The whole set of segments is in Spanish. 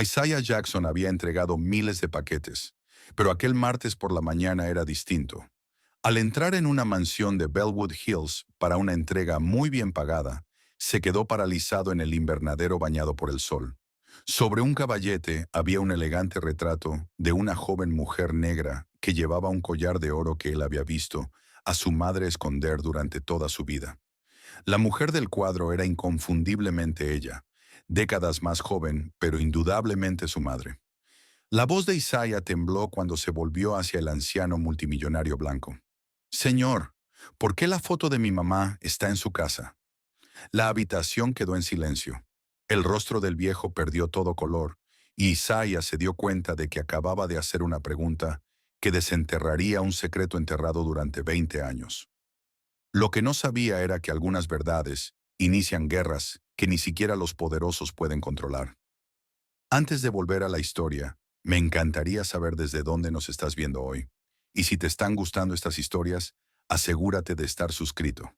Isaiah Jackson había entregado miles de paquetes, pero aquel martes por la mañana era distinto. Al entrar en una mansión de Bellwood Hills para una entrega muy bien pagada, se quedó paralizado en el invernadero bañado por el sol. Sobre un caballete había un elegante retrato de una joven mujer negra que llevaba un collar de oro que él había visto a su madre esconder durante toda su vida. La mujer del cuadro era inconfundiblemente ella, décadas más joven, pero indudablemente su madre. La voz de Isaiah tembló cuando se volvió hacia el anciano multimillonario blanco. Señor, ¿por qué la foto de mi mamá está en su casa? La habitación quedó en silencio. El rostro del viejo perdió todo color, y Isaiah se dio cuenta de que acababa de hacer una pregunta que desenterraría un secreto enterrado durante 20 años. Lo que no sabía era que algunas verdades inician guerras que ni siquiera los poderosos pueden controlar. Antes de volver a la historia, me encantaría saber desde dónde nos estás viendo hoy. Y si te están gustando estas historias, asegúrate de estar suscrito.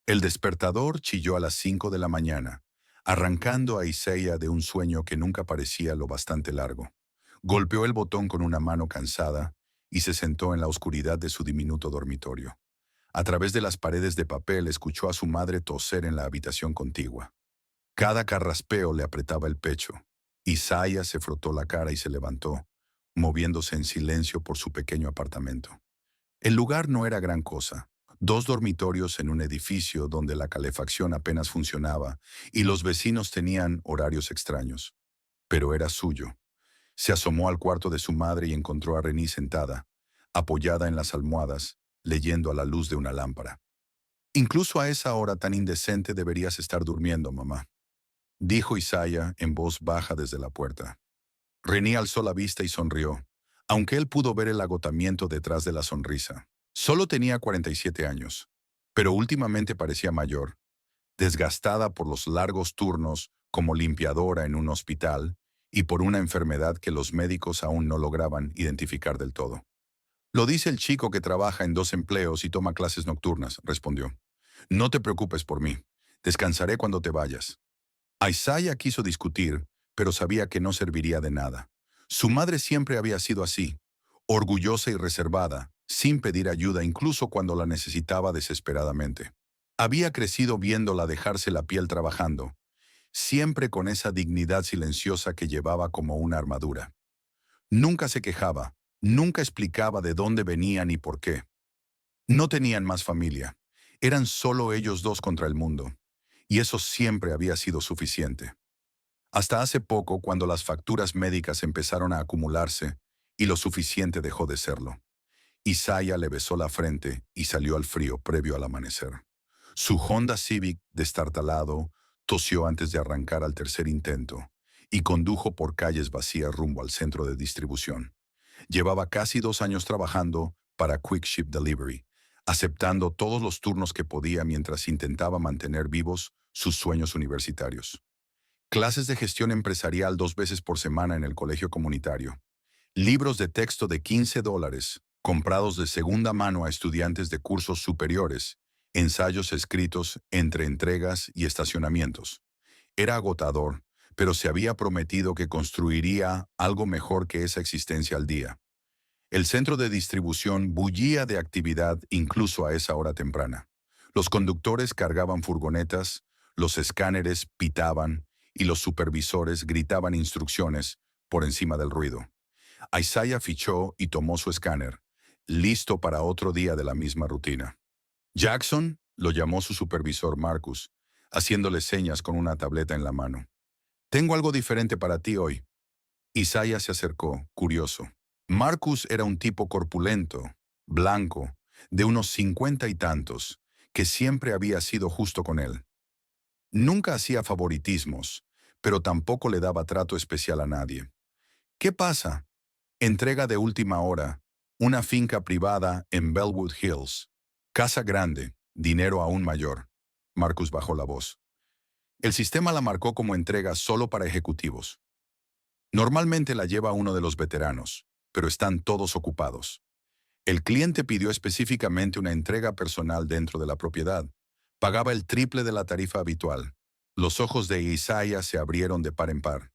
El despertador chilló a las 5 de la mañana, arrancando a Isaiah de un sueño que nunca parecía lo bastante largo. Golpeó el botón con una mano cansada y se sentó en la oscuridad de su diminuto dormitorio. A través de las paredes de papel escuchó a su madre toser en la habitación contigua. Cada carraspeo le apretaba el pecho. Isaiah se frotó la cara y se levantó, moviéndose en silencio por su pequeño apartamento. El lugar no era gran cosa. Dos dormitorios en un edificio donde la calefacción apenas funcionaba y los vecinos tenían horarios extraños. Pero era suyo. Se asomó al cuarto de su madre y encontró a Renée sentada, apoyada en las almohadas, leyendo a la luz de una lámpara. Incluso a esa hora tan indecente deberías estar durmiendo, mamá, dijo Isaiah en voz baja desde la puerta. Renée alzó la vista y sonrió, aunque él pudo ver el agotamiento detrás de la sonrisa. Solo tenía 47 años, pero últimamente parecía mayor, desgastada por los largos turnos como limpiadora en un hospital y por una enfermedad que los médicos aún no lograban identificar del todo. Lo dice el chico que trabaja en 2 empleos y toma clases nocturnas, respondió. No te preocupes por mí. Descansaré cuando te vayas. Isaiah quiso discutir, pero sabía que no serviría de nada. Su madre siempre había sido así, orgullosa y reservada, sin pedir ayuda incluso cuando la necesitaba desesperadamente. Había crecido viéndola dejarse la piel trabajando, siempre con esa dignidad silenciosa que llevaba como una armadura. Nunca se quejaba, nunca explicaba de dónde venía ni por qué. No tenían más familia, eran solo ellos dos contra el mundo, y eso siempre había sido suficiente. Hasta hace poco, cuando las facturas médicas empezaron a acumularse y lo suficiente dejó de serlo. Isaiah le besó la frente y salió al frío previo al amanecer. Su Honda Civic, destartalado, tosió antes de arrancar al tercer intento y condujo por calles vacías rumbo al centro de distribución. Llevaba casi 2 años trabajando para Quick Ship Delivery, aceptando todos los turnos que podía mientras intentaba mantener vivos sus sueños universitarios. Clases de gestión empresarial 2 veces por semana en el colegio comunitario. Libros de texto de $15, comprados de segunda mano a estudiantes de cursos superiores. Ensayos escritos entre entregas y estacionamientos. Era agotador, pero se había prometido que construiría algo mejor que esa existencia al día. El centro de distribución bullía de actividad incluso a esa hora temprana. Los conductores cargaban furgonetas, los escáneres pitaban y los supervisores gritaban instrucciones por encima del ruido. Isaiah fichó y tomó su escáner, listo para otro día de la misma rutina. Jackson, lo llamó su supervisor Marcus, haciéndole señas con una tableta en la mano. Tengo algo diferente para ti hoy. Isaiah se acercó, curioso. Marcus era un tipo corpulento, blanco, de unos 50 y tantos, que siempre había sido justo con él. Nunca hacía favoritismos, pero tampoco le daba trato especial a nadie. ¿Qué pasa? Entrega de última hora, una finca privada en Bellwood Hills. Casa grande, dinero aún mayor. Marcus bajó la voz. El sistema la marcó como entrega solo para ejecutivos. Normalmente la lleva uno de los veteranos, pero están todos ocupados. El cliente pidió específicamente una entrega personal dentro de la propiedad. Pagaba el triple de la tarifa habitual. Los ojos de Isaiah se abrieron de par en par.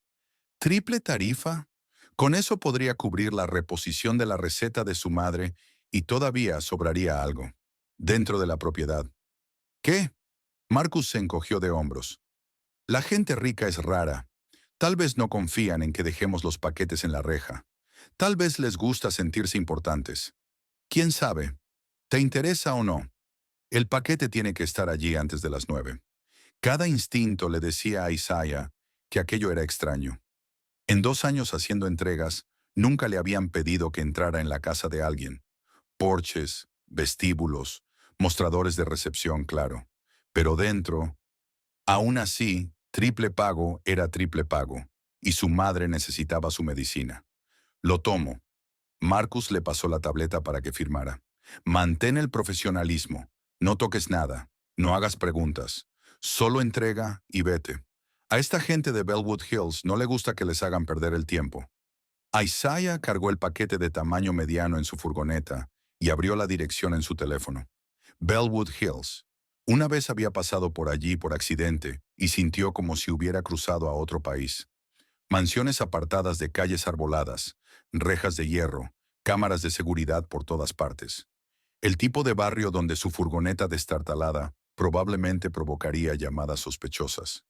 ¿Triple tarifa? Con eso podría cubrir la reposición de la receta de su madre y todavía sobraría algo. Dentro de la propiedad. ¿Qué? Marcus se encogió de hombros. La gente rica es rara. Tal vez no confían en que dejemos los paquetes en la reja. Tal vez les gusta sentirse importantes. ¿Quién sabe? ¿Te interesa o no? El paquete tiene que estar allí antes de las 9. Cada instinto le decía a Isaiah que aquello era extraño. En 2 años haciendo entregas, nunca le habían pedido que entrara en la casa de alguien. Porches, vestíbulos, mostradores de recepción, claro. Pero dentro, aún así, triple pago era triple pago, y su madre necesitaba su medicina. Lo tomo. Marcus le pasó la tableta para que firmara. Mantén el profesionalismo. No toques nada. No hagas preguntas. Solo entrega y vete. A esta gente de Bellwood Hills no le gusta que les hagan perder el tiempo. Isaiah cargó el paquete de tamaño mediano en su furgoneta y abrió la dirección en su teléfono. Bellwood Hills. Una vez había pasado por allí por accidente y sintió como si hubiera cruzado a otro país. Mansiones apartadas de calles arboladas, rejas de hierro, cámaras de seguridad por todas partes. El tipo de barrio donde su furgoneta destartalada probablemente provocaría llamadas sospechosas.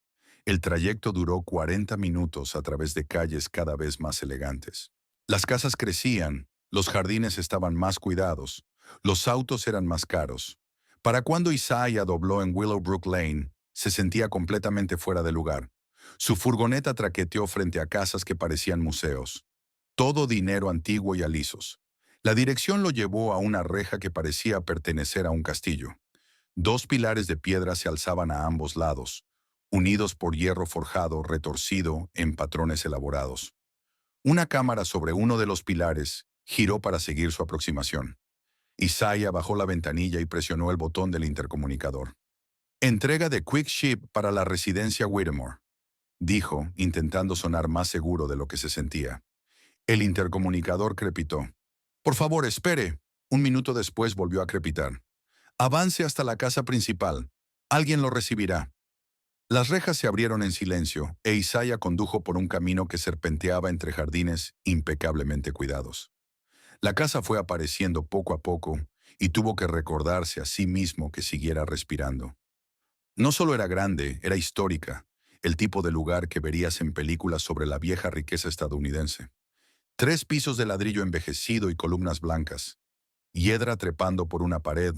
El trayecto duró 40 minutos a través de calles cada vez más elegantes. Las casas crecían, los jardines estaban más cuidados, los autos eran más caros. Para cuando Isaiah dobló en Willowbrook Lane, se sentía completamente fuera de lugar. Su furgoneta traqueteó frente a casas que parecían museos. Todo dinero antiguo y alisos. La dirección lo llevó a una reja que parecía pertenecer a un castillo. 2 pilares de piedra se alzaban a ambos lados, unidos por hierro forjado retorcido en patrones elaborados. Una cámara sobre uno de los pilares giró para seguir su aproximación. Isaiah bajó la ventanilla y presionó el botón del intercomunicador. Entrega de Quick Ship para la residencia Whittemore, dijo, intentando sonar más seguro de lo que se sentía. El intercomunicador crepitó. Por favor, espere. Un minuto después volvió a crepitar. Avance hasta la casa principal. Alguien lo recibirá. Las rejas se abrieron en silencio e Isaiah condujo por un camino que serpenteaba entre jardines impecablemente cuidados. La casa fue apareciendo poco a poco y tuvo que recordarse a sí mismo que siguiera respirando. No solo era grande, era histórica, el tipo de lugar que verías en películas sobre la vieja riqueza estadounidense. 3 pisos de ladrillo envejecido y columnas blancas, hiedra trepando por una pared,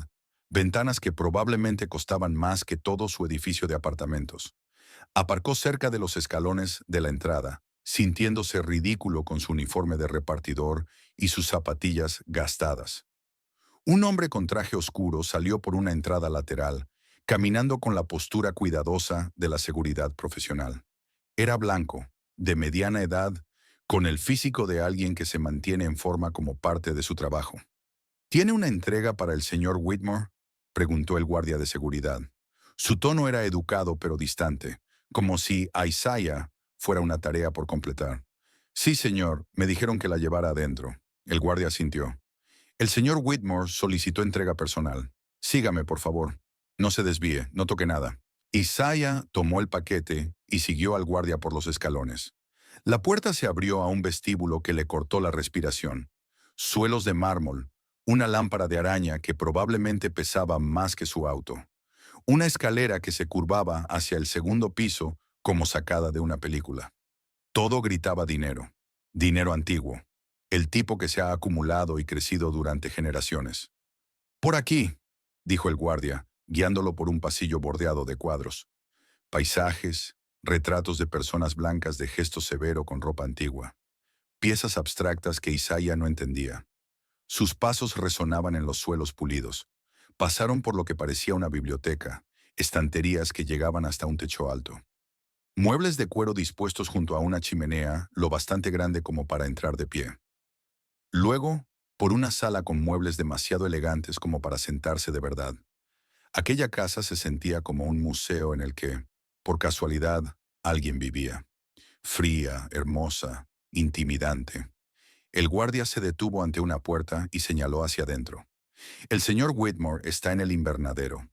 ventanas que probablemente costaban más que todo su edificio de apartamentos. Aparcó cerca de los escalones de la entrada, sintiéndose ridículo con su uniforme de repartidor y sus zapatillas gastadas. Un hombre con traje oscuro salió por una entrada lateral, caminando con la postura cuidadosa de la seguridad profesional. Era blanco, de mediana edad, con el físico de alguien que se mantiene en forma como parte de su trabajo. ¿Tiene una entrega para el señor Whitmore?, preguntó el guardia de seguridad. Su tono era educado pero distante, como si a Isaiah fuera una tarea por completar. Sí, señor, me dijeron que la llevara adentro. El guardia asintió. El señor Whitmore solicitó entrega personal. Sígame, por favor. No se desvíe, no toque nada. Isaiah tomó el paquete y siguió al guardia por los escalones. La puerta se abrió a un vestíbulo que le cortó la respiración. Suelos de mármol, una lámpara de araña que probablemente pesaba más que su auto. Una escalera que se curvaba hacia el segundo piso como sacada de una película. Todo gritaba dinero. Dinero antiguo. El tipo que se ha acumulado y crecido durante generaciones. Por aquí, dijo el guardia, guiándolo por un pasillo bordeado de cuadros. Paisajes, retratos de personas blancas de gesto severo con ropa antigua. Piezas abstractas que Isaiah no entendía. Sus pasos resonaban en los suelos pulidos. Pasaron por lo que parecía una biblioteca, estanterías que llegaban hasta un techo alto. Muebles de cuero dispuestos junto a una chimenea, lo bastante grande como para entrar de pie. Luego, por una sala con muebles demasiado elegantes como para sentarse de verdad. Aquella casa se sentía como un museo en el que, por casualidad, alguien vivía. Fría, hermosa, intimidante. El guardia se detuvo ante una puerta y señaló hacia adentro. El señor Whitmore está en el invernadero.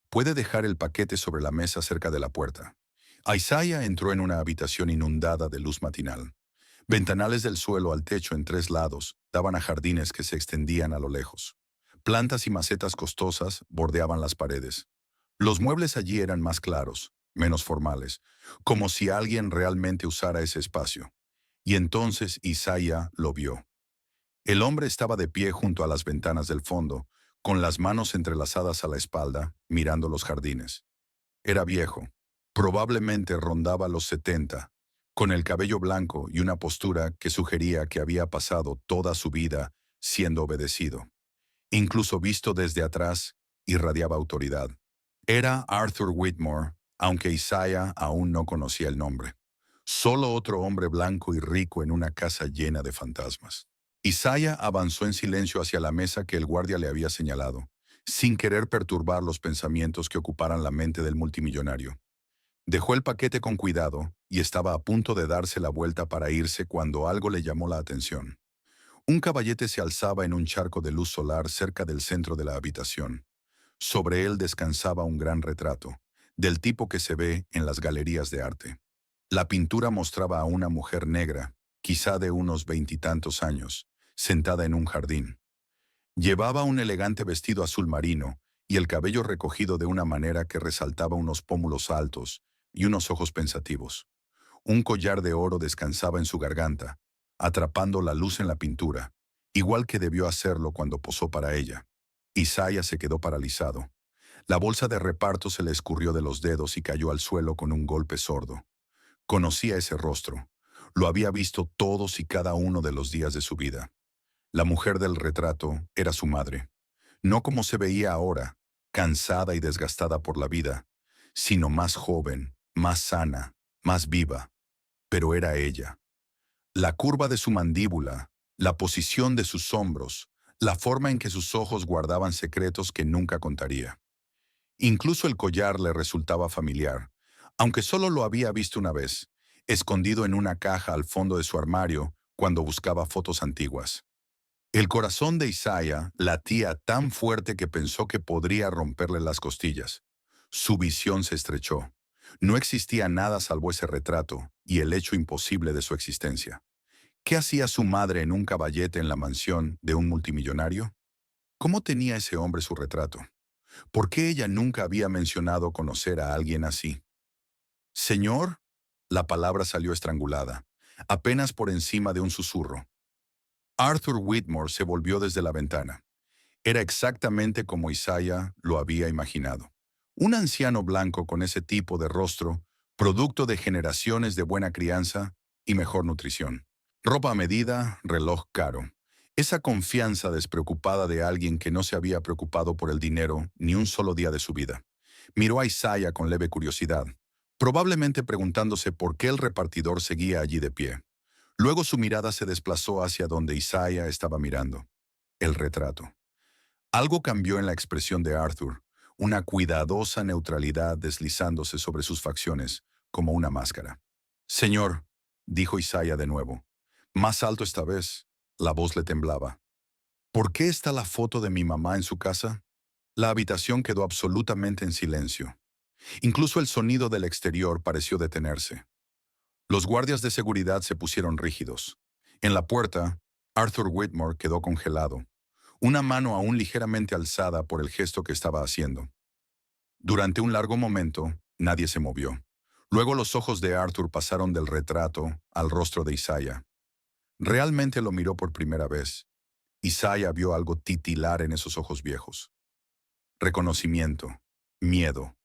Puede dejar el paquete sobre la mesa cerca de la puerta. Isaiah entró en una habitación inundada de luz matinal. Ventanales del suelo al techo en 3 lados daban a jardines que se extendían a lo lejos. Plantas y macetas costosas bordeaban las paredes. Los muebles allí eran más claros, menos formales, como si alguien realmente usara ese espacio. Y entonces Isaiah lo vio. El hombre estaba de pie junto a las ventanas del fondo, con las manos entrelazadas a la espalda, mirando los jardines. Era viejo. Probablemente rondaba los 70, con el cabello blanco y una postura que sugería que había pasado toda su vida siendo obedecido. Incluso visto desde atrás, irradiaba autoridad. Era Arthur Whitmore, aunque Isaiah aún no conocía el nombre. Solo otro hombre blanco y rico en una casa llena de fantasmas. Isaiah avanzó en silencio hacia la mesa que el guardia le había señalado, sin querer perturbar los pensamientos que ocuparan la mente del multimillonario. Dejó el paquete con cuidado y estaba a punto de darse la vuelta para irse cuando algo le llamó la atención. Un caballete se alzaba en un charco de luz solar cerca del centro de la habitación. Sobre él descansaba un gran retrato, del tipo que se ve en las galerías de arte. La pintura mostraba a una mujer negra, quizá de unos 20 y tantos años, sentada en un jardín. Llevaba un elegante vestido azul marino y el cabello recogido de una manera que resaltaba unos pómulos altos y unos ojos pensativos. Un collar de oro descansaba en su garganta, atrapando la luz en la pintura, igual que debió hacerlo cuando posó para ella. Isaiah se quedó paralizado. La bolsa de reparto se le escurrió de los dedos y cayó al suelo con un golpe sordo. Conocía ese rostro. Lo había visto todos y cada uno de los días de su vida. La mujer del retrato era su madre. No como se veía ahora, cansada y desgastada por la vida, sino más joven, más sana, más viva. Pero era ella. La curva de su mandíbula, la posición de sus hombros, la forma en que sus ojos guardaban secretos que nunca contaría. Incluso el collar le resultaba familiar, aunque solo lo había visto una vez, escondido en una caja al fondo de su armario cuando buscaba fotos antiguas. El corazón de Isaiah latía tan fuerte que pensó que podría romperle las costillas. Su visión se estrechó. No existía nada salvo ese retrato y el hecho imposible de su existencia. ¿Qué hacía su madre en un caballete en la mansión de un multimillonario? ¿Cómo tenía ese hombre su retrato? ¿Por qué ella nunca había mencionado conocer a alguien así? Señor, la palabra salió estrangulada, apenas por encima de un susurro. Arthur Whitmore se volvió desde la ventana. Era exactamente como Isaiah lo había imaginado. Un anciano blanco con ese tipo de rostro, producto de generaciones de buena crianza y mejor nutrición. Ropa a medida, reloj caro. Esa confianza despreocupada de alguien que no se había preocupado por el dinero ni un solo día de su vida. Miró a Isaiah con leve curiosidad, probablemente preguntándose por qué el repartidor seguía allí de pie. Luego su mirada se desplazó hacia donde Isaiah estaba mirando. El retrato. Algo cambió en la expresión de Arthur, una cuidadosa neutralidad deslizándose sobre sus facciones, como una máscara. Señor, dijo Isaiah de nuevo, más alto esta vez. La voz le temblaba. ¿Por qué está la foto de mi mamá en su casa? La habitación quedó absolutamente en silencio. Incluso el sonido del exterior pareció detenerse. Los guardias de seguridad se pusieron rígidos. En la puerta, Arthur Whitmore quedó congelado, una mano aún ligeramente alzada por el gesto que estaba haciendo. Durante un largo momento, nadie se movió. Luego los ojos de Arthur pasaron del retrato al rostro de Isaiah. Realmente lo miró por primera vez. Isaiah vio algo titilar en esos ojos viejos. Reconocimiento, miedo,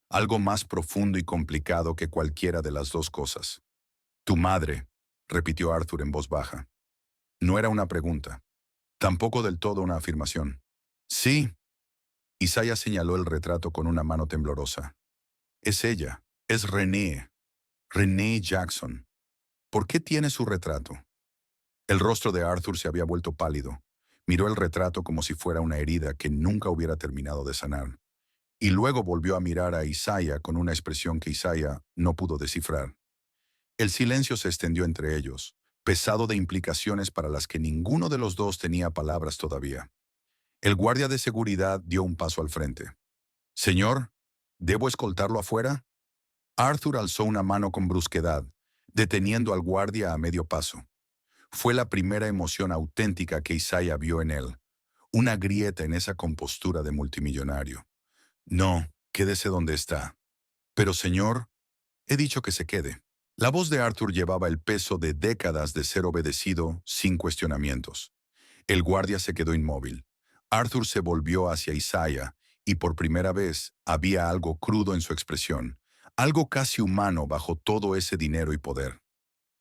algo más profundo y complicado que cualquiera de las dos cosas. Tu madre, repitió Arthur en voz baja. No era una pregunta, tampoco del todo una afirmación. Sí, Isaiah señaló el retrato con una mano temblorosa. Es ella, es Renee Jackson. ¿Por qué tiene su retrato? El rostro de Arthur se había vuelto pálido. Miró el retrato como si fuera una herida que nunca hubiera terminado de sanar. Y luego volvió a mirar a Isaiah con una expresión que Isaiah no pudo descifrar. El silencio se extendió entre ellos, pesado de implicaciones para las que ninguno de los dos tenía palabras todavía. El guardia de seguridad dio un paso al frente. Señor, ¿debo escoltarlo afuera? Arthur alzó una mano con brusquedad, deteniendo al guardia a medio paso. Fue la primera emoción auténtica que Isaiah vio en él, una grieta en esa compostura de multimillonario. No, quédese donde está. Pero señor, he dicho que se quede. La voz de Arthur llevaba el peso de décadas de ser obedecido sin cuestionamientos. El guardia se quedó inmóvil. Arthur se volvió hacia Isaiah y por primera vez había algo crudo en su expresión, algo casi humano bajo todo ese dinero y poder.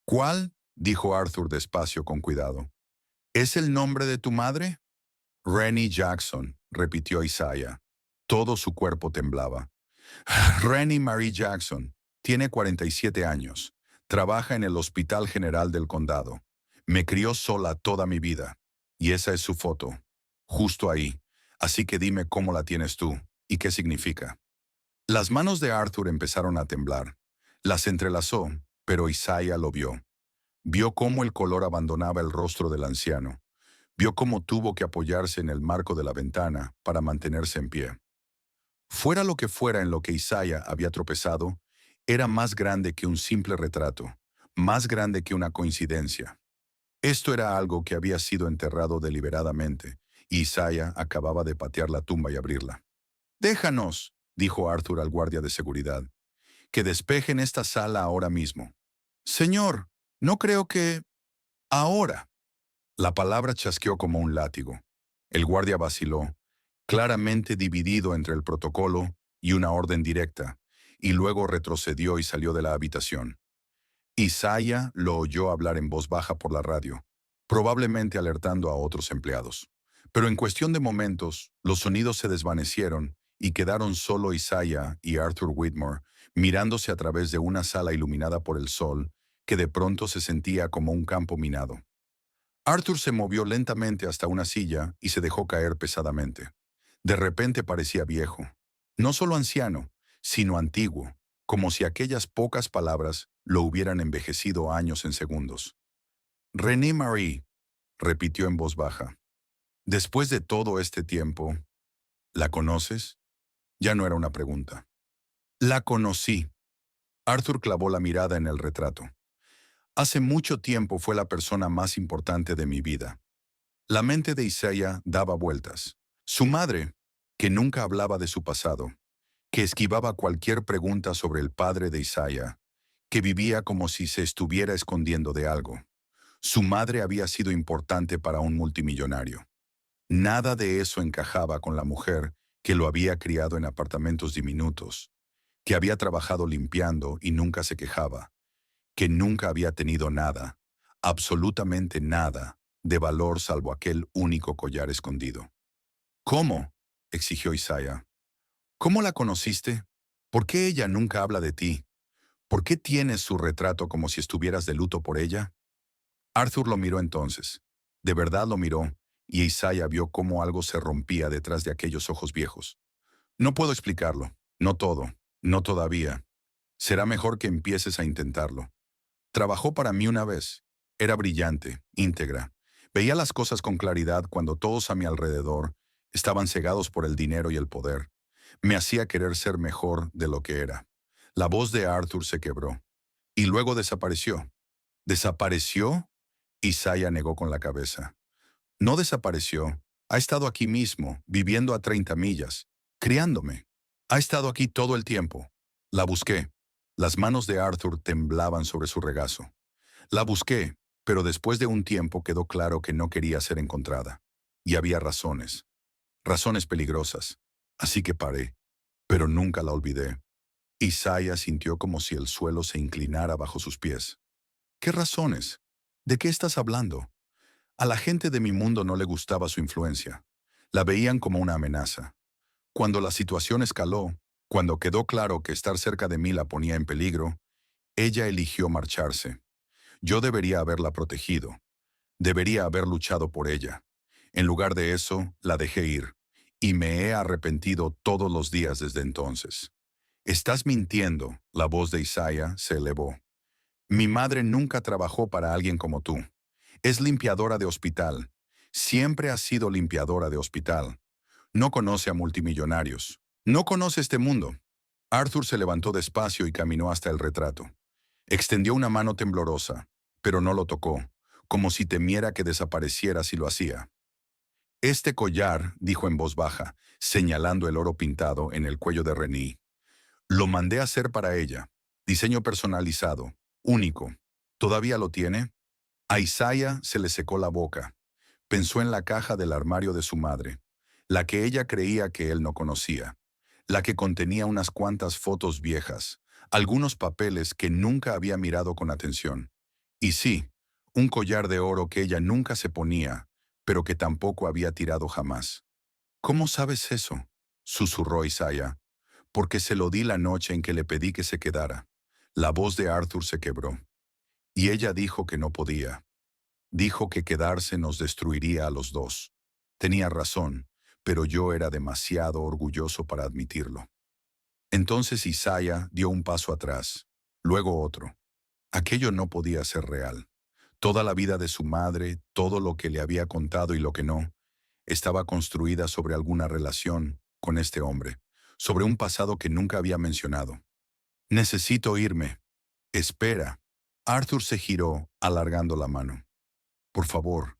¿Cuál? Dijo Arthur despacio con cuidado. ¿Es el nombre de tu madre? Rennie Jackson, repitió Isaiah. Todo su cuerpo temblaba. Rennie Marie Jackson. Tiene 47 años. Trabaja en el Hospital General del Condado. Me crió sola toda mi vida. Y esa es su foto. Justo ahí. Así que dime cómo la tienes tú y qué significa. Las manos de Arthur empezaron a temblar. Las entrelazó, pero Isaiah lo vio. Vio cómo el color abandonaba el rostro del anciano. Vio cómo tuvo que apoyarse en el marco de la ventana para mantenerse en pie. Fuera lo que fuera en lo que Isaiah había tropezado, era más grande que un simple retrato, más grande que una coincidencia. Esto era algo que había sido enterrado deliberadamente, y Isaiah acababa de patear la tumba y abrirla. «Déjanos», dijo Arthur al guardia de seguridad, «que despejen esta sala ahora mismo». «Señor, no creo que... ahora». La palabra chasqueó como un látigo. El guardia vaciló, claramente dividido entre el protocolo y una orden directa, y luego retrocedió y salió de la habitación. Isaiah lo oyó hablar en voz baja por la radio, probablemente alertando a otros empleados. Pero en cuestión de momentos, los sonidos se desvanecieron y quedaron solo Isaiah y Arthur Whitmore mirándose a través de una sala iluminada por el sol que de pronto se sentía como un campo minado. Arthur se movió lentamente hasta una silla y se dejó caer pesadamente. De repente parecía viejo. No solo anciano, sino antiguo, como si aquellas pocas palabras lo hubieran envejecido años en segundos. «René Marie», repitió en voz baja. «Después de todo este tiempo, ¿la conoces?» Ya no era una pregunta. «La conocí». Arthur clavó la mirada en el retrato. «Hace mucho tiempo fue la persona más importante de mi vida». La mente de Isaiah daba vueltas. Su madre, que nunca hablaba de su pasado, que esquivaba cualquier pregunta sobre el padre de Isaiah, que vivía como si se estuviera escondiendo de algo. Su madre había sido importante para un multimillonario. Nada de eso encajaba con la mujer que lo había criado en apartamentos diminutos, que había trabajado limpiando y nunca se quejaba, que nunca había tenido nada, absolutamente nada, de valor salvo aquel único collar escondido. «¿Cómo?», exigió Isaiah. «¿Cómo la conociste? ¿Por qué ella nunca habla de ti? ¿Por qué tienes su retrato como si estuvieras de luto por ella?» Arthur lo miró entonces. De verdad lo miró, y Isaiah vio cómo algo se rompía detrás de aquellos ojos viejos. «No puedo explicarlo. No todo. No todavía. Será mejor que empieces a intentarlo. Trabajó para mí una vez. Era brillante, íntegra. Veía las cosas con claridad cuando todos a mi alrededor estaban cegados por el dinero y el poder. Me hacía querer ser mejor de lo que era». La voz de Arthur se quebró. «Y luego desapareció». «¿Desapareció?», Isaiah negó con la cabeza. «No desapareció. Ha estado aquí mismo, viviendo a 30 millas, criándome. Ha estado aquí todo el tiempo. La busqué». Las manos de Arthur temblaban sobre su regazo. «La busqué, pero después de un tiempo quedó claro que no quería ser encontrada. Y había razones. Razones peligrosas. Así que paré. Pero nunca la olvidé». Isaiah sintió como si el suelo se inclinara bajo sus pies. «¿Qué razones? ¿De qué estás hablando?» A la gente de mi mundo no le gustaba su influencia. La veían como una amenaza. Cuando la situación escaló, cuando quedó claro que estar cerca de mí la ponía en peligro, ella eligió marcharse. Yo debería haberla protegido. Debería haber luchado por ella. En lugar de eso, la dejé ir. Y me he arrepentido todos los días desde entonces. «Estás mintiendo», la voz de Isaiah se elevó. «Mi madre nunca trabajó para alguien como tú. Es limpiadora de hospital. Siempre ha sido limpiadora de hospital. No conoce a multimillonarios. No conoce este mundo». Arthur se levantó despacio y caminó hasta el retrato. Extendió una mano temblorosa, pero no lo tocó, como si temiera que desapareciera si lo hacía. Este collar, dijo en voz baja, señalando el oro pintado en el cuello de Renée, lo mandé a hacer para ella. Diseño personalizado, único. ¿Todavía lo tiene? A Isaiah se le secó la boca. Pensó en la caja del armario de su madre, la que ella creía que él no conocía, la que contenía unas cuantas fotos viejas, algunos papeles que nunca había mirado con atención. Y sí, un collar de oro que ella nunca se ponía, pero que tampoco había tirado jamás. ¿Cómo sabes eso?, susurró Isaiah. Porque se lo di la noche en que le pedí que se quedara. La voz de Arthur se quebró. Y ella dijo que no podía. Dijo que quedarse nos destruiría a los dos. Tenía razón, pero yo era demasiado orgulloso para admitirlo. Entonces Isaiah dio un paso atrás, luego otro. Aquello no podía ser real. Toda la vida de su madre, todo lo que le había contado y lo que no, estaba construida sobre alguna relación con este hombre, sobre un pasado que nunca había mencionado. Necesito irme. Espera. Arthur se giró, alargando la mano. Por favor,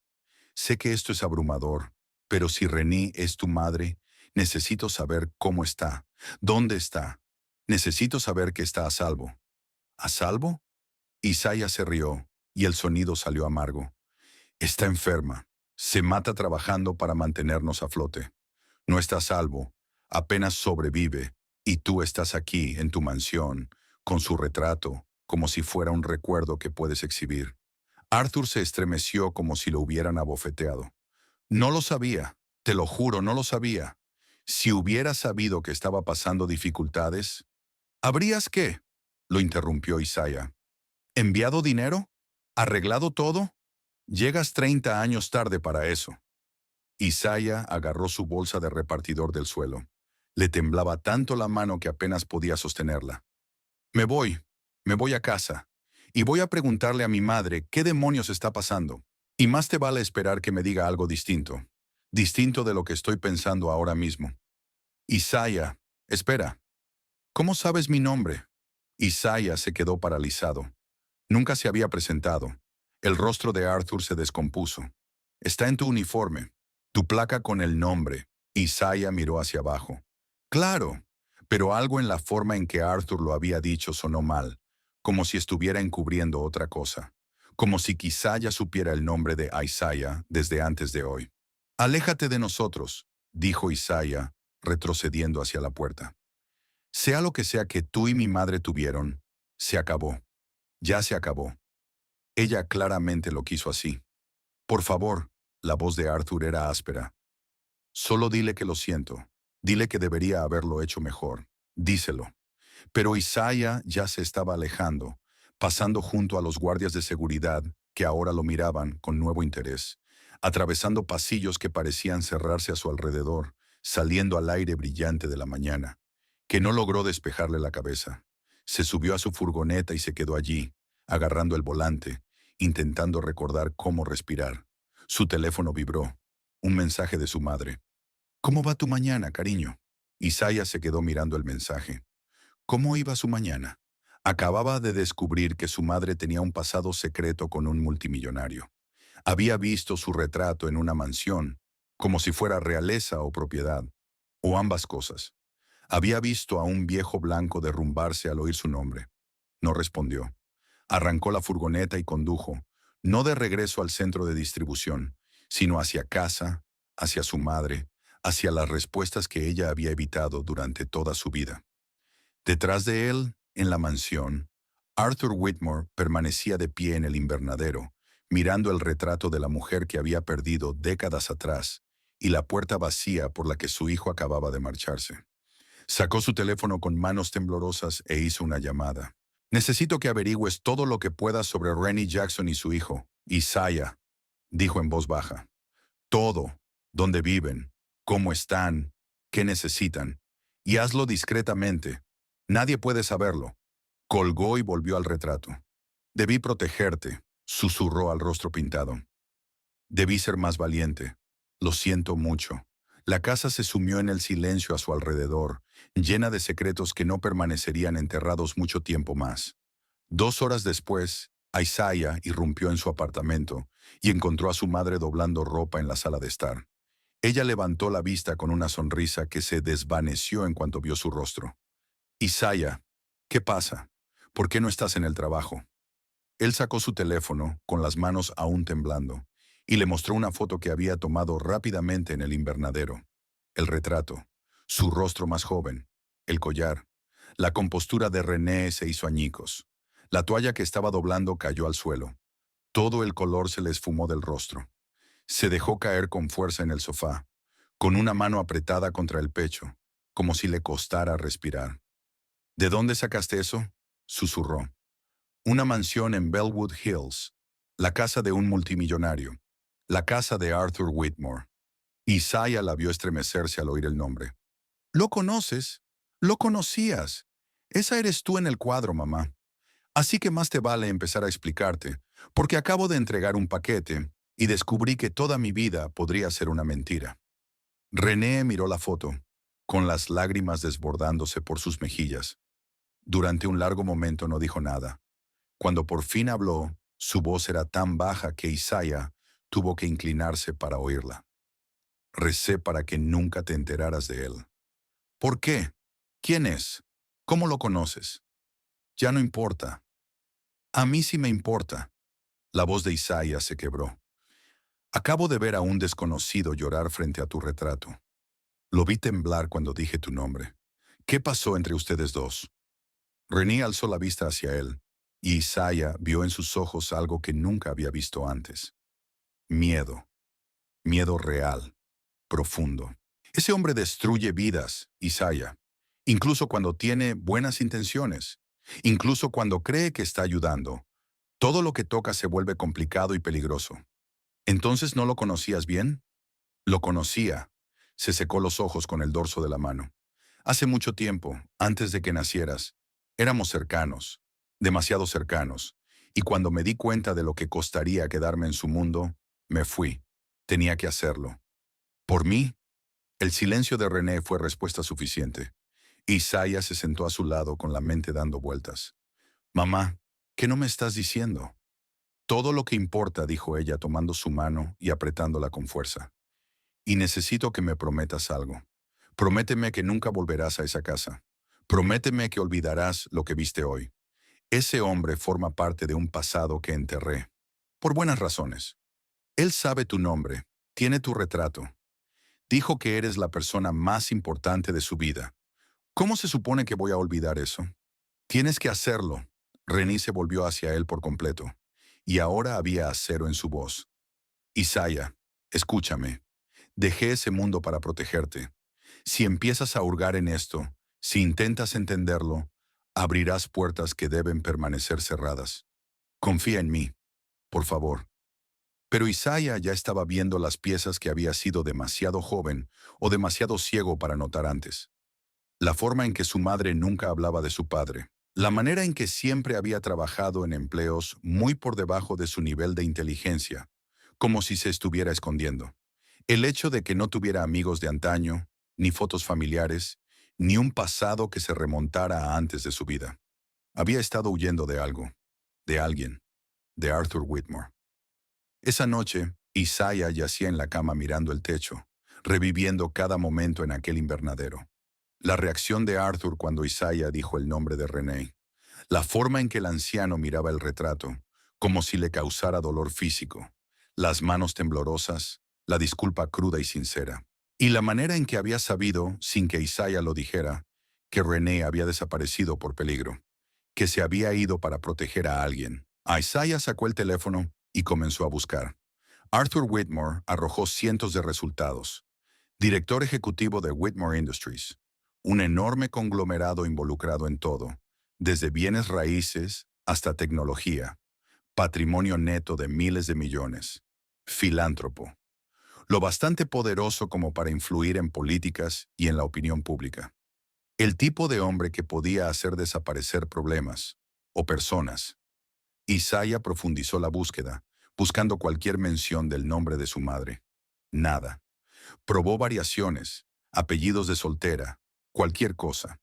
sé que esto es abrumador, pero si Renée es tu madre, necesito saber cómo está, dónde está. Necesito saber que está a salvo. ¿A salvo? Isaiah se rió, y el sonido salió amargo. Está enferma. Se mata trabajando para mantenernos a flote. No está a salvo. Apenas sobrevive. Y tú estás aquí, en tu mansión, con su retrato, como si fuera un recuerdo que puedes exhibir. Arthur se estremeció como si lo hubieran abofeteado. No lo sabía, te lo juro, no lo sabía. Si hubiera sabido que estaba pasando dificultades, ¿habrías qué? Lo interrumpió Isaiah. ¿Enviado dinero? ¿Arreglado todo? Llegas 30 años tarde para eso. Isaiah agarró su bolsa de repartidor del suelo. Le temblaba tanto la mano que apenas podía sostenerla. Me voy a casa. Y voy a preguntarle a mi madre qué demonios está pasando. Y más te vale esperar que me diga algo distinto. Distinto de lo que estoy pensando ahora mismo. Isaiah, espera. ¿Cómo sabes mi nombre? Isaiah se quedó paralizado. Nunca se había presentado. El rostro de Arthur se descompuso. Está en tu uniforme. Tu placa con el nombre. Isaiah miró hacia abajo. Claro, pero algo en la forma en que Arthur lo había dicho sonó mal, como si estuviera encubriendo otra cosa, como si quizá ya supiera el nombre de Isaiah desde antes de hoy. Aléjate de nosotros, dijo Isaiah, retrocediendo hacia la puerta. Sea lo que sea que tú y mi madre tuvieron, se acabó. Ya se acabó. Ella claramente lo quiso así. Por favor, la voz de Arthur era áspera. Solo dile que lo siento. Dile que debería haberlo hecho mejor. Díselo. Pero Isaiah ya se estaba alejando, pasando junto a los guardias de seguridad que ahora lo miraban con nuevo interés, atravesando pasillos que parecían cerrarse a su alrededor, saliendo al aire brillante de la mañana, que no logró despejarle la cabeza. Se subió a su furgoneta y se quedó allí, agarrando el volante, intentando recordar cómo respirar. Su teléfono vibró. Un mensaje de su madre. ¿Cómo va tu mañana, cariño? Isaiah se quedó mirando el mensaje. ¿Cómo iba su mañana? Acababa de descubrir que su madre tenía un pasado secreto con un multimillonario. Había visto su retrato en una mansión, como si fuera realeza o propiedad, o ambas cosas. Había visto a un viejo blanco derrumbarse al oír su nombre. No respondió. Arrancó la furgoneta y condujo, no de regreso al centro de distribución, sino hacia casa, hacia su madre, hacia las respuestas que ella había evitado durante toda su vida. Detrás de él, en la mansión, Arthur Whitmore permanecía de pie en el invernadero, mirando el retrato de la mujer que había perdido décadas atrás y la puerta vacía por la que su hijo acababa de marcharse. Sacó su teléfono con manos temblorosas e hizo una llamada. Necesito que averigües todo lo que puedas sobre Renée Jackson y su hijo, Isaiah, dijo en voz baja. Todo, dónde viven, cómo están, qué necesitan. Y hazlo discretamente. Nadie puede saberlo. Colgó y volvió al retrato. Debí protegerte, susurró al rostro pintado. Debí ser más valiente. Lo siento mucho. La casa se sumió en el silencio a su alrededor, llena de secretos que no permanecerían enterrados mucho tiempo más. 2 horas después, Isaiah irrumpió en su apartamento y encontró a su madre doblando ropa en la sala de estar. Ella levantó la vista con una sonrisa que se desvaneció en cuanto vio su rostro. Isaiah, ¿qué pasa? ¿Por qué no estás en el trabajo? Él sacó su teléfono, con las manos aún temblando, y le mostró una foto que había tomado rápidamente en el invernadero. El retrato, su rostro más joven, el collar, la compostura de René se hizo añicos. La toalla que estaba doblando cayó al suelo. Todo el color se le esfumó del rostro. Se dejó caer con fuerza en el sofá, con una mano apretada contra el pecho, como si le costara respirar. ¿De dónde sacaste eso? Susurró. Una mansión en Bellwood Hills, la casa de un multimillonario, la casa de Arthur Whitmore. Isaiah la vio estremecerse al oír el nombre. ¿Lo conoces? ¿Lo conocías? Esa eres tú en el cuadro, mamá. Así que más te vale empezar a explicarte, porque acabo de entregar un paquete y descubrí que toda mi vida podría ser una mentira. René miró la foto, con las lágrimas desbordándose por sus mejillas. Durante un largo momento no dijo nada. Cuando por fin habló, su voz era tan baja que Isaiah tuvo que inclinarse para oírla. Recé para que nunca te enteraras de él. ¿Por qué? ¿Quién es? ¿Cómo lo conoces? Ya no importa. A mí sí me importa. La voz de Isaiah se quebró. Acabo de ver a un desconocido llorar frente a tu retrato. Lo vi temblar cuando dije tu nombre. ¿Qué pasó entre ustedes dos? René alzó la vista hacia él, y Isaiah vio en sus ojos algo que nunca había visto antes. Miedo. Miedo real, profundo. Ese hombre destruye vidas, Isaiah, incluso cuando tiene buenas intenciones, incluso cuando cree que está ayudando. Todo lo que toca se vuelve complicado y peligroso. ¿Entonces no lo conocías bien? Lo conocía. Se secó los ojos con el dorso de la mano. Hace mucho tiempo, antes de que nacieras, éramos cercanos, demasiado cercanos, y cuando me di cuenta de lo que costaría quedarme en su mundo, me fui. Tenía que hacerlo. Por mí, el silencio de René fue respuesta suficiente. Isaiah se sentó a su lado con la mente dando vueltas. Mamá, ¿qué no me estás diciendo? Todo lo que importa, dijo ella tomando su mano y apretándola con fuerza. Y necesito que me prometas algo. Prométeme que nunca volverás a esa casa. Prométeme que olvidarás lo que viste hoy. Ese hombre forma parte de un pasado que enterré. Por buenas razones. Él sabe tu nombre, tiene tu retrato. Dijo que eres la persona más importante de su vida. ¿Cómo se supone que voy a olvidar eso? Tienes que hacerlo. René se volvió hacia él por completo. Y ahora había acero en su voz. Isaiah, escúchame. Dejé ese mundo para protegerte. Si empiezas a hurgar en esto, si intentas entenderlo, abrirás puertas que deben permanecer cerradas. Confía en mí, por favor. Pero Isaiah ya estaba viendo las piezas que había sido demasiado joven o demasiado ciego para notar antes. La forma en que su madre nunca hablaba de su padre. La manera en que siempre había trabajado en empleos muy por debajo de su nivel de inteligencia, como si se estuviera escondiendo. El hecho de que no tuviera amigos de antaño, ni fotos familiares, ni un pasado que se remontara a antes de su vida. Había estado huyendo de algo, de alguien, de Arthur Whitmore. Esa noche, Isaiah yacía en la cama mirando el techo, reviviendo cada momento en aquel invernadero. La reacción de Arthur cuando Isaiah dijo el nombre de René, la forma en que el anciano miraba el retrato, como si le causara dolor físico, las manos temblorosas, la disculpa cruda y sincera, y la manera en que había sabido, sin que Isaiah lo dijera, que René había desaparecido por peligro, que se había ido para proteger a alguien. Isaiah sacó el teléfono y comenzó a buscar. Arthur Whitmore arrojó cientos de resultados. Director ejecutivo de Whitmore Industries, un enorme conglomerado involucrado en todo, desde bienes raíces hasta tecnología, patrimonio neto de miles de millones, filántropo, lo bastante poderoso como para influir en políticas y en la opinión pública. El tipo de hombre que podía hacer desaparecer problemas o personas. Isaiah profundizó la búsqueda, buscando cualquier mención del nombre de su madre. Nada. Probó variaciones, apellidos de soltera, cualquier cosa.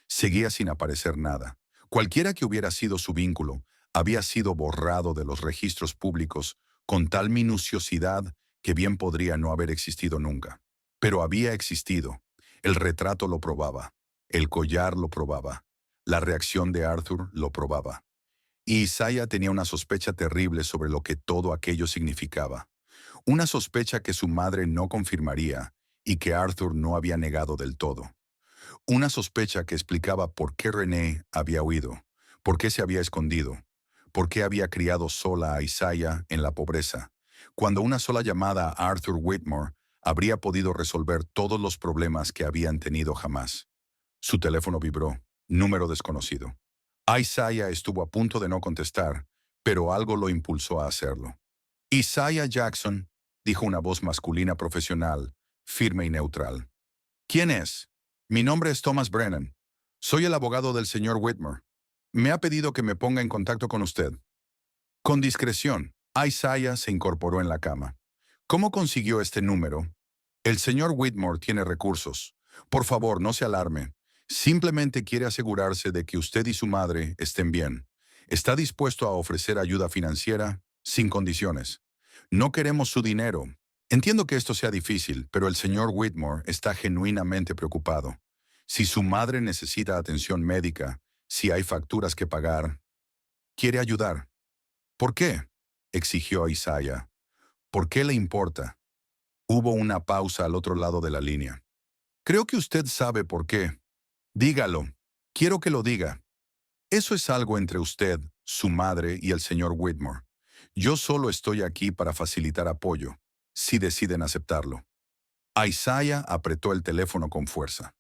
Seguía sin aparecer nada. Cualquiera que hubiera sido su vínculo, había sido borrado de los registros públicos con tal minuciosidad que bien podría no haber existido nunca. Pero había existido. El retrato lo probaba. El collar lo probaba. La reacción de Arthur lo probaba. Y Isaiah tenía una sospecha terrible sobre lo que todo aquello significaba. Una sospecha que su madre no confirmaría y que Arthur no había negado del todo. Una sospecha que explicaba por qué René había huido, por qué se había escondido, por qué había criado sola a Isaiah en la pobreza, cuando una sola llamada a Arthur Whitmore habría podido resolver todos los problemas que habían tenido jamás. Su teléfono vibró, número desconocido. Isaiah estuvo a punto de no contestar, pero algo lo impulsó a hacerlo. Isaiah Jackson, dijo una voz masculina profesional, firme y neutral. ¿Quién es? Mi nombre es Thomas Brennan. Soy el abogado del señor Whitmore. Me ha pedido que me ponga en contacto con usted. Con discreción, Isaiah se incorporó en la cama. ¿Cómo consiguió este número? El señor Whitmore tiene recursos. Por favor, no se alarme. Simplemente quiere asegurarse de que usted y su madre estén bien. Está dispuesto a ofrecer ayuda financiera sin condiciones. No queremos su dinero. Entiendo que esto sea difícil, pero el señor Whitmore está genuinamente preocupado. Si su madre necesita atención médica, si hay facturas que pagar, quiere ayudar. ¿Por qué? Exigió Isaiah. ¿Por qué le importa? Hubo una pausa al otro lado de la línea. Creo que usted sabe por qué. Dígalo. Quiero que lo diga. Eso es algo entre usted, su madre y el señor Whitmore. Yo solo estoy aquí para facilitar apoyo, si deciden aceptarlo. Isaiah apretó el teléfono con fuerza.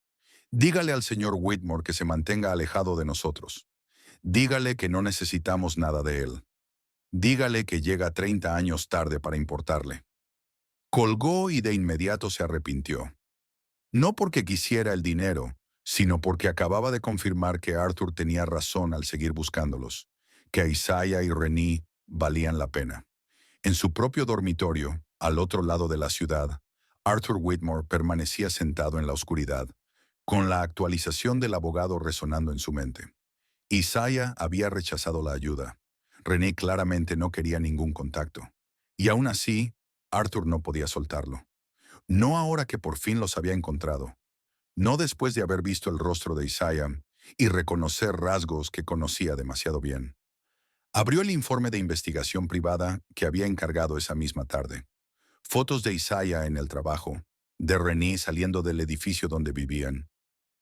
Dígale al señor Whitmore que se mantenga alejado de nosotros. Dígale que no necesitamos nada de él. Dígale que llega 30 años tarde para importarle. Colgó y de inmediato se arrepintió. No porque quisiera el dinero, sino porque acababa de confirmar que Arthur tenía razón al seguir buscándolos, que Isaiah y Renée valían la pena. En su propio dormitorio, al otro lado de la ciudad, Arthur Whitmore permanecía sentado en la oscuridad, con la actualización del abogado resonando en su mente. Isaiah había rechazado la ayuda. Renée claramente no quería ningún contacto. Y aún así, Arthur no podía soltarlo. No ahora que por fin los había encontrado. No después de haber visto el rostro de Isaiah y reconocer rasgos que conocía demasiado bien. Abrió el informe de investigación privada que había encargado esa misma tarde. Fotos de Isaiah en el trabajo, de Renée saliendo del edificio donde vivían.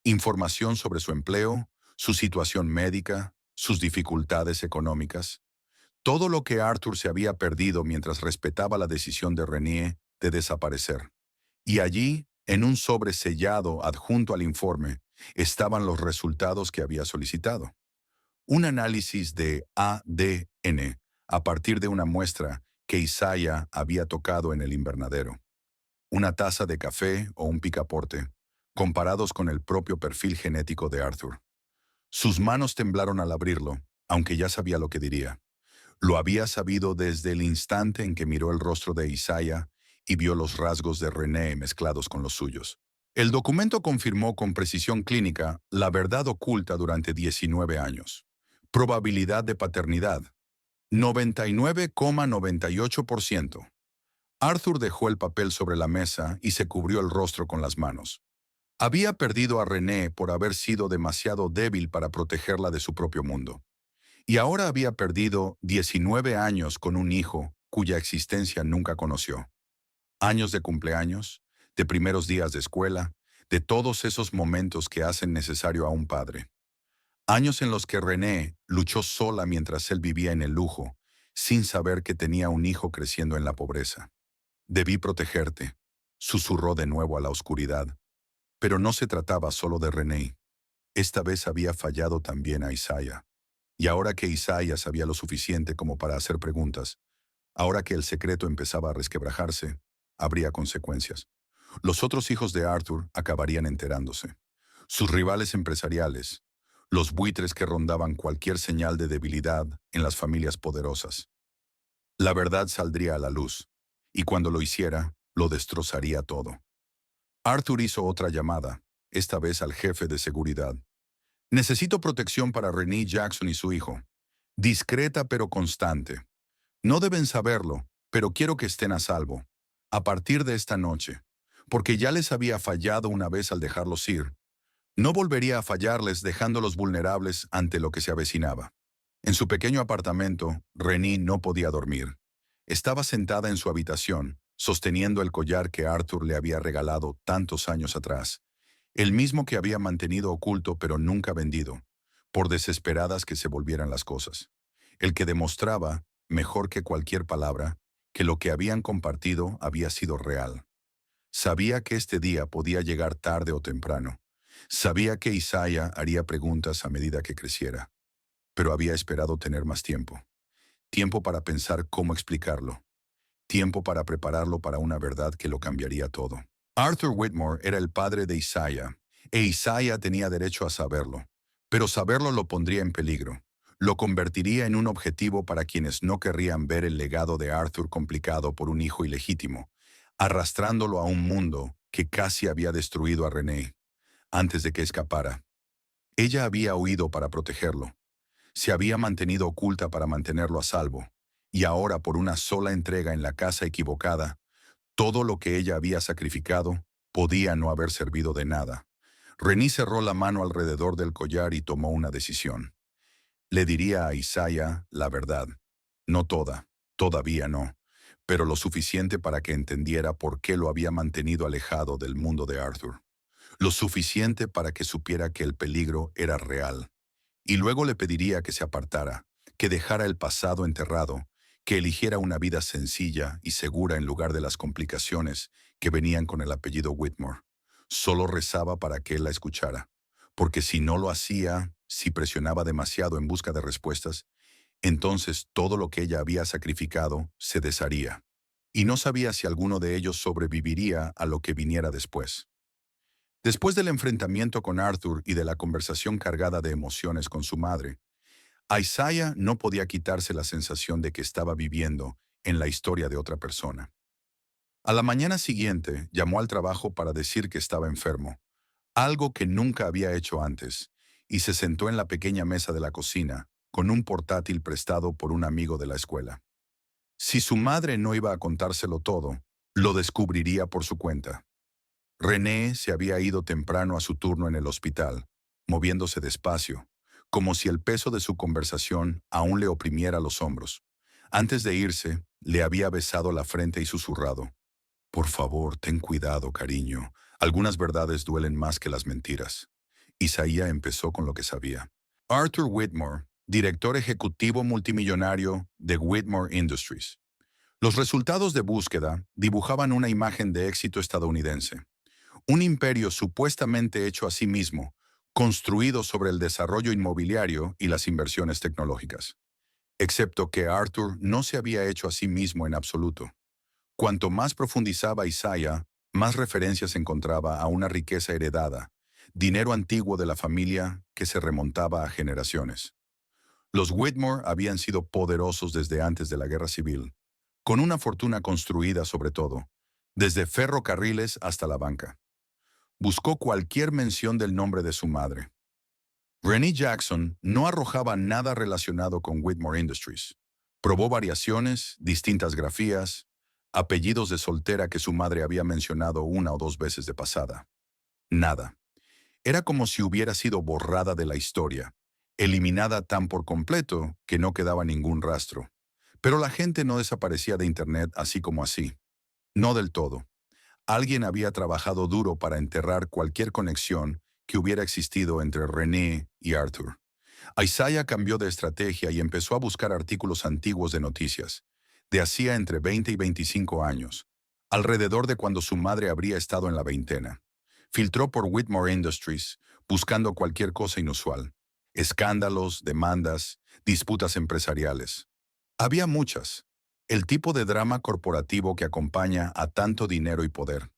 Información sobre su empleo, su situación médica, sus dificultades económicas. Todo lo que Arthur se había perdido mientras respetaba la decisión de Renée de desaparecer. Y allí, en un sobre sellado adjunto al informe, estaban los resultados que había solicitado. Un análisis de ADN a partir de una muestra que Isaiah había tocado en el invernadero. Una taza de café o un picaporte, comparados con el propio perfil genético de Arthur. Sus manos temblaron al abrirlo, aunque ya sabía lo que diría. Lo había sabido desde el instante en que miró el rostro de Isaiah y vio los rasgos de Renée mezclados con los suyos. El documento confirmó con precisión clínica la verdad oculta durante 19 años. Probabilidad de paternidad, 99,98%. Arthur dejó el papel sobre la mesa y se cubrió el rostro con las manos. Había perdido a Renée por haber sido demasiado débil para protegerla de su propio mundo. Y ahora había perdido 19 años con un hijo cuya existencia nunca conoció. Años de cumpleaños, de primeros días de escuela, de todos esos momentos que hacen necesario a un padre. Años en los que Renée luchó sola mientras él vivía en el lujo, sin saber que tenía un hijo creciendo en la pobreza. Debí protegerte, susurró de nuevo a la oscuridad. Pero no se trataba solo de Renée. Esta vez había fallado también a Isaiah. Y ahora que Isaiah sabía lo suficiente como para hacer preguntas, ahora que el secreto empezaba a resquebrajarse, habría consecuencias. Los otros hijos de Arthur acabarían enterándose. Sus rivales empresariales, los buitres que rondaban cualquier señal de debilidad en las familias poderosas. La verdad saldría a la luz, y cuando lo hiciera, lo destrozaría todo. Arthur hizo otra llamada, esta vez al jefe de seguridad. Necesito protección para Renee Jackson y su hijo. Discreta pero constante. No deben saberlo, pero quiero que estén a salvo. A partir de esta noche. Porque ya les había fallado una vez al dejarlos ir. No volvería a fallarles dejándolos vulnerables ante lo que se avecinaba. En su pequeño apartamento, Renee no podía dormir. Estaba sentada en su habitación, sosteniendo el collar que Arthur le había regalado tantos años atrás, el mismo que había mantenido oculto pero nunca vendido, por desesperadas que se volvieran las cosas. El que demostraba, mejor que cualquier palabra, que lo que habían compartido había sido real. Sabía que este día podía llegar tarde o temprano. Sabía que Isaiah haría preguntas a medida que creciera, pero había esperado tener más tiempo. Tiempo para pensar cómo explicarlo. Tiempo para prepararlo para una verdad que lo cambiaría todo. Arthur Whitmore era el padre de Isaiah, e Isaiah tenía derecho a saberlo, pero saberlo lo pondría en peligro. Lo convertiría en un objetivo para quienes no querrían ver el legado de Arthur complicado por un hijo ilegítimo, arrastrándolo a un mundo que casi había destruido a Renee antes de que escapara. Ella había huido para protegerlo. Se había mantenido oculta para mantenerlo a salvo, y ahora por una sola entrega en la casa equivocada, todo lo que ella había sacrificado podía no haber servido de nada. Renée cerró la mano alrededor del collar y tomó una decisión. Le diría a Isaiah la verdad. No toda, todavía no, pero lo suficiente para que entendiera por qué lo había mantenido alejado del mundo de Arthur. Lo suficiente para que supiera que el peligro era real. Y luego le pediría que se apartara, que dejara el pasado enterrado, que eligiera una vida sencilla y segura en lugar de las complicaciones que venían con el apellido Whitmore. Solo rezaba para que él la escuchara, porque si no lo hacía, si presionaba demasiado en busca de respuestas, entonces todo lo que ella había sacrificado se desharía, y no sabía si alguno de ellos sobreviviría a lo que viniera después. Después del enfrentamiento con Arthur y de la conversación cargada de emociones con su madre, Isaiah no podía quitarse la sensación de que estaba viviendo en la historia de otra persona. A la mañana siguiente llamó al trabajo para decir que estaba enfermo, algo que nunca había hecho antes, y se sentó en la pequeña mesa de la cocina, con un portátil prestado por un amigo de la escuela. Si su madre no iba a contárselo todo, lo descubriría por su cuenta. Renee se había ido temprano a su turno en el hospital, moviéndose despacio, como si el peso de su conversación aún le oprimiera los hombros. Antes de irse, le había besado la frente y susurrado: «Por favor, ten cuidado, cariño. Algunas verdades duelen más que las mentiras». Isaiah empezó con lo que sabía. Arthur Whitmore, director ejecutivo multimillonario de Whitmore Industries. Los resultados de búsqueda dibujaban una imagen de éxito estadounidense. Un imperio supuestamente hecho a sí mismo, construido sobre el desarrollo inmobiliario y las inversiones tecnológicas. Excepto que Arthur no se había hecho a sí mismo en absoluto. Cuanto más profundizaba Isaiah, más referencias encontraba a una riqueza heredada, dinero antiguo de la familia que se remontaba a generaciones. Los Whitmore habían sido poderosos desde antes de la Guerra Civil, con una fortuna construida sobre todo, desde ferrocarriles hasta la banca. Buscó cualquier mención del nombre de su madre. Renee Jackson no arrojaba nada relacionado con Whitmore Industries. Probó variaciones, distintas grafías, apellidos de soltera que su madre había mencionado una o dos veces de pasada. Nada. Era como si hubiera sido borrada de la historia, eliminada tan por completo que no quedaba ningún rastro. Pero la gente no desaparecía de Internet así como así. No del todo. Alguien había trabajado duro para enterrar cualquier conexión que hubiera existido entre Renee y Arthur. Isaiah cambió de estrategia y empezó a buscar artículos antiguos de noticias, de hacía entre 20 y 25 años, alrededor de cuando su madre habría estado en la veintena. Filtró por Whitmore Industries, buscando cualquier cosa inusual. Escándalos, demandas, disputas empresariales. Había muchas. El tipo de drama corporativo que acompaña a tanto dinero y poder.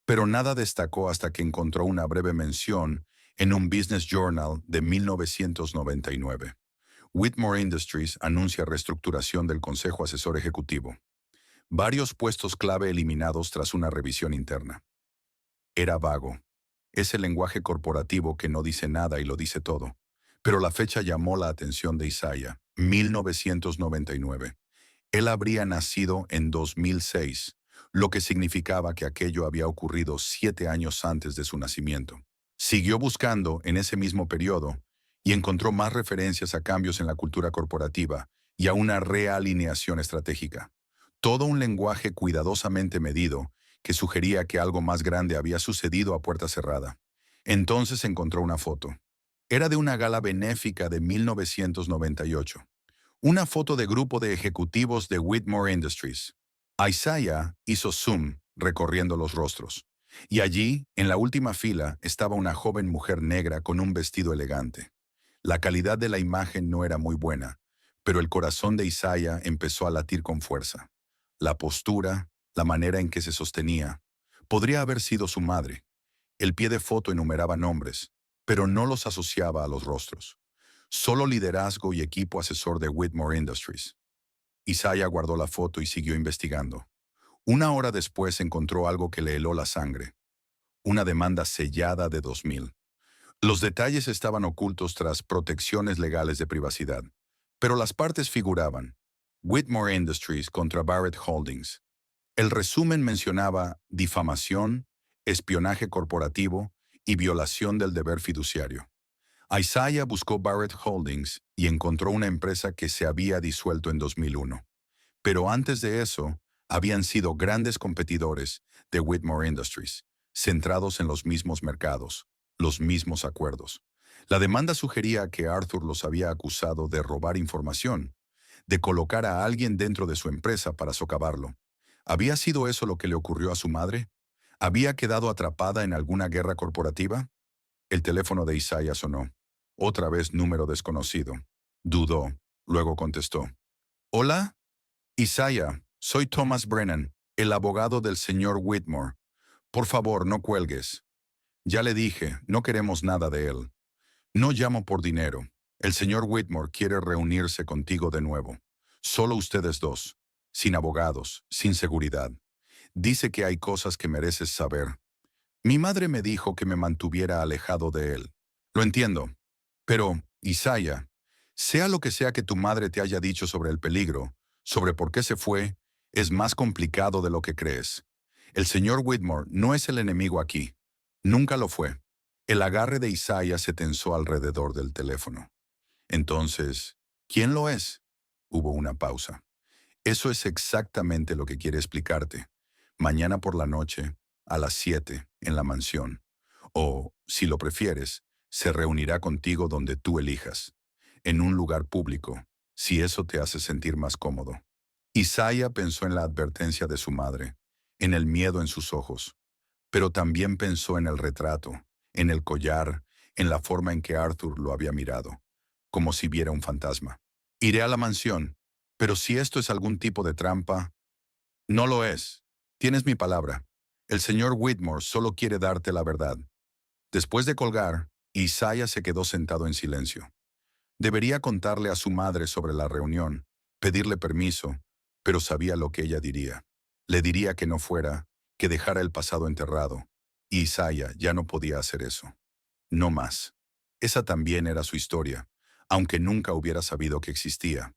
Pero nada destacó hasta que encontró una breve mención en un Business Journal de 1999. Whitmore Industries anuncia reestructuración del Consejo Asesor Ejecutivo. Varios puestos clave eliminados tras una revisión interna. Era vago. Ese lenguaje corporativo que no dice nada y lo dice todo. Pero la fecha llamó la atención de Isaiah, 1999. Él habría nacido en 2006, lo que significaba que aquello había ocurrido 7 años antes de su nacimiento. Siguió buscando en ese mismo periodo y encontró más referencias a cambios en la cultura corporativa y a una realineación estratégica. Todo un lenguaje cuidadosamente medido que sugería que algo más grande había sucedido a puerta cerrada. Entonces encontró una foto. Era de una gala benéfica de 1998. Una foto de grupo de ejecutivos de Whitmore Industries. Isaiah hizo zoom recorriendo los rostros. Y allí, en la última fila, estaba una joven mujer negra con un vestido elegante. La calidad de la imagen no era muy buena, pero el corazón de Isaiah empezó a latir con fuerza. La postura, la manera en que se sostenía, podría haber sido su madre. El pie de foto enumeraba nombres, pero no los asociaba a los rostros. Solo liderazgo y equipo asesor de Whitmore Industries. Isaiah guardó la foto y siguió investigando. Una hora después encontró algo que le heló la sangre. Una demanda sellada de 2000. Los detalles estaban ocultos tras protecciones legales de privacidad, pero las partes figuraban. Whitmore Industries contra Barrett Holdings. El resumen mencionaba difamación, espionaje corporativo y violación del deber fiduciario. Isaiah buscó Barrett Holdings y encontró una empresa que se había disuelto en 2001. Pero antes de eso, habían sido grandes competidores de Whitmore Industries, centrados en los mismos mercados, los mismos acuerdos. La demanda sugería que Arthur los había acusado de robar información, de colocar a alguien dentro de su empresa para socavarlo. ¿Había sido eso lo que le ocurrió a su madre? ¿Había quedado atrapada en alguna guerra corporativa? El teléfono de Isaiah sonó. Otra vez número desconocido. Dudó, luego contestó. «Hola, Isaiah, soy Thomas Brennan, el abogado del señor Whitmore. Por favor, no cuelgues. Ya le dije, no queremos nada de él. No llamo por dinero. El señor Whitmore quiere reunirse contigo de nuevo. Solo ustedes dos. Sin abogados, sin seguridad. Dice que hay cosas que mereces saber. Mi madre me dijo que me mantuviera alejado de él. Lo entiendo. Pero, Isaiah, sea lo que sea que tu madre te haya dicho sobre el peligro, sobre por qué se fue, es más complicado de lo que crees. El señor Whitmore no es el enemigo aquí. Nunca lo fue. El agarre de Isaiah se tensó alrededor del teléfono. Entonces, ¿quién lo es? Hubo una pausa. Eso es exactamente lo que quiere explicarte. Mañana por la noche, a las 7, en la mansión. O, si lo prefieres, se reunirá contigo donde tú elijas. En un lugar público, si eso te hace sentir más cómodo. Isaiah pensó en la advertencia de su madre, en el miedo en sus ojos, pero también pensó en el retrato, en el collar, en la forma en que Arthur lo había mirado, como si viera un fantasma. Iré a la mansión, pero si esto es algún tipo de trampa, no lo es. Tienes mi palabra. El señor Whitmore solo quiere darte la verdad. Después de colgar, Isaiah se quedó sentado en silencio. Debería contarle a su madre sobre la reunión, pedirle permiso, pero sabía lo que ella diría. Le diría que no fuera, que dejara el pasado enterrado. Y Isaiah ya no podía hacer eso. No más. Esa también era su historia, aunque nunca hubiera sabido que existía.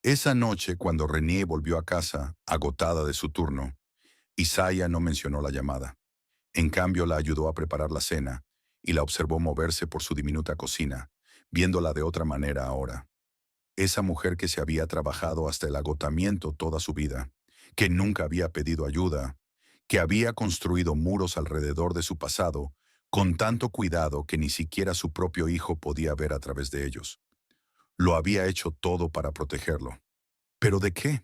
Esa noche, cuando Renée volvió a casa, agotada de su turno, Isaiah no mencionó la llamada. En cambio, la ayudó a preparar la cena y la observó moverse por su diminuta cocina, viéndola de otra manera ahora. Esa mujer que se había trabajado hasta el agotamiento toda su vida, que nunca había pedido ayuda, que había construido muros alrededor de su pasado con tanto cuidado que ni siquiera su propio hijo podía ver a través de ellos. Lo había hecho todo para protegerlo. ¿Pero de qué?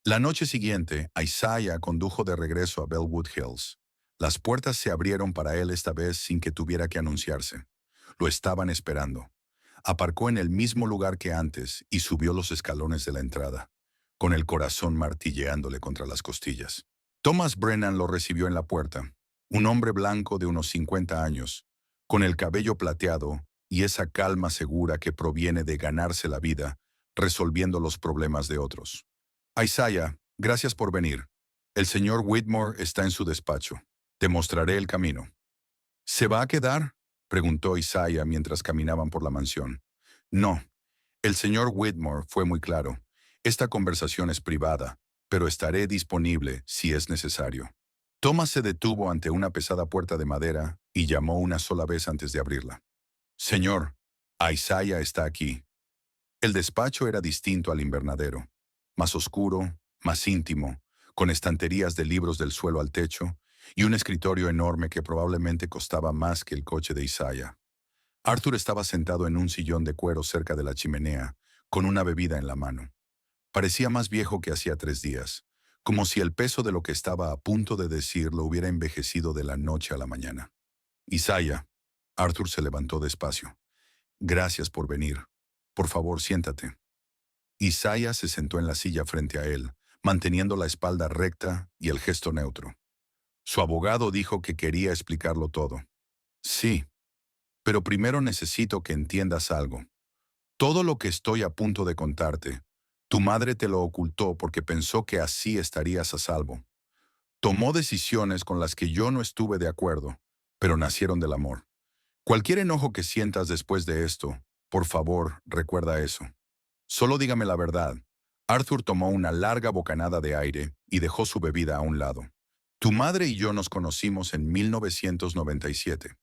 La noche siguiente, Isaiah condujo de regreso a Bellwood Hills. Las puertas se abrieron para él esta vez sin que tuviera que anunciarse. Lo estaban esperando. Aparcó en el mismo lugar que antes y subió los escalones de la entrada, con el corazón martilleándole contra las costillas. Thomas Brennan lo recibió en la puerta, un hombre blanco de unos 50 años, con el cabello plateado y esa calma segura que proviene de ganarse la vida, resolviendo los problemas de otros. Isaiah, Gracias por venir. El señor Whitmore está en su despacho. Te mostraré el camino. ¿Se va a quedar?, preguntó Isaiah mientras caminaban por la mansión. No. El señor Whitmore fue muy claro. Esta conversación es privada, pero estaré disponible si es necesario. Thomas se detuvo ante una pesada puerta de madera y llamó una sola vez antes de abrirla. Señor, Isaiah está aquí. El despacho era distinto al invernadero. Más oscuro, más íntimo, con estanterías de libros del suelo al techo y un escritorio enorme que probablemente costaba más que el coche de Isaiah. Arthur estaba sentado en un sillón de cuero cerca de la chimenea, con una bebida en la mano. Parecía más viejo que hacía 3 días, como si el peso de lo que estaba a punto de decir lo hubiera envejecido de la noche a la mañana. Isaiah. Arthur se levantó despacio. Gracias por venir. Por favor, siéntate. Isaiah se sentó en la silla frente a él, manteniendo la espalda recta y el gesto neutro. Su abogado dijo que quería explicarlo todo. Sí, pero primero necesito que entiendas algo. Todo lo que estoy a punto de contarte, tu madre te lo ocultó porque pensó que así estarías a salvo. Tomó decisiones con las que yo no estuve de acuerdo, pero nacieron del amor. Cualquier enojo que sientas después de esto, por favor, recuerda eso. Solo dígame la verdad. Arthur tomó una larga bocanada de aire y dejó su bebida a un lado. Tu madre y yo nos conocimos en 1997.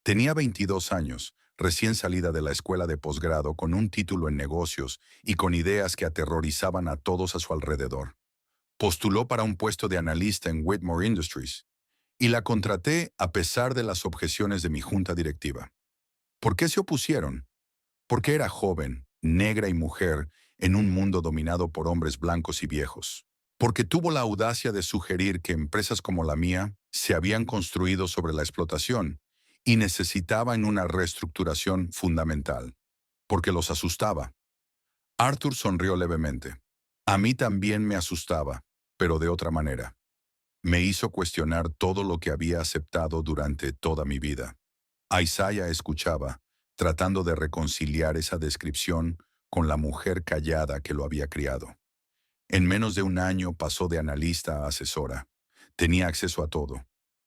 Tenía 22 años, recién salida de la escuela de posgrado con un título en negocios y con ideas que aterrorizaban a todos a su alrededor. Postuló para un puesto de analista en Whitmore Industries y la contraté a pesar de las objeciones de mi junta directiva. ¿Por qué se opusieron? Porque era joven, negra y mujer en un mundo dominado por hombres blancos y viejos. Porque tuvo la audacia de sugerir que empresas como la mía se habían construido sobre la explotación y necesitaban una reestructuración fundamental. Porque los asustaba. Arthur sonrió levemente. A mí también me asustaba, pero de otra manera. Me hizo cuestionar todo lo que había aceptado durante toda mi vida. Isaiah escuchaba, tratando de reconciliar esa descripción con la mujer callada que lo había criado. En menos de un año pasó de analista a asesora. Tenía acceso a todo,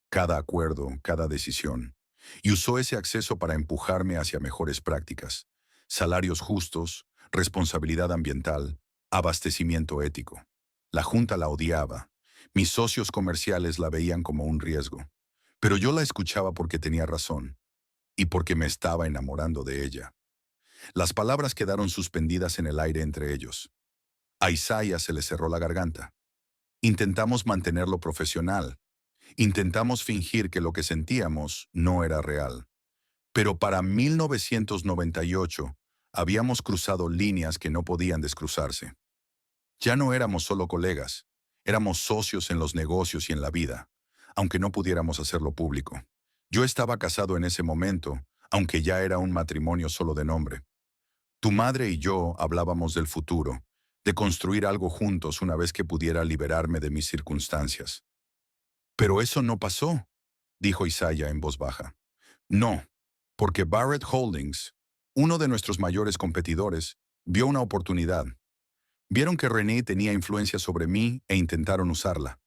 cada acuerdo, cada decisión, y usó ese acceso para empujarme hacia mejores prácticas, salarios justos, responsabilidad ambiental, abastecimiento ético. La junta la odiaba. Mis socios comerciales la veían como un riesgo. Pero yo la escuchaba porque tenía razón y porque me estaba enamorando de ella. Las palabras quedaron suspendidas en el aire entre ellos. A Isaiah se le cerró la garganta. Intentamos mantenerlo profesional. Intentamos fingir que lo que sentíamos no era real. Pero para 1998 habíamos cruzado líneas que no podían descruzarse. Ya no éramos solo colegas, éramos socios en los negocios y en la vida, aunque no pudiéramos hacerlo público. Yo estaba casado en ese momento, aunque ya era un matrimonio solo de nombre. Tu madre y yo hablábamos del futuro, de construir algo juntos una vez que pudiera liberarme de mis circunstancias. Pero eso no pasó, dijo Isaiah en voz baja. No, porque Barrett Holdings, uno de nuestros mayores competidores, vio una oportunidad. Vieron que René tenía influencia sobre mí e intentaron usarla.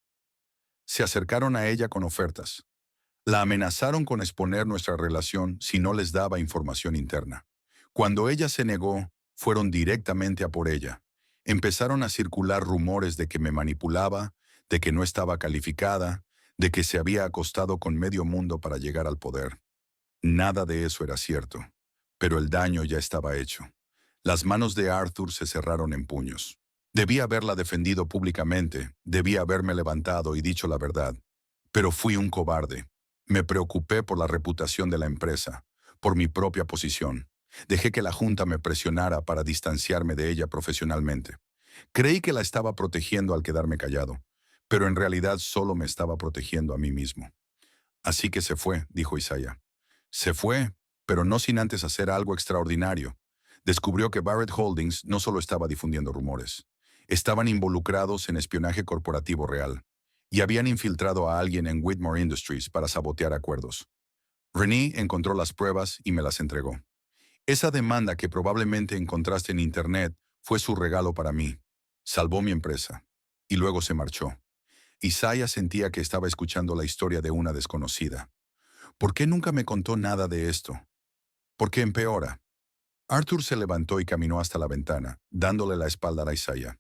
Se acercaron a ella con ofertas. La amenazaron con exponer nuestra relación si no les daba información interna. Cuando ella se negó, fueron directamente a por ella. Empezaron a circular rumores de que me manipulaba, de que no estaba calificada, de que se había acostado con medio mundo para llegar al poder. Nada de eso era cierto, pero el daño ya estaba hecho. Las manos de Arthur se cerraron en puños. Debía haberla defendido públicamente, debía haberme levantado y dicho la verdad. Pero fui un cobarde. Me preocupé por la reputación de la empresa, por mi propia posición. Dejé que la junta me presionara para distanciarme de ella profesionalmente. Creí que la estaba protegiendo al quedarme callado, pero en realidad solo me estaba protegiendo a mí mismo. Así que se fue, dijo Isaiah. Se fue, pero no sin antes hacer algo extraordinario. Descubrió que Barrett Holdings no solo estaba difundiendo rumores. Estaban involucrados en espionaje corporativo real y habían infiltrado a alguien en Whitmore Industries para sabotear acuerdos. René encontró las pruebas y me las entregó. Esa demanda que probablemente encontraste en Internet fue su regalo para mí. Salvó mi empresa. y luego se marchó. Isaiah sentía que estaba escuchando la historia de una desconocida. ¿Por qué nunca me contó nada de esto? ¿Por qué empeora? Arthur se levantó y caminó hasta la ventana, dándole la espalda a Isaiah.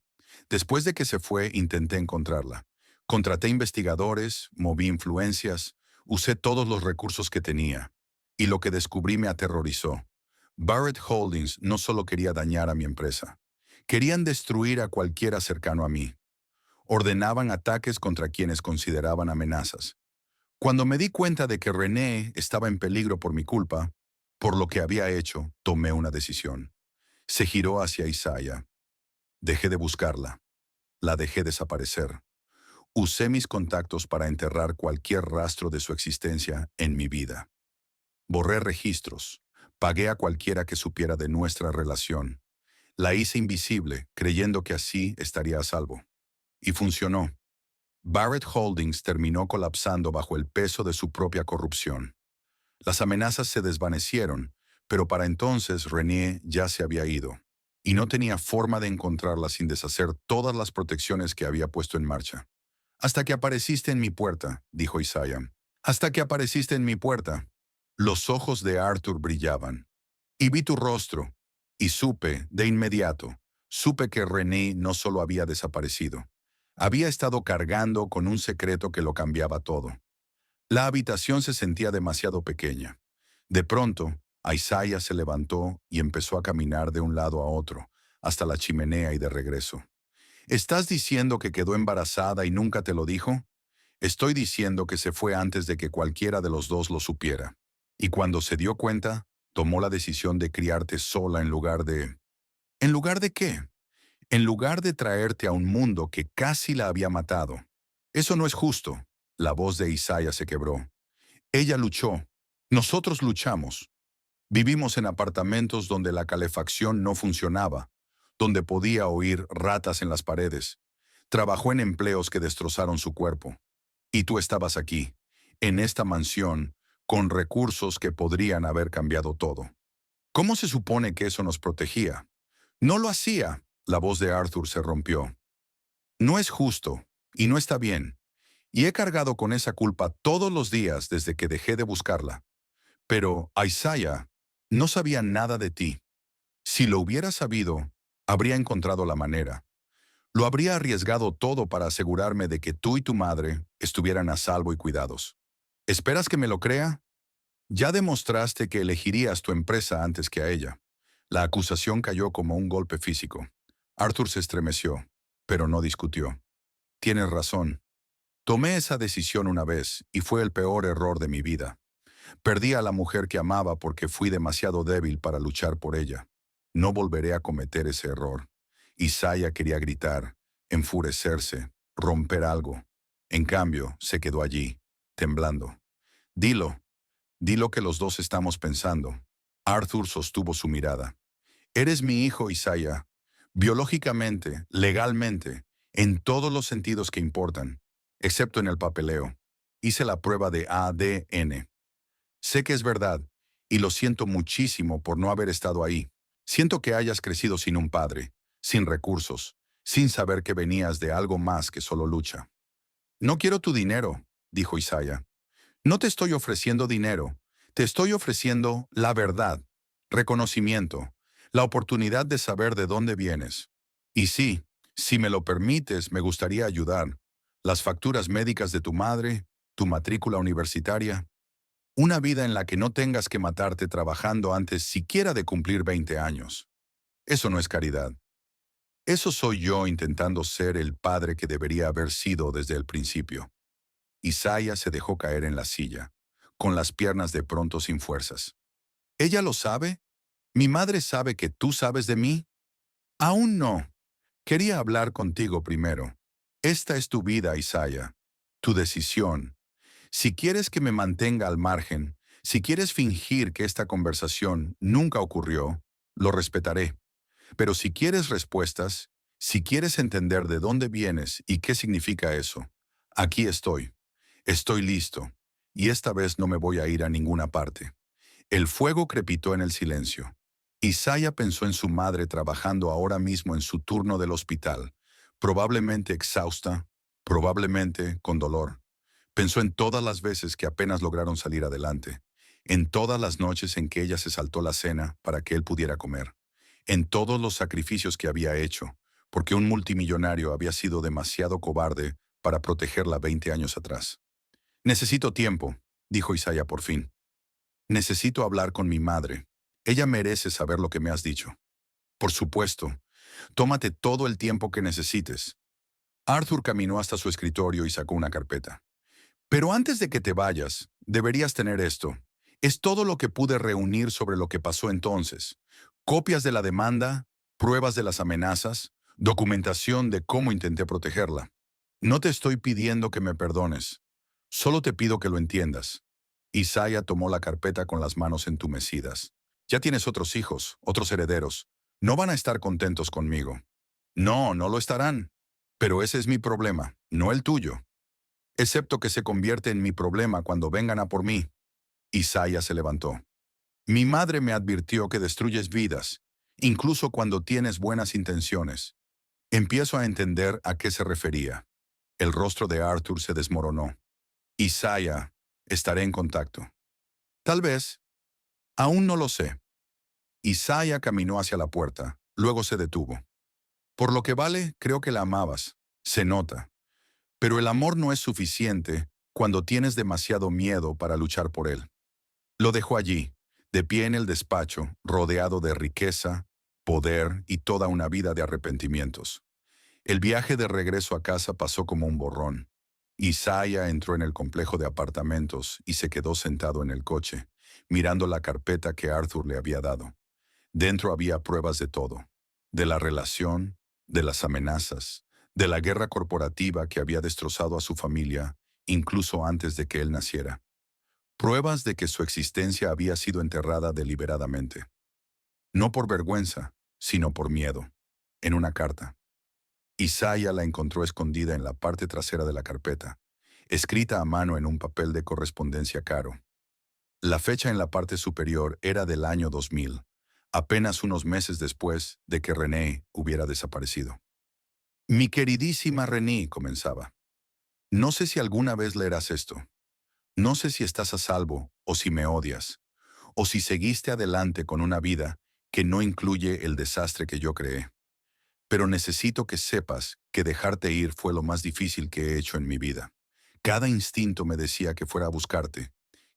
Después de que se fue, intenté encontrarla. Contraté investigadores, moví influencias, usé todos los recursos que tenía. Y lo que descubrí me aterrorizó. Barrett Holdings no solo quería dañar a mi empresa. Querían destruir a cualquiera cercano a mí. Ordenaban ataques contra quienes consideraban amenazas. Cuando me di cuenta de que René estaba en peligro por mi culpa, por lo que había hecho, tomé una decisión. Se giró hacia Isaiah. Dejé de buscarla. La dejé desaparecer. Usé mis contactos para enterrar cualquier rastro de su existencia en mi vida. Borré registros. Pagué a cualquiera que supiera de nuestra relación. La hice invisible, creyendo que así estaría a salvo. Y funcionó. Barrett Holdings terminó colapsando bajo el peso de su propia corrupción. Las amenazas se desvanecieron, pero para entonces René ya se había ido, y no tenía forma de encontrarla sin deshacer todas las protecciones que había puesto en marcha. «Hasta que apareciste en mi puerta», dijo Isaiah. «Hasta que apareciste en mi puerta». Los ojos de Arthur brillaban. «Y vi tu rostro, y supe, de inmediato, supe que René no solo había desaparecido. Había estado cargando con un secreto que lo cambiaba todo». La habitación se sentía demasiado pequeña. De pronto, Isaiah se levantó y empezó a caminar de un lado a otro, hasta la chimenea y de regreso. «¿Estás diciendo que quedó embarazada y nunca te lo dijo?» «Estoy diciendo que se fue antes de que cualquiera de los dos lo supiera. Y cuando se dio cuenta, tomó la decisión de criarte sola en lugar de... ¿En lugar de qué? En lugar de traerte a un mundo que casi la había matado. Eso no es justo». La voz de Isaiah se quebró. «Ella luchó. Nosotros luchamos. Vivimos en apartamentos donde la calefacción no funcionaba, donde podía oír ratas en las paredes. Trabajó en empleos que destrozaron su cuerpo. Y tú estabas aquí, en esta mansión, con recursos que podrían haber cambiado todo. ¿Cómo se supone que eso nos protegía?» «No lo hacía». La voz de Arthur se rompió. «No es justo, y no está bien. Y he cargado con esa culpa todos los días desde que dejé de buscarla. Pero, Isaiah, no sabía nada de ti. Si lo hubiera sabido, habría encontrado la manera. Lo habría arriesgado todo para asegurarme de que tú y tu madre estuvieran a salvo y cuidados. ¿Esperas que me lo crea? Ya demostraste que elegirías tu empresa antes que a ella». La acusación cayó como un golpe físico. Arthur se estremeció, pero no discutió. «Tienes razón. Tomé esa decisión una vez y fue el peor error de mi vida. Perdí a la mujer que amaba porque fui demasiado débil para luchar por ella. No volveré a cometer ese error». Isaiah quería gritar, enfurecerse, romper algo. En cambio, se quedó allí, temblando. «Dilo, dilo que los dos estamos pensando». Arthur sostuvo su mirada. «Eres mi hijo, Isaiah. Biológicamente, legalmente, en todos los sentidos que importan, excepto en el papeleo. Hice la prueba de ADN. Sé que es verdad, y lo siento muchísimo por no haber estado ahí. Siento que hayas crecido sin un padre, sin recursos, sin saber que venías de algo más que solo lucha». «No quiero tu dinero», dijo Isaiah. «No te estoy ofreciendo dinero. Te estoy ofreciendo la verdad, reconocimiento, la oportunidad de saber de dónde vienes. Y sí, si me lo permites, me gustaría ayudar. Las facturas médicas de tu madre, tu matrícula universitaria. Una vida en la que no tengas que matarte trabajando antes siquiera de cumplir 20 años. Eso no es caridad. Eso soy yo intentando ser el padre que debería haber sido desde el principio». Isaiah se dejó caer en la silla, con las piernas de pronto sin fuerzas. «¿Ella lo sabe? ¿Mi madre sabe que tú sabes de mí?» «Aún no. Quería hablar contigo primero. Esta es tu vida, Isaiah. Tu decisión. Si quieres que me mantenga al margen, si quieres fingir que esta conversación nunca ocurrió, lo respetaré. Pero si quieres respuestas, si quieres entender de dónde vienes y qué significa eso, aquí estoy. Estoy listo. Y esta vez no me voy a ir a ninguna parte». El fuego crepitó en el silencio. Isaiah pensó en su madre trabajando ahora mismo en su turno del hospital, probablemente exhausta, probablemente con dolor. Pensó en todas las veces que apenas lograron salir adelante, en todas las noches en que ella se saltó la cena para que él pudiera comer, en todos los sacrificios que había hecho, porque un multimillonario había sido demasiado cobarde para protegerla 20 años atrás. Necesito tiempo, dijo Isaiah por fin. Necesito hablar con mi madre. Ella merece saber lo que me has dicho. Por supuesto, tómate todo el tiempo que necesites. Arthur caminó hasta su escritorio y sacó una carpeta. Pero antes de que te vayas, deberías tener esto. Es todo lo que pude reunir sobre lo que pasó entonces. Copias de la demanda, pruebas de las amenazas, documentación de cómo intenté protegerla. No te estoy pidiendo que me perdones. Solo te pido que lo entiendas. Isaiah tomó la carpeta con las manos entumecidas. Ya tienes otros hijos, otros herederos. No van a estar contentos conmigo. No, no lo estarán. Pero ese es mi problema, no el tuyo. Excepto que se convierte en mi problema cuando vengan a por mí. Isaiah se levantó. Mi madre me advirtió que destruyes vidas, incluso cuando tienes buenas intenciones. Empiezo a entender a qué se refería. El rostro de Arthur se desmoronó. Isaiah, estaré en contacto. Tal vez. Aún no lo sé. Isaiah caminó hacia la puerta, luego se detuvo. Por lo que vale, creo que la amabas. Se nota. Pero el amor no es suficiente cuando tienes demasiado miedo para luchar por él. Lo dejó allí, de pie en el despacho, rodeado de riqueza, poder y toda una vida de arrepentimientos. El viaje de regreso a casa pasó como un borrón. Isaiah entró en el complejo de apartamentos y se quedó sentado en el coche, mirando la carpeta que Arthur le había dado. Dentro había pruebas de todo, de la relación, de las amenazas, de la guerra corporativa que había destrozado a su familia, incluso antes de que él naciera. Pruebas de que su existencia había sido enterrada deliberadamente. No por vergüenza, sino por miedo. En una carta. Isaiah la encontró escondida en la parte trasera de la carpeta, escrita a mano en un papel de correspondencia caro. La fecha en la parte superior era del año 2000, apenas unos meses después de que René hubiera desaparecido. Mi queridísima René, comenzaba. No sé si alguna vez leerás esto. No sé si estás a salvo o si me odias, o si seguiste adelante con una vida que no incluye el desastre que yo creé. Pero necesito que sepas que dejarte ir fue lo más difícil que he hecho en mi vida. Cada instinto me decía que fuera a buscarte,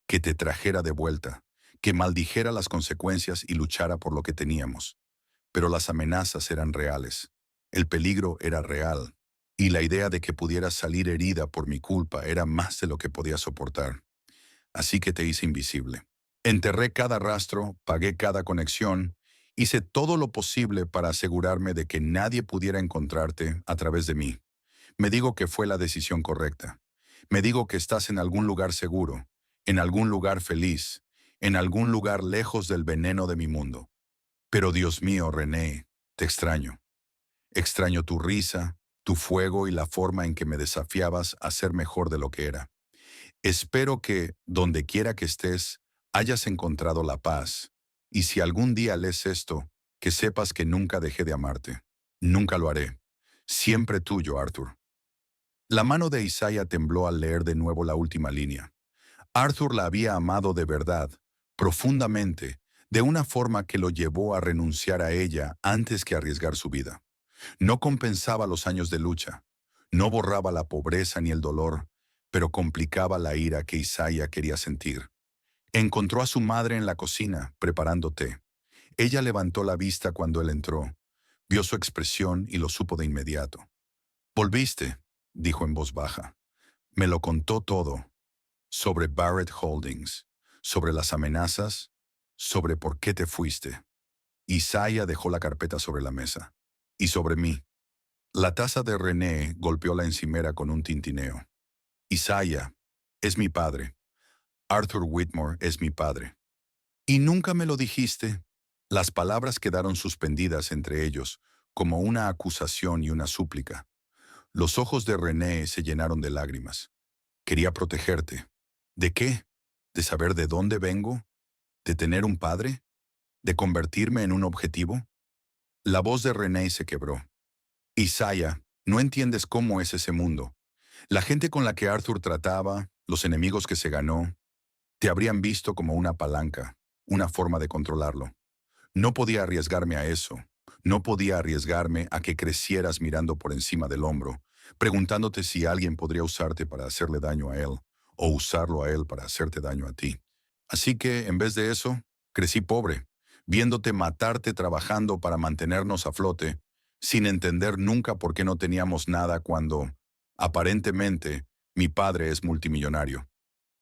que te trajera de vuelta, que maldijera las consecuencias y luchara por lo que teníamos. Pero las amenazas eran reales, el peligro era real, y la idea de que pudieras salir herida por mi culpa era más de lo que podía soportar. Así que te hice invisible. Enterré cada rastro, pagué cada conexión, hice todo lo posible para asegurarme de que nadie pudiera encontrarte a través de mí. Me digo que fue la decisión correcta. Me digo que estás en algún lugar seguro, en algún lugar feliz, en algún lugar lejos del veneno de mi mundo. Pero Dios mío, René, te extraño. Extraño tu risa, tu fuego y la forma en que me desafiabas a ser mejor de lo que era. Espero que, donde quiera que estés, hayas encontrado la paz. Y si algún día lees esto, que sepas que nunca dejé de amarte. Nunca lo haré. Siempre tuyo, Arthur. La mano de Isaiah tembló al leer de nuevo la última línea. Arthur la había amado de verdad, profundamente, de una forma que lo llevó a renunciar a ella antes que arriesgar su vida. No compensaba los años de lucha, no borraba la pobreza ni el dolor, pero complicaba la ira que Isaiah quería sentir. Encontró a su madre en la cocina, preparando té. Ella levantó la vista cuando él entró, vio su expresión y lo supo de inmediato. «Volviste», dijo en voz baja. «Me lo contó todo, sobre Barrett Holdings, sobre las amenazas, sobre por qué te fuiste». Isaiah dejó la carpeta sobre la mesa. «Y sobre mí». La taza de René golpeó la encimera con un tintineo. «Isaiah, es mi padre. Arthur Whitmore es mi padre. Y nunca me lo dijiste». Las palabras quedaron suspendidas entre ellos, como una acusación y una súplica. Los ojos de René se llenaron de lágrimas. «Quería protegerte». ¿De qué? ¿De saber de dónde vengo? ¿De tener un padre? ¿De convertirme en un objetivo? La voz de René se quebró. «Isaiah, No entiendes cómo es ese mundo. La gente con la que Arthur trataba, los enemigos que se ganó, te habrían visto como una palanca, una forma de controlarlo. No podía arriesgarme a eso. No podía arriesgarme a que crecieras mirando por encima del hombro, preguntándote si alguien podría usarte para hacerle daño a él, o usarlo a él para hacerte daño a ti. Así que, en vez de eso, crecí pobre, viéndote matarte trabajando para mantenernos a flote, sin entender nunca por qué no teníamos nada cuando, aparentemente, mi padre es multimillonario.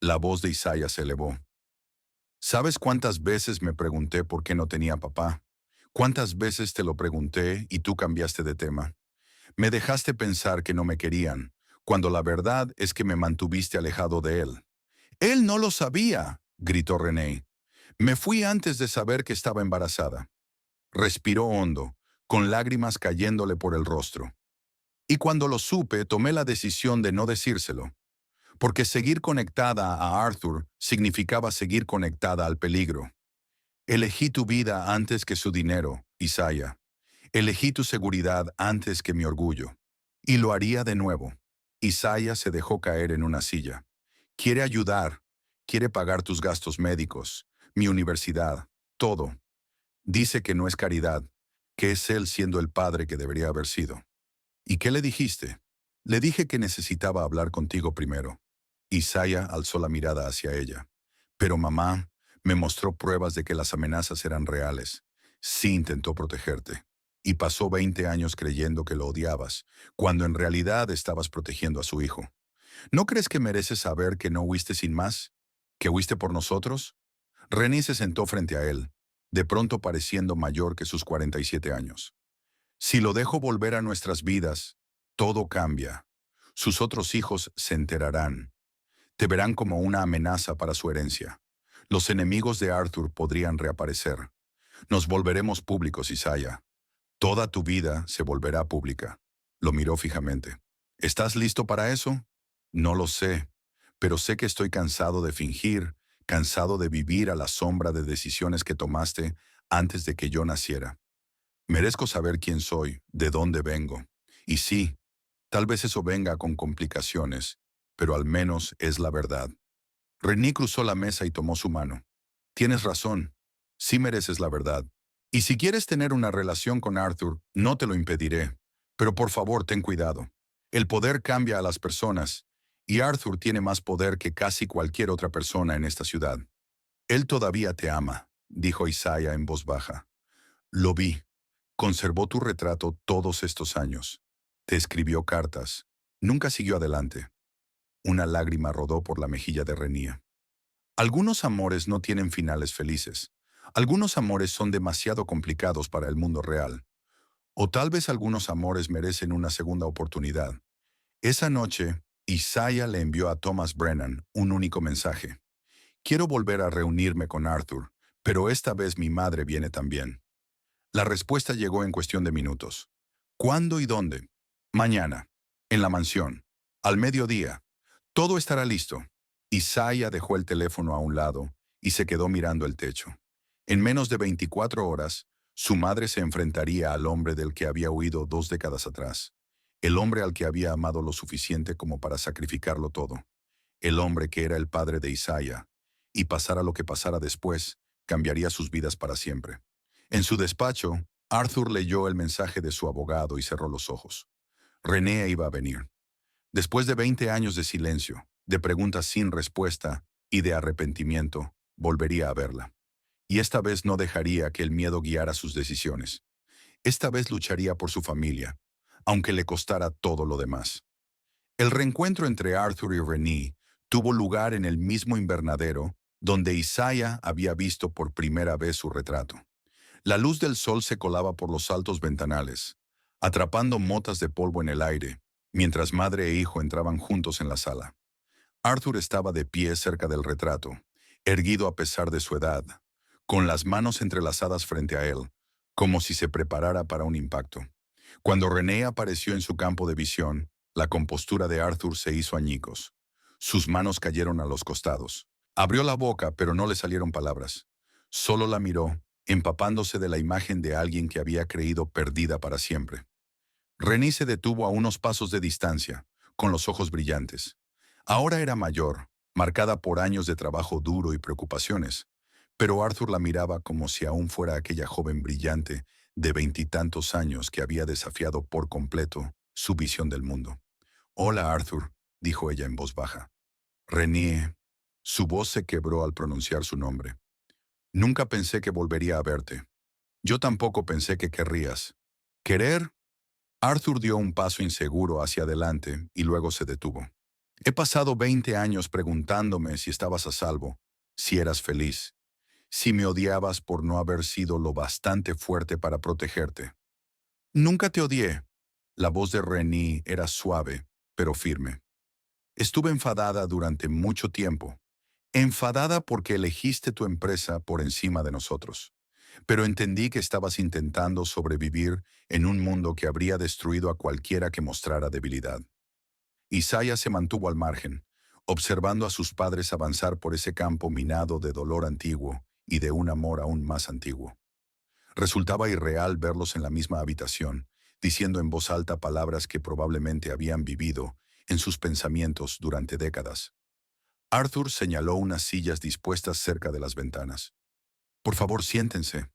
La voz de Isaías se elevó. ¿Sabes cuántas veces me pregunté por qué no tenía papá? ¿Cuántas veces te lo pregunté y tú cambiaste de tema? Me dejaste pensar que no me querían, cuando la verdad es que me mantuviste alejado de él. Él no lo sabía, gritó René. Me fui antes de saber que estaba embarazada. Respiró hondo, con lágrimas cayéndole por el rostro. Y cuando lo supe, tomé la decisión de no decírselo, porque seguir conectada a Arthur significaba seguir conectada al peligro. Elegí tu vida antes que su dinero, Isaiah. Elegí tu seguridad antes que mi orgullo. Y lo haría de nuevo. Isaiah se dejó caer en una silla. Quiere ayudar. Quiere pagar tus gastos médicos, mi universidad, todo. Dice que no es caridad, que es él siendo el padre que debería haber sido. ¿Y qué le dijiste? Le dije que necesitaba hablar contigo primero. Isaiah alzó la mirada hacia ella. Pero mamá me mostró pruebas de que las amenazas eran reales. Sí intentó protegerte. Y pasó 20 años creyendo que lo odiabas, cuando en realidad estabas protegiendo a su hijo. ¿No crees que mereces saber que no huiste sin más? ¿Que huiste por nosotros? Rennie se sentó frente a él, de pronto pareciendo mayor que sus 47 años. Si lo dejo volver a nuestras vidas, todo cambia. Sus otros hijos se enterarán. Te verán como una amenaza para su herencia. Los enemigos de Arthur podrían reaparecer. Nos volveremos públicos, Isaiah. Toda tu vida se volverá pública. Lo miró fijamente. ¿Estás listo para eso? No lo sé, pero sé que estoy cansado de fingir, cansado de vivir a la sombra de decisiones que tomaste antes de que yo naciera. Merezco saber quién soy, de dónde vengo. Y sí, tal vez eso venga con complicaciones, pero al menos es la verdad. Rennie cruzó la mesa y tomó su mano. Tienes razón, sí mereces la verdad. Y si quieres tener una relación con Arthur, no te lo impediré. Pero por favor, ten cuidado. El poder cambia a las personas, y Arthur tiene más poder que casi cualquier otra persona en esta ciudad. Él todavía te ama, dijo Isaiah en voz baja. Lo vi. Conservó tu retrato todos estos años. Te escribió cartas. Nunca siguió adelante. Una lágrima rodó por la mejilla de Renía. Algunos amores no tienen finales felices. Algunos amores son demasiado complicados para el mundo real. O tal vez algunos amores merecen una segunda oportunidad. Esa noche, Isaiah le envió a Thomas Brennan un único mensaje. Quiero volver a reunirme con Arthur, pero esta vez mi madre viene también. La respuesta llegó en cuestión de minutos. ¿Cuándo y dónde? Mañana. En la mansión. Al mediodía. Todo estará listo. Isaiah dejó el teléfono a un lado y se quedó mirando el techo. En menos de 24 horas, su madre se enfrentaría al hombre del que había huido 2 décadas atrás. El hombre al que había amado lo suficiente como para sacrificarlo todo. El hombre que era el padre de Isaiah. Y pasara lo que pasara después, cambiaría sus vidas para siempre. En su despacho, Arthur leyó el mensaje de su abogado y cerró los ojos. René iba a venir. Después de 20 años de silencio, de preguntas sin respuesta y de arrepentimiento, volvería a verla. Y esta vez no dejaría que el miedo guiara sus decisiones. Esta vez lucharía por su familia, aunque le costara todo lo demás. El reencuentro entre Arthur y René tuvo lugar en el mismo invernadero donde Isaiah había visto por primera vez su retrato. La luz del sol se colaba por los altos ventanales, atrapando motas de polvo en el aire, mientras madre e hijo entraban juntos en la sala. Arthur estaba de pie cerca del retrato, erguido a pesar de su edad, con las manos entrelazadas frente a él, como si se preparara para un impacto. Cuando René apareció en su campo de visión, la compostura de Arthur se hizo añicos. Sus manos cayeron a los costados. Abrió la boca, pero no le salieron palabras. Solo la miró, empapándose de la imagen de alguien que había creído perdida para siempre. Renée se detuvo a unos pasos de distancia, con los ojos brillantes. Ahora era mayor, marcada por años de trabajo duro y preocupaciones, pero Arthur la miraba como si aún fuera aquella joven brillante de veintitantos años que había desafiado por completo su visión del mundo. «Hola, Arthur», dijo ella en voz baja. «Renée». Su voz se quebró al pronunciar su nombre. «Nunca pensé que volvería a verte. Yo tampoco pensé que querrías». «¿Querer?». Arthur dio un paso inseguro hacia adelante y luego se detuvo. «He pasado 20 años preguntándome si estabas a salvo, si eras feliz, si me odiabas por no haber sido lo bastante fuerte para protegerte». «Nunca te odié». La voz de Renée era suave, pero firme. «Estuve enfadada durante mucho tiempo. Enfadada porque elegiste tu empresa por encima de nosotros. Pero entendí que estabas intentando sobrevivir en un mundo que habría destruido a cualquiera que mostrara debilidad». Isaiah se mantuvo al margen, observando a sus padres avanzar por ese campo minado de dolor antiguo y de un amor aún más antiguo. Resultaba irreal verlos en la misma habitación, diciendo en voz alta palabras que probablemente habían vivido en sus pensamientos durante décadas. Arthur señaló unas sillas dispuestas cerca de las ventanas. «Por favor, siéntense.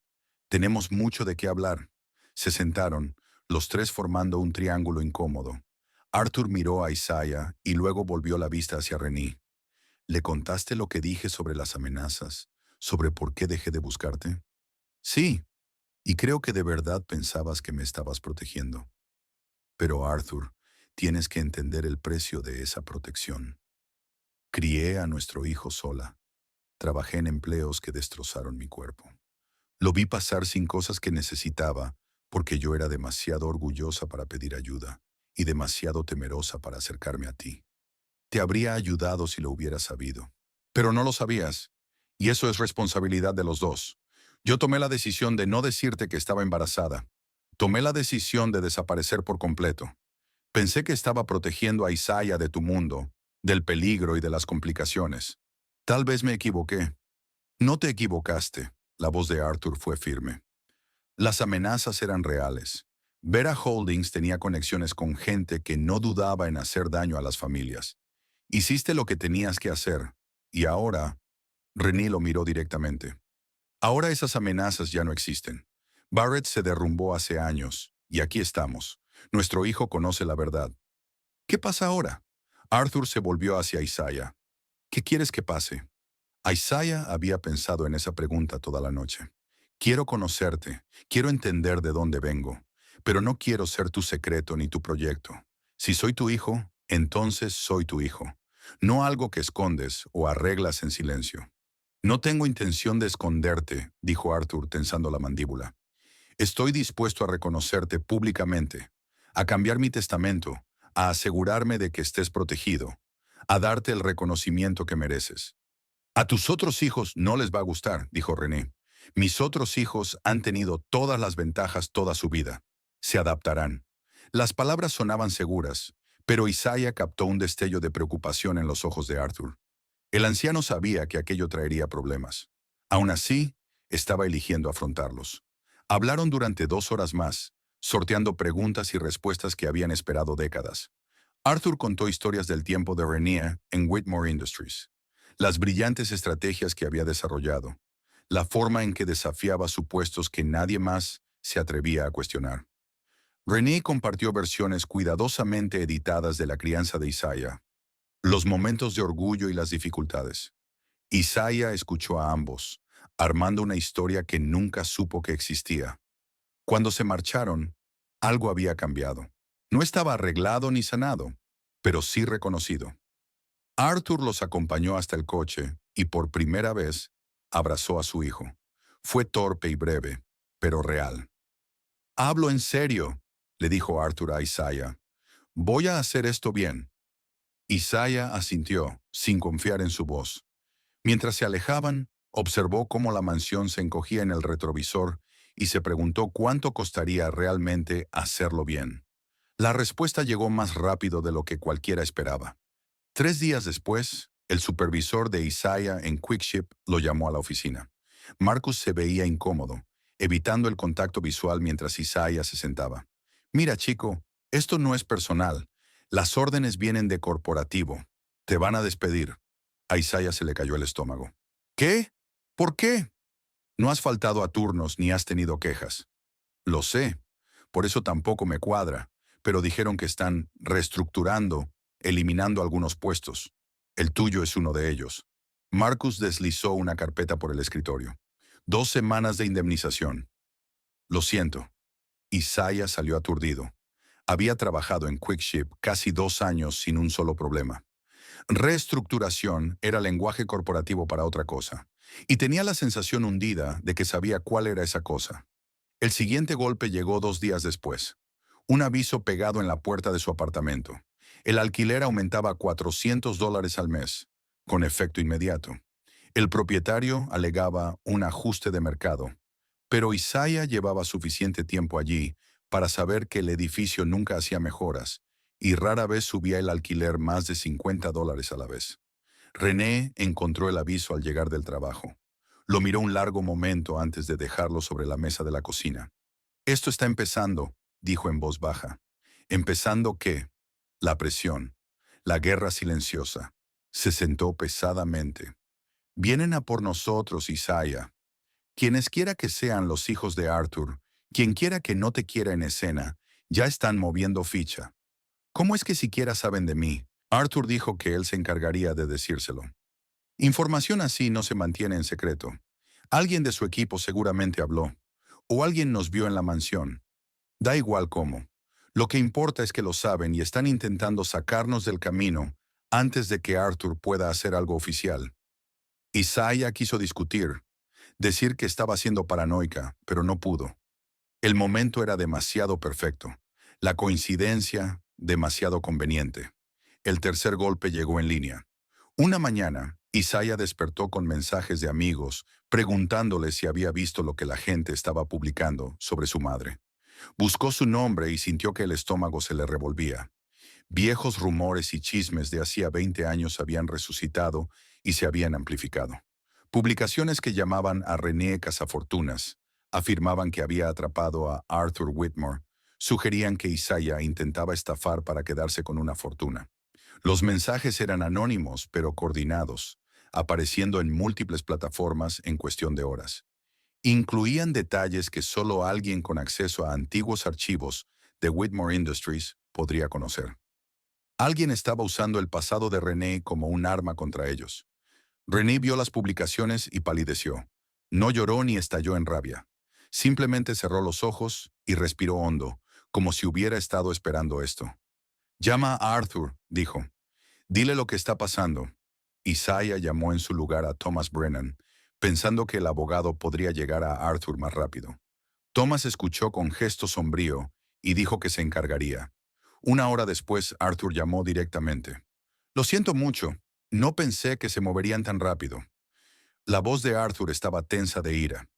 Tenemos mucho de qué hablar». Se sentaron, los tres formando un triángulo incómodo. Arthur miró a Isaiah y luego volvió la vista hacia Renée. «¿Le contaste lo que dije sobre las amenazas, sobre por qué dejé de buscarte?» «Sí, y creo que de verdad pensabas que me estabas protegiendo. Pero Arthur, tienes que entender el precio de esa protección. Crié a nuestro hijo sola. Trabajé en empleos que destrozaron mi cuerpo. Lo vi pasar sin cosas que necesitaba porque yo era demasiado orgullosa para pedir ayuda y demasiado temerosa para acercarme a ti. Te habría ayudado si lo hubieras sabido. Pero no lo sabías, y eso es responsabilidad de los dos. Yo tomé la decisión de no decirte que estaba embarazada. Tomé la decisión de desaparecer por completo. Pensé que estaba protegiendo a Isaiah de tu mundo, del peligro y de las complicaciones. Tal vez me equivoqué». «No te equivocaste», la voz de Arthur fue firme. «Las amenazas eran reales. Vera Holdings tenía conexiones con gente que no dudaba en hacer daño a las familias. Hiciste lo que tenías que hacer, y ahora…» Renée lo miró directamente. «Ahora esas amenazas ya no existen. Barrett se derrumbó hace años, y aquí estamos. Nuestro hijo conoce la verdad. ¿Qué pasa ahora?». Arthur se volvió hacia Isaiah. «¿Qué quieres que pase?». Isaiah había pensado en esa pregunta toda la noche. «Quiero conocerte, quiero entender de dónde vengo, pero no quiero ser tu secreto ni tu proyecto. Si soy tu hijo, entonces soy tu hijo, no algo que escondes o arreglas en silencio». «No tengo intención de esconderte», dijo Arthur tensando la mandíbula. «Estoy dispuesto a reconocerte públicamente, a cambiar mi testamento, a asegurarme de que estés protegido, a darte el reconocimiento que mereces». «A tus otros hijos no les va a gustar», dijo Renée. «Mis otros hijos han tenido todas las ventajas toda su vida. Se adaptarán». Las palabras sonaban seguras, pero Isaiah captó un destello de preocupación en los ojos de Arthur. El anciano sabía que aquello traería problemas. Aún así, estaba eligiendo afrontarlos. Hablaron durante 2 horas más, sorteando preguntas y respuestas que habían esperado décadas. Arthur contó historias del tiempo de Renée en Whitmore Industries, las brillantes estrategias que había desarrollado, la forma en que desafiaba supuestos que nadie más se atrevía a cuestionar. Renée compartió versiones cuidadosamente editadas de la crianza de Isaiah, los momentos de orgullo y las dificultades. Isaiah escuchó a ambos, armando una historia que nunca supo que existía. Cuando se marcharon, algo había cambiado. No estaba arreglado ni sanado, pero sí reconocido. Arthur los acompañó hasta el coche y por primera vez abrazó a su hijo. Fue torpe y breve, pero real. «Hablo en serio», le dijo Arthur a Isaiah. «Voy a hacer esto bien». Isaiah asintió, sin confiar en su voz. Mientras se alejaban, observó cómo la mansión se encogía en el retrovisor y se preguntó cuánto costaría realmente hacerlo bien. La respuesta llegó más rápido de lo que cualquiera esperaba. 3 días después, el supervisor de Isaiah en Quickship lo llamó a la oficina. Marcus se veía incómodo, evitando el contacto visual mientras Isaiah se sentaba. «Mira, chico, Esto no es personal. Las órdenes vienen de corporativo. Te van a despedir. A Isaiah se le cayó el estómago. ¿Qué? ¿Por qué? No has faltado a turnos ni has tenido quejas. Lo sé. Por eso tampoco me cuadra. Pero dijeron que están reestructurando, eliminando algunos puestos. El tuyo es uno de ellos. Marcus deslizó una carpeta por el escritorio. 2 semanas de indemnización. Lo siento. Isaiah salió aturdido. Había trabajado en QuickShip casi 2 años sin un solo problema. Reestructuración era lenguaje corporativo para otra cosa, y tenía la sensación hundida de que sabía cuál era esa cosa. El siguiente golpe llegó 2 días después. Un aviso pegado en la puerta de su apartamento. El alquiler aumentaba a $400 al mes, con efecto inmediato. El propietario alegaba un ajuste de mercado, pero Isaiah llevaba suficiente tiempo allí para saber que el edificio nunca hacía mejoras y rara vez subía el alquiler más de $50 a la vez. René encontró el aviso al llegar del trabajo. Lo miró un largo momento antes de dejarlo sobre la mesa de la cocina. Esto está empezando, dijo en voz baja. ¿Empezando qué? La presión, la guerra silenciosa. Se sentó pesadamente. Vienen a por nosotros, Isaiah. Quienes quiera que sean los hijos de Arthur, quien quiera que no te quiera en escena, ya están moviendo ficha. ¿Cómo es que siquiera saben de mí? Arthur dijo que él se encargaría de decírselo. Información así no se mantiene en secreto. Alguien de su equipo seguramente habló, o alguien nos vio en la mansión. Da igual cómo. Lo que importa es que lo saben y están intentando sacarnos del camino antes de que Arthur pueda hacer algo oficial. Isaiah quiso discutir, decir que estaba siendo paranoica, pero no pudo. El momento era demasiado perfecto. La coincidencia, demasiado conveniente. El tercer golpe llegó en línea. Una mañana, Isaiah despertó con mensajes de amigos preguntándole si había visto lo que la gente estaba publicando sobre su madre. Buscó su nombre y sintió que el estómago se le revolvía. Viejos rumores y chismes de hacía 20 años habían resucitado y se habían amplificado. Publicaciones que llamaban a René cazafortunas, afirmaban que había atrapado a Arthur Whitmore, sugerían que Isaiah intentaba estafar para quedarse con una fortuna. Los mensajes eran anónimos pero coordinados, apareciendo en múltiples plataformas en cuestión de horas. Incluían detalles que solo alguien con acceso a antiguos archivos de Whitmore Industries podría conocer. Alguien estaba usando el pasado de René como un arma contra ellos. René vio las publicaciones y palideció. No lloró ni estalló en rabia. Simplemente cerró los ojos y respiró hondo, como si hubiera estado esperando esto. «Llama a Arthur», dijo. «Dile lo que está pasando». Isaiah llamó en su lugar a Thomas Brennan, pensando que el abogado podría llegar a Arthur más rápido. Thomas escuchó con gesto sombrío y dijo que se encargaría. 1 hora después, Arthur llamó directamente. «Lo siento mucho. No pensé que se moverían tan rápido». La voz de Arthur estaba tensa de ira.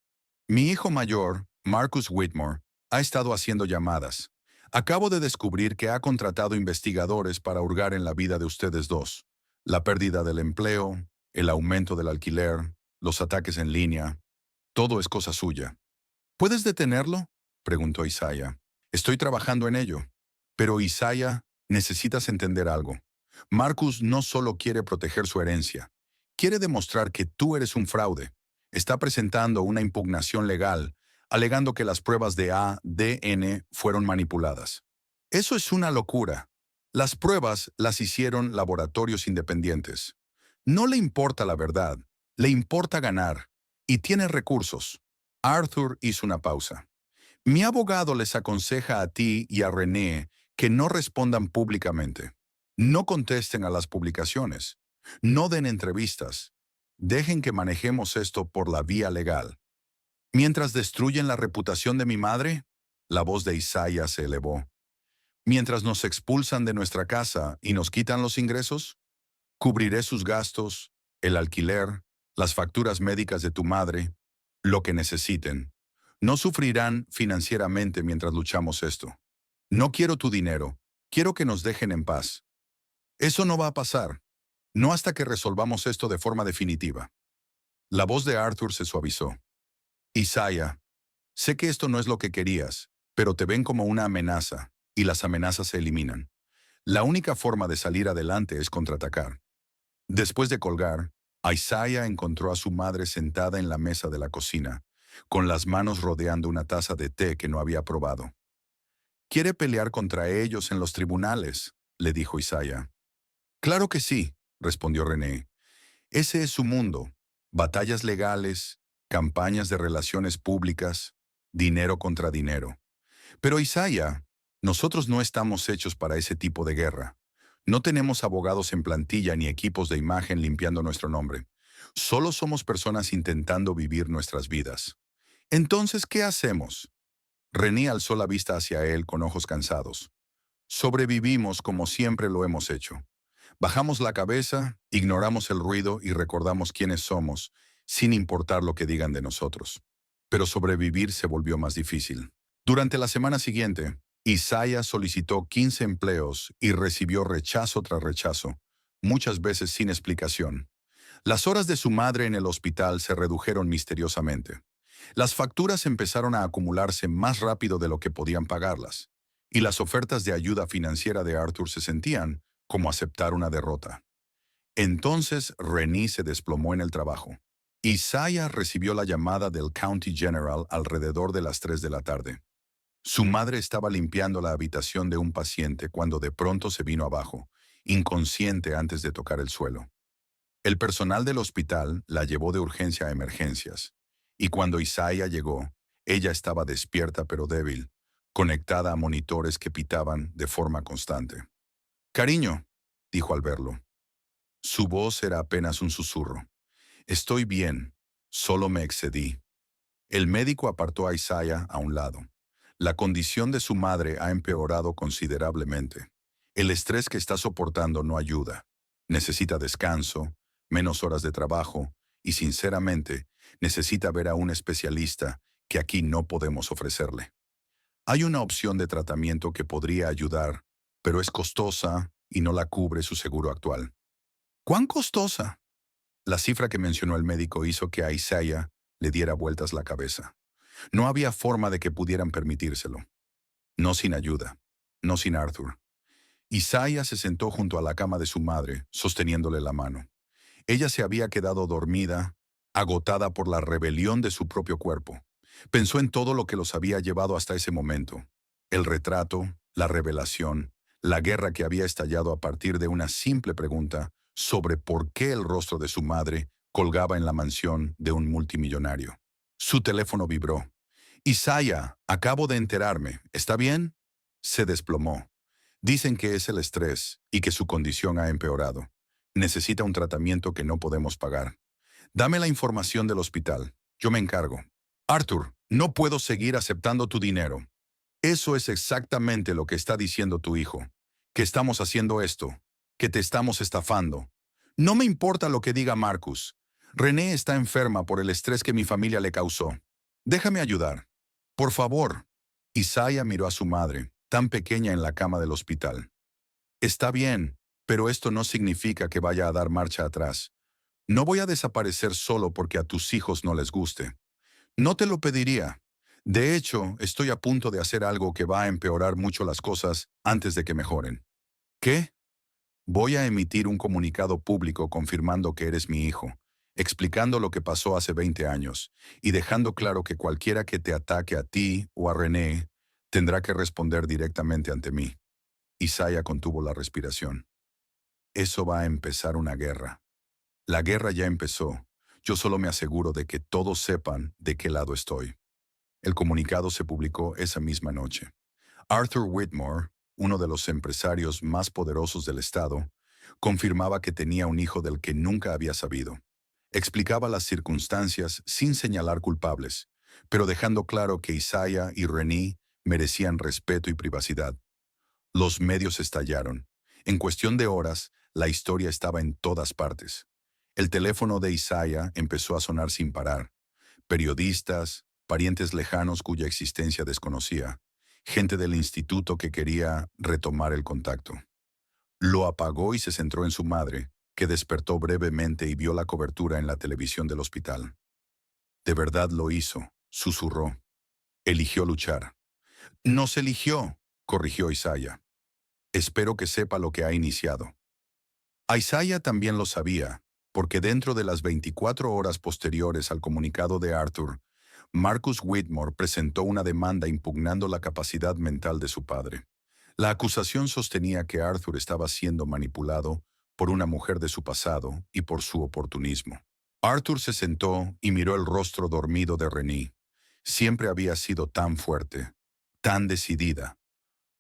«Mi hijo mayor, Marcus Whitmore, ha estado haciendo llamadas. Acabo de descubrir que ha contratado investigadores para hurgar en la vida de ustedes dos. La pérdida del empleo, el aumento del alquiler, los ataques en línea. Todo es cosa suya». «¿Puedes detenerlo?», preguntó Isaiah. «Estoy trabajando en ello». «Pero Isaiah, necesitas entender algo. Marcus no solo quiere proteger su herencia, quiere demostrar que tú eres un fraude. Está presentando una impugnación legal, alegando que las pruebas de ADN fueron manipuladas. Eso es una locura. Las pruebas las hicieron laboratorios independientes. No le importa la verdad, le importa ganar, y tiene recursos». Arthur hizo una pausa. «Mi abogado les aconseja a ti y a René que no respondan públicamente. No contesten a las publicaciones. No den entrevistas. Dejen que manejemos esto por la vía legal». «¿Mientras destruyen la reputación de mi madre?», la voz de Isaiah se elevó. «¿Mientras nos expulsan de nuestra casa y nos quitan los ingresos? Cubriré sus gastos, el alquiler, las facturas médicas de tu madre, lo que necesiten. No sufrirán financieramente mientras luchamos esto. No quiero tu dinero, quiero que nos dejen en paz. Eso no va a pasar, no hasta que resolvamos esto de forma definitiva». La voz de Arthur se suavizó. «Isaiah, sé que esto no es lo que querías, pero te ven como una amenaza. y las amenazas se eliminan. La única forma de salir adelante es contraatacar. Después de colgar, Isaiah encontró a su madre sentada en la mesa de la cocina, con las manos rodeando una taza de té que no había probado. «¿Quiere pelear contra ellos en los tribunales?», le dijo Isaiah. «Claro que sí», respondió René. «Ese es su mundo. Batallas legales, campañas de relaciones públicas, dinero contra dinero. Pero Isaiah, nosotros no estamos hechos para ese tipo de guerra. No tenemos abogados en plantilla ni equipos de imagen limpiando nuestro nombre. Solo somos personas intentando vivir nuestras vidas. Entonces, ¿qué hacemos?». René alzó la vista hacia él con ojos cansados. «Sobrevivimos como siempre lo hemos hecho. Bajamos la cabeza, ignoramos el ruido y recordamos quiénes somos, sin importar lo que digan de nosotros. Pero sobrevivir se volvió más difícil. Durante la semana siguiente, Isaiah solicitó 15 empleos y recibió rechazo tras rechazo, muchas veces sin explicación. Las horas de su madre en el hospital se redujeron misteriosamente. Las facturas empezaron a acumularse más rápido de lo que podían pagarlas, y las ofertas de ayuda financiera de Arthur se sentían como aceptar una derrota. Entonces Rennie se desplomó en el trabajo. Isaiah recibió la llamada del County General alrededor de las 3 de la tarde. Su madre estaba limpiando la habitación de un paciente cuando de pronto se vino abajo, inconsciente antes de tocar el suelo. El personal del hospital la llevó de urgencia a emergencias, y cuando Isaiah llegó, ella estaba despierta pero débil, conectada a monitores que pitaban de forma constante. «Cariño», dijo al verlo. Su voz era apenas un susurro. «Estoy bien, solo me excedí». El médico apartó a Isaiah a un lado. La condición de su madre ha empeorado considerablemente. El estrés que está soportando no ayuda. Necesita descanso, menos horas de trabajo y, sinceramente, necesita ver a un especialista que aquí no podemos ofrecerle. Hay una opción de tratamiento que podría ayudar, pero es costosa y no la cubre su seguro actual. ¿Cuán costosa? La cifra que mencionó el médico hizo que a Isaiah le diera vueltas la cabeza. No había forma de que pudieran permitírselo. No sin ayuda, no sin Arthur. Isaiah se sentó junto a la cama de su madre, sosteniéndole la mano. Ella se había quedado dormida, agotada por la rebelión de su propio cuerpo. Pensó en todo lo que los había llevado hasta ese momento. El retrato, la revelación, la guerra que había estallado a partir de una simple pregunta sobre por qué el rostro de su madre colgaba en la mansión de un multimillonario. Su teléfono vibró. «Isaiah, acabo de enterarme. ¿Está bien?». Se desplomó. «Dicen que es el estrés y que su condición ha empeorado. Necesita un tratamiento que no podemos pagar. Dame la información del hospital. Yo me encargo». «Arthur, no puedo seguir aceptando tu dinero». «Eso es exactamente lo que está diciendo tu hijo. Que estamos haciendo esto. Que te estamos estafando». «No me importa lo que diga Marcus. René está enferma por el estrés que mi familia le causó. Déjame ayudar. Por favor». Isaiah miró a su madre, tan pequeña en la cama del hospital. «Está bien, pero esto no significa que vaya a dar marcha atrás. No voy a desaparecer solo porque a tus hijos no les guste. No te lo pediría. De hecho, estoy a punto de hacer algo que va a empeorar mucho las cosas antes de que mejoren». «¿Qué?». «Voy a emitir un comunicado público confirmando que eres mi hijo, explicando lo que pasó hace 20 años y dejando claro que cualquiera que te ataque a ti o a René tendrá que responder directamente ante mí». Isaiah contuvo la respiración. «Eso va a empezar una guerra. La guerra ya empezó. Yo solo me aseguro de que todos sepan de qué lado estoy». El comunicado se publicó esa misma noche. Arthur Whitmore, uno de los empresarios más poderosos del estado, confirmaba que tenía un hijo del que nunca había sabido. Explicaba las circunstancias sin señalar culpables, pero dejando claro que Isaiah y René merecían respeto y privacidad. Los medios estallaron. En cuestión de horas, la historia estaba en todas partes. El teléfono de Isaiah empezó a sonar sin parar. Periodistas, parientes lejanos cuya existencia desconocía, gente del instituto que quería retomar el contacto. Lo apagó y se centró en su madre, que despertó brevemente y vio la cobertura en la televisión del hospital. «De verdad lo hizo», susurró. «Eligió luchar». «Nos eligió», corrigió Isaiah. Espero que sepa lo que ha iniciado. Isaiah también lo sabía, porque dentro de las 24 horas posteriores al comunicado de Arthur, Marcus Whitmore presentó una demanda impugnando la capacidad mental de su padre. La acusación sostenía que Arthur estaba siendo manipulado por una mujer de su pasado y por su oportunismo. Arthur se sentó y miró el rostro dormido de Renée. Siempre había sido tan fuerte, tan decidida.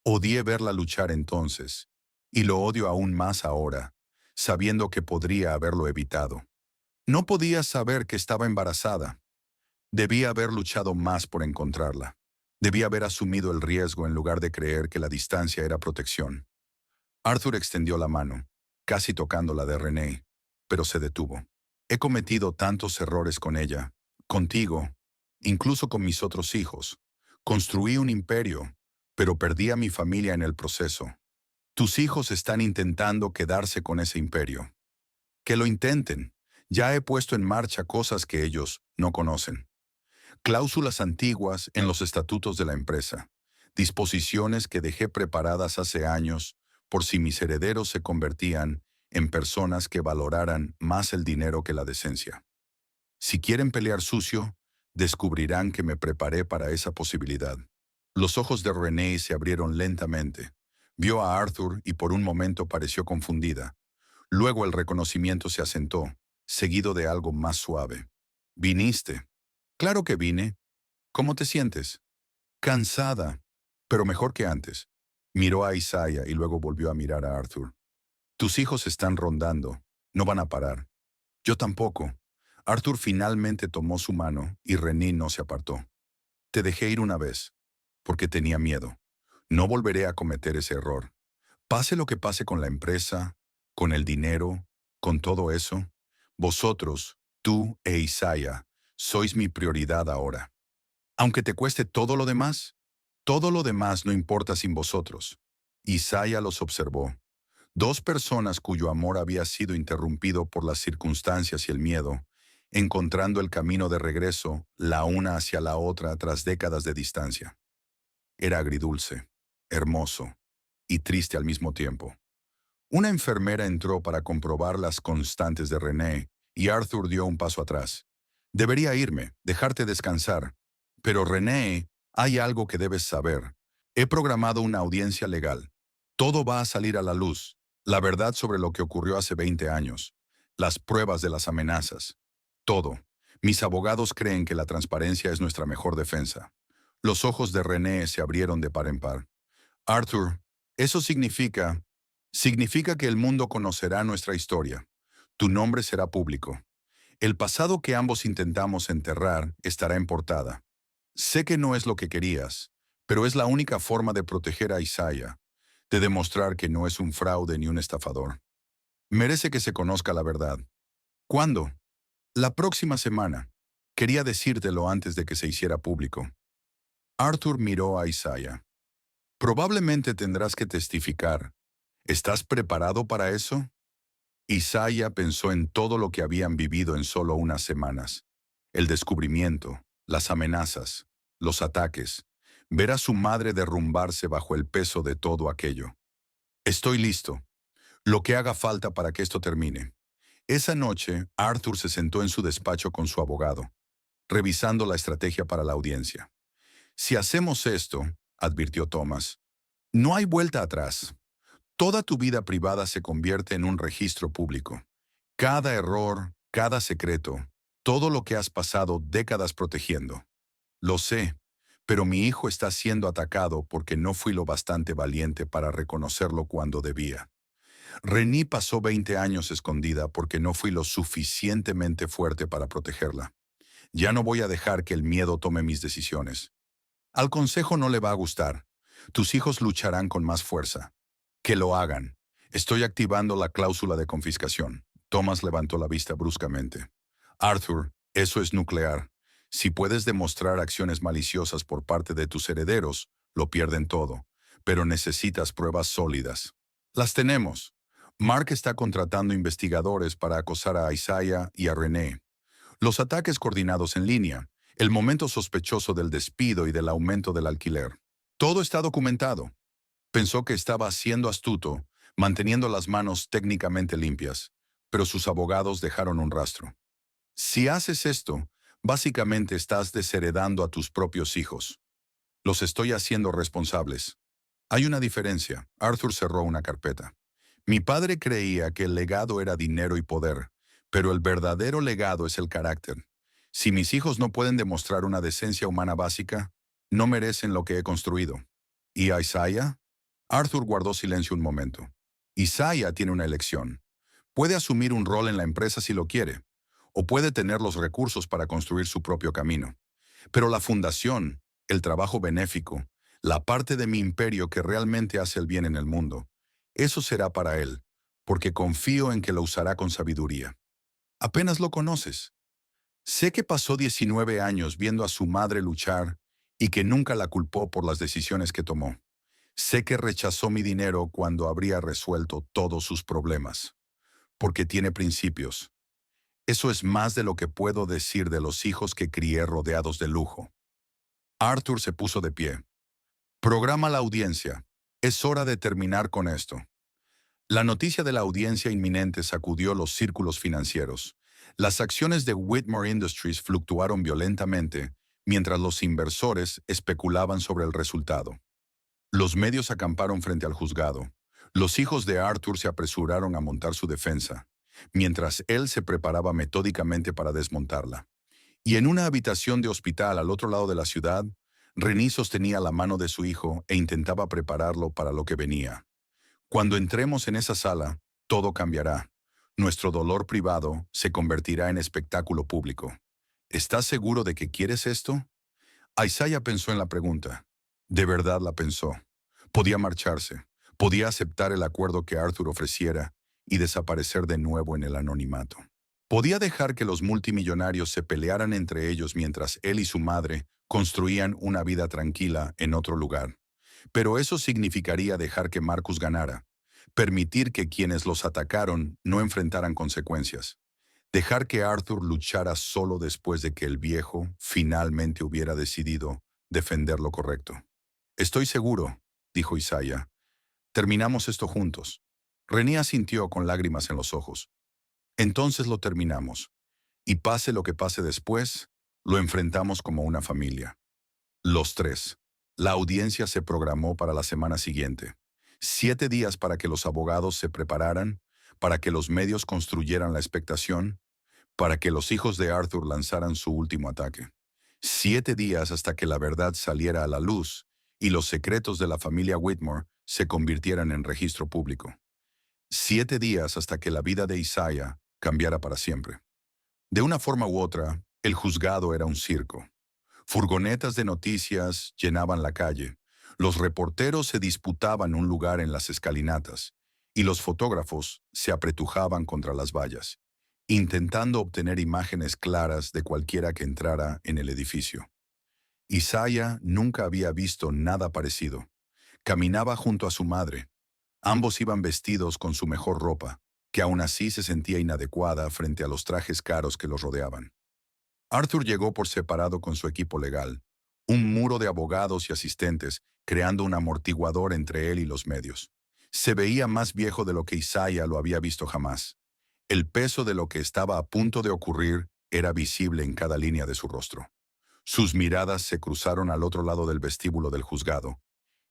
Odié verla luchar entonces, y lo odio aún más ahora, sabiendo que podría haberlo evitado. No podía saber que estaba embarazada. Debía haber luchado más por encontrarla. Debía haber asumido el riesgo en lugar de creer que la distancia era protección. Arthur extendió la mano, casi tocando la de Renée, pero se detuvo. He cometido tantos errores con ella, contigo, incluso con mis otros hijos. Construí un imperio, pero perdí a mi familia en el proceso. Tus hijos están intentando quedarse con ese imperio. Que lo intenten. Ya he puesto en marcha cosas que ellos no conocen. Cláusulas antiguas en los estatutos de la empresa. Disposiciones que dejé preparadas hace años por si mis herederos se convertían en personas que valoraran más el dinero que la decencia. Si quieren pelear sucio, descubrirán que me preparé para esa posibilidad. Los ojos de Renée se abrieron lentamente. Vio a Arthur y por un momento pareció confundida. Luego el reconocimiento se asentó, seguido de algo más suave. «¿Viniste?» «Claro que vine. ¿Cómo te sientes?» «Cansada, pero mejor que antes». Miró a Isaiah y luego volvió a mirar a Arthur. «Tus hijos están rondando. No van a parar». «Yo tampoco». Arthur finalmente tomó su mano y Renée no se apartó. «Te dejé ir una vez, porque tenía miedo. No volveré a cometer ese error. Pase lo que pase con la empresa, con el dinero, con todo eso, vosotros, tú e Isaiah, sois mi prioridad ahora. Aunque te cueste todo lo demás no importa sin vosotros». Isaiah los observó. Dos personas cuyo amor había sido interrumpido por las circunstancias y el miedo, encontrando el camino de regreso, la una hacia la otra tras décadas de distancia. Era agridulce, hermoso y triste al mismo tiempo. Una enfermera entró para comprobar las constantes de Renée y Arthur dio un paso atrás. «Debería irme, dejarte descansar. Pero Renée, hay algo que debes saber. He programado una audiencia legal. Todo va a salir a la luz. La verdad sobre lo que ocurrió hace 20 años. Las pruebas de las amenazas. Todo. Mis abogados creen que la transparencia es nuestra mejor defensa». Los ojos de Renée se abrieron de par en par. «Arthur, eso significa que el mundo conocerá nuestra historia. Tu nombre será público. El pasado que ambos intentamos enterrar estará en portada. Sé que no es lo que querías, pero es la única forma de proteger a Isaiah, de demostrar que no es un fraude ni un estafador. Merece que se conozca la verdad». «¿Cuándo?» «La próxima semana. Quería decírtelo antes de que se hiciera público». Arthur miró a Isaiah. «Probablemente tendrás que testificar. ¿Estás preparado para eso?» Isaiah pensó en todo lo que habían vivido en solo unas semanas. El descubrimiento, las amenazas, los ataques, ver a su madre derrumbarse bajo el peso de todo aquello. «Estoy listo. Lo que haga falta para que esto termine». Esa noche, Arthur se sentó en su despacho con su abogado, revisando la estrategia para la audiencia. «Si hacemos esto», advirtió Thomas, «no hay vuelta atrás. Toda tu vida privada se convierte en un registro público. Cada error, cada secreto, todo lo que has pasado décadas protegiendo. Lo sé, pero mi hijo está siendo atacado porque no fui lo bastante valiente para reconocerlo cuando debía. Renée pasó 20 años escondida porque no fui lo suficientemente fuerte para protegerla. Ya no voy a dejar que el miedo tome mis decisiones. Al consejo no le va a gustar. Tus hijos lucharán con más fuerza. Que lo hagan. Estoy activando la cláusula de confiscación». Thomas levantó la vista bruscamente. «Arthur, eso es nuclear. Si puedes demostrar acciones maliciosas por parte de tus herederos, lo pierden todo. Pero necesitas pruebas sólidas». «Las tenemos. Mark está contratando investigadores para acosar a Isaiah y a Renée. Los ataques coordinados en línea, el momento sospechoso del despido y del aumento del alquiler. Todo está documentado. Pensó que estaba siendo astuto, manteniendo las manos técnicamente limpias, pero sus abogados dejaron un rastro. Si haces esto, básicamente estás desheredando a tus propios hijos. Los estoy haciendo responsables. Hay una diferencia. Arthur cerró una carpeta. Mi padre creía que el legado era dinero y poder, pero el verdadero legado es el carácter. Si mis hijos no pueden demostrar una decencia humana básica, no merecen lo que he construido. ¿Y a Isaiah? Arthur guardó silencio un momento. Isaiah tiene una elección. Puede asumir un rol en la empresa si lo quiere, o puede tener los recursos para construir su propio camino. Pero la fundación, el trabajo benéfico, la parte de mi imperio que realmente hace el bien en el mundo, eso será para él, porque confío en que lo usará con sabiduría. Apenas lo conoces. Sé que pasó 19 años viendo a su madre luchar y que nunca la culpó por las decisiones que tomó. Sé que rechazó mi dinero cuando habría resuelto todos sus problemas, porque tiene principios. Eso es más de lo que puedo decir de los hijos que crié rodeados de lujo. Arthur se puso de pie. Programa la audiencia. Es hora de terminar con esto. La noticia de la audiencia inminente sacudió los círculos financieros. Las acciones de Whitmore Industries fluctuaron violentamente mientras los inversores especulaban sobre el resultado. Los medios acamparon frente al juzgado. Los hijos de Arthur se apresuraron a montar su defensa, mientras él se preparaba metódicamente para desmontarla. Y en una habitación de hospital al otro lado de la ciudad, Renée sostenía la mano de su hijo e intentaba prepararlo para lo que venía. Cuando entremos en esa sala, todo cambiará. Nuestro dolor privado se convertirá en espectáculo público. ¿Estás seguro de que quieres esto? Isaiah pensó en la pregunta. De verdad la pensó. Podía marcharse, podía aceptar el acuerdo que Arthur ofreciera y desaparecer de nuevo en el anonimato. Podía dejar que los multimillonarios se pelearan entre ellos mientras él y su madre construían una vida tranquila en otro lugar. Pero eso significaría dejar que Marcus ganara, permitir que quienes los atacaron no enfrentaran consecuencias, dejar que Arthur luchara solo después de que el viejo finalmente hubiera decidido defender lo correcto. Estoy seguro, dijo Isaiah. Terminamos esto juntos. Renée asintió con lágrimas en los ojos. Entonces lo terminamos. Y pase lo que pase después, lo enfrentamos como una familia. Los tres. La audiencia se programó para la semana siguiente. 7 días para que los abogados se prepararan, para que los medios construyeran la expectación, para que los hijos de Arthur lanzaran su último ataque. 7 días hasta que la verdad saliera a la luz y los secretos de la familia Whitmore se convirtieran en registro público. 7 días hasta que la vida de Isaiah cambiara para siempre. De una forma u otra, el juzgado era un circo. Furgonetas de noticias llenaban la calle, los reporteros se disputaban un lugar en las escalinatas y los fotógrafos se apretujaban contra las vallas, intentando obtener imágenes claras de cualquiera que entrara en el edificio. Isaiah nunca había visto nada parecido. Caminaba junto a su madre. Ambos iban vestidos con su mejor ropa, que aún así se sentía inadecuada frente a los trajes caros que los rodeaban. Arthur llegó por separado con su equipo legal, un muro de abogados y asistentes, creando un amortiguador entre él y los medios. Se veía más viejo de lo que Isaiah lo había visto jamás. El peso de lo que estaba a punto de ocurrir era visible en cada línea de su rostro. Sus miradas se cruzaron al otro lado del vestíbulo del juzgado,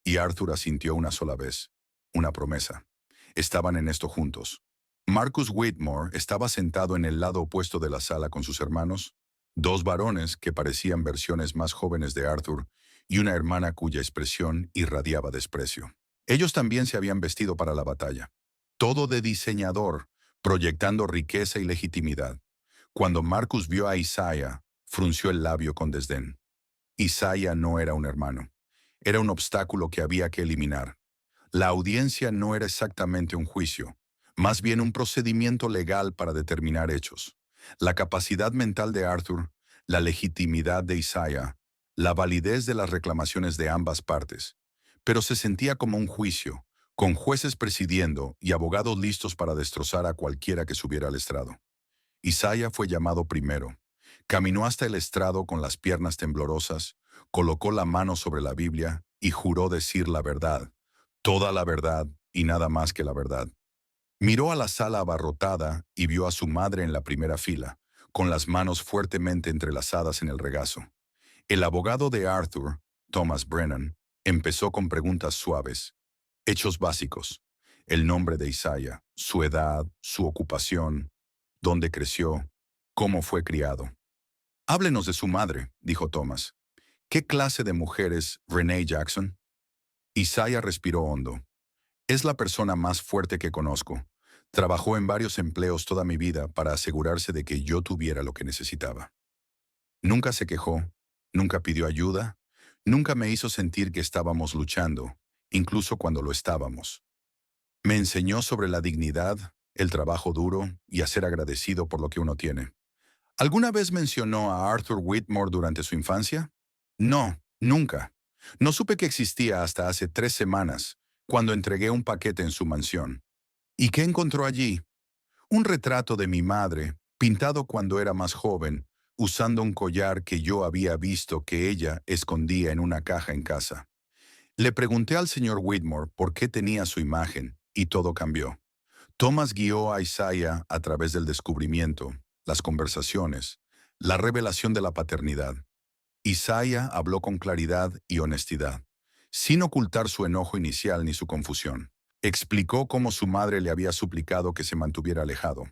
y Arthur asintió una sola vez. Una promesa. Estaban en esto juntos. Marcus Whitmore estaba sentado en el lado opuesto de la sala con sus hermanos, 2 varones que parecían versiones más jóvenes de Arthur y una hermana cuya expresión irradiaba desprecio. Ellos también se habían vestido para la batalla. Todo de diseñador, proyectando riqueza y legitimidad. Cuando Marcus vio a Isaiah, frunció el labio con desdén. Isaiah no era un hermano. Era un obstáculo que había que eliminar. La audiencia no era exactamente un juicio, más bien un procedimiento legal para determinar hechos. La capacidad mental de Arthur, la legitimidad de Isaiah, la validez de las reclamaciones de ambas partes. Pero se sentía como un juicio, con jueces presidiendo y abogados listos para destrozar a cualquiera que subiera al estrado. Isaiah fue llamado primero. Caminó hasta el estrado con las piernas temblorosas, colocó la mano sobre la Biblia y juró decir la verdad, Toda la verdad y nada más que la verdad. Miró a la sala abarrotada y vio a su madre en la primera fila, con las manos fuertemente entrelazadas en el regazo. El abogado de Arthur, Thomas Brennan, empezó con preguntas suaves. Hechos básicos. El nombre de Isaiah, su edad, su ocupación, dónde creció, cómo fue criado. Háblenos de su madre, dijo Thomas. ¿Qué clase de mujer es Renee Jackson? Isaiah respiró hondo. Es la persona más fuerte que conozco. Trabajó en varios empleos toda mi vida para asegurarse de que yo tuviera lo que necesitaba. Nunca se quejó, nunca pidió ayuda, nunca me hizo sentir que estábamos luchando, incluso cuando lo estábamos. Me enseñó sobre la dignidad, el trabajo duro y a ser agradecido por lo que uno tiene. ¿Alguna vez mencionó a Arthur Whitmore durante su infancia? No, nunca. No supe que existía hasta hace 3 semanas, cuando entregué un paquete en su mansión. ¿Y qué encontró allí? Un retrato de mi madre, pintado cuando era más joven, usando un collar que yo había visto que ella escondía en una caja en casa. Le pregunté al señor Whitmore por qué tenía su imagen, y todo cambió. Thomas guió a Isaiah a través del descubrimiento, las conversaciones, la revelación de la paternidad. Isaiah habló con claridad y honestidad, sin ocultar su enojo inicial ni su confusión. Explicó cómo su madre le había suplicado que se mantuviera alejado,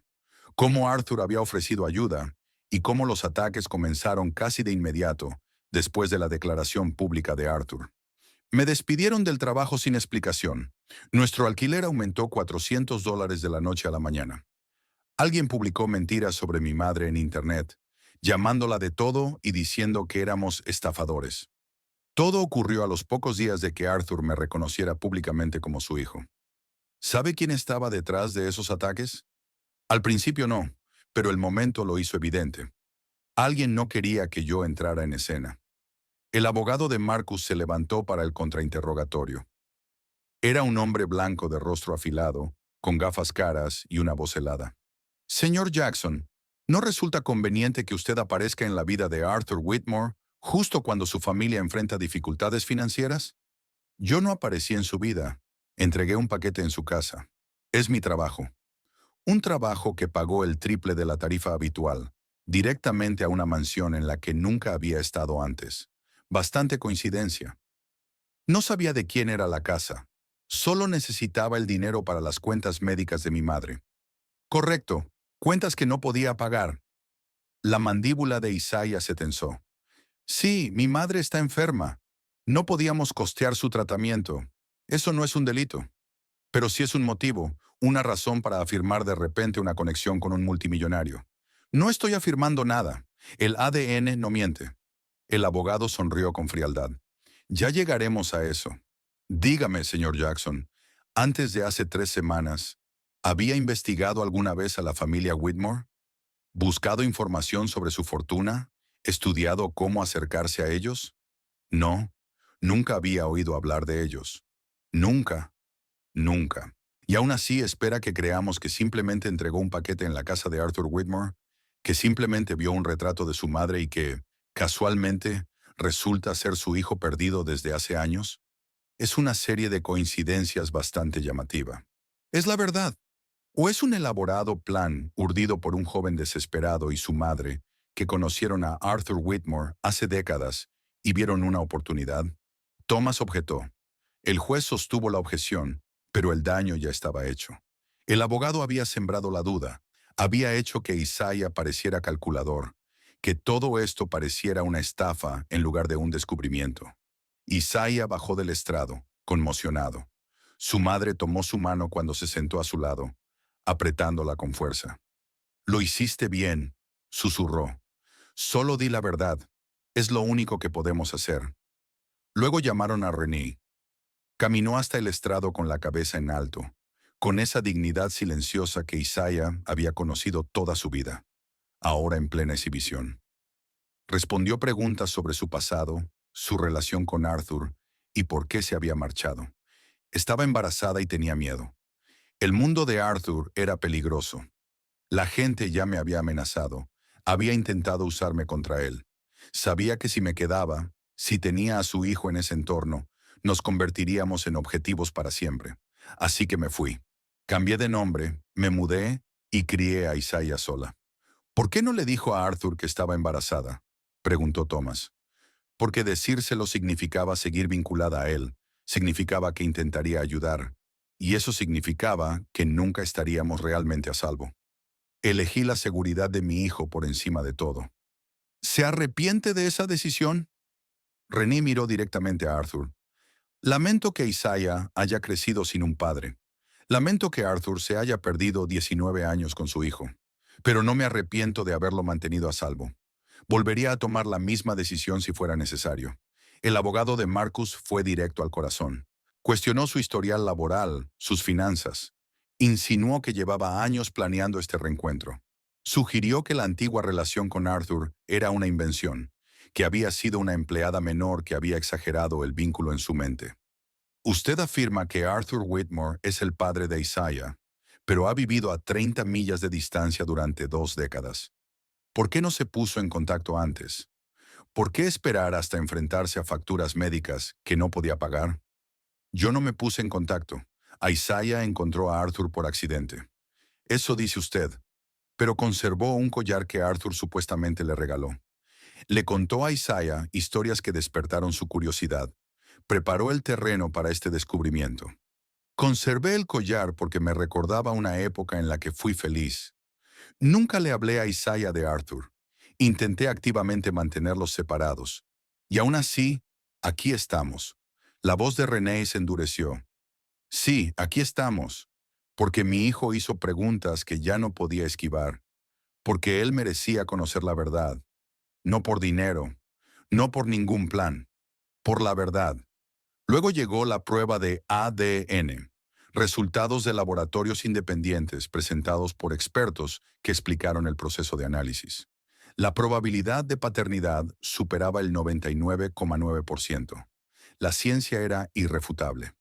cómo Arthur había ofrecido ayuda y cómo los ataques comenzaron casi de inmediato después de la declaración pública de Arthur. Me despidieron del trabajo sin explicación. Nuestro alquiler aumentó $400 de la noche a la mañana. Alguien publicó mentiras sobre mi madre en Internet, llamándola de todo y diciendo que éramos estafadores. Todo ocurrió a los pocos días de que Arthur me reconociera públicamente como su hijo. ¿Sabe quién estaba detrás de esos ataques? Al principio no, pero el momento lo hizo evidente. Alguien no quería que yo entrara en escena. El abogado de Marcus se levantó para el contrainterrogatorio. Era un hombre blanco de rostro afilado, con gafas caras y una voz helada. Señor Jackson, ¿no resulta conveniente que usted aparezca en la vida de Arthur Whitmore justo cuando su familia enfrenta dificultades financieras? Yo no aparecí en su vida. Entregué un paquete en su casa. Es mi trabajo. Un trabajo que pagó el triple de la tarifa habitual, directamente a una mansión en la que nunca había estado antes. Bastante coincidencia. No sabía de quién era la casa. Solo necesitaba el dinero para las cuentas médicas de mi madre. Correcto, cuentas que no podía pagar. La mandíbula de Isaiah se tensó. Sí, mi madre está enferma. No podíamos costear su tratamiento. Eso no es un delito. Pero sí es un motivo, una razón para afirmar de repente una conexión con un multimillonario. No estoy afirmando nada. El ADN no miente. El abogado sonrió con frialdad. Ya llegaremos a eso. Dígame, señor Jackson, antes de hace 3 semanas, ¿había investigado alguna vez a la familia Whitmore? ¿Buscado información sobre su fortuna? ¿Estudiado cómo acercarse a ellos? No, nunca había oído hablar de ellos. Nunca, nunca. Y aún así espera que creamos que simplemente entregó un paquete en la casa de Arthur Whitmore, que simplemente vio un retrato de su madre y que, casualmente, resulta ser su hijo perdido desde hace años. Es una serie de coincidencias bastante llamativa. Es la verdad. ¿O es un elaborado plan urdido por un joven desesperado y su madre que conocieron a Arthur Whitmore hace décadas y vieron una oportunidad? Thomas objetó. El juez sostuvo la objeción, pero el daño ya estaba hecho. El abogado había sembrado la duda, había hecho que Isaiah pareciera calculador, que todo esto pareciera una estafa en lugar de un descubrimiento. Isaiah bajó del estrado, conmocionado. Su madre tomó su mano cuando se sentó a su lado, apretándola con fuerza. «Lo hiciste bien», susurró. «Solo di la verdad. Es lo único que podemos hacer». Luego llamaron a Renee. Caminó hasta el estrado con la cabeza en alto, con esa dignidad silenciosa que Isaiah había conocido toda su vida, ahora en plena exhibición. Respondió preguntas sobre su pasado, su relación con Arthur y por qué se había marchado. Estaba embarazada y tenía miedo. El mundo de Arthur era peligroso. La gente ya me había amenazado, había intentado usarme contra él. Sabía que si me quedaba, si tenía a su hijo en ese entorno, Nos convertiríamos en objetivos para siempre. Así que me fui. Cambié de nombre, me mudé y crié a Isaiah sola. ¿Por qué no le dijo a Arthur que estaba embarazada?, preguntó Thomas. Porque decírselo significaba seguir vinculada a él, significaba que intentaría ayudar, y eso significaba que nunca estaríamos realmente a salvo. Elegí la seguridad de mi hijo por encima de todo. ¿Se arrepiente de esa decisión? René miró directamente a Arthur. Lamento que Isaiah haya crecido sin un padre. Lamento que Arthur se haya perdido 19 años con su hijo. Pero no me arrepiento de haberlo mantenido a salvo. Volvería a tomar la misma decisión si fuera necesario. El abogado de Marcus fue directo al corazón. Cuestionó su historial laboral, sus finanzas. Insinuó que llevaba años planeando este reencuentro. Sugirió que la antigua relación con Arthur era una invención, que había sido una empleada menor que había exagerado el vínculo en su mente. Usted afirma que Arthur Whitmore es el padre de Isaiah, pero ha vivido a 30 millas de distancia durante 2 décadas. ¿Por qué no se puso en contacto antes? ¿Por qué esperar hasta enfrentarse a facturas médicas que no podía pagar? Yo no me puse en contacto. Isaiah encontró a Arthur por accidente. Eso dice usted, pero conservó un collar que Arthur supuestamente le regaló. Le contó a Isaiah historias que despertaron su curiosidad. Preparó el terreno para este descubrimiento. Conservé el collar porque me recordaba una época en la que fui feliz. Nunca le hablé a Isaiah de Arthur. Intenté activamente mantenerlos separados. Y aún así, aquí estamos. La voz de René se endureció. Sí, aquí estamos. Porque mi hijo hizo preguntas que ya no podía esquivar. Porque él merecía conocer la verdad. No por dinero. No por ningún plan. Por la verdad. Luego llegó la prueba de ADN, resultados de laboratorios independientes presentados por expertos que explicaron el proceso de análisis. La probabilidad de paternidad superaba el 99,9%. La ciencia era irrefutable.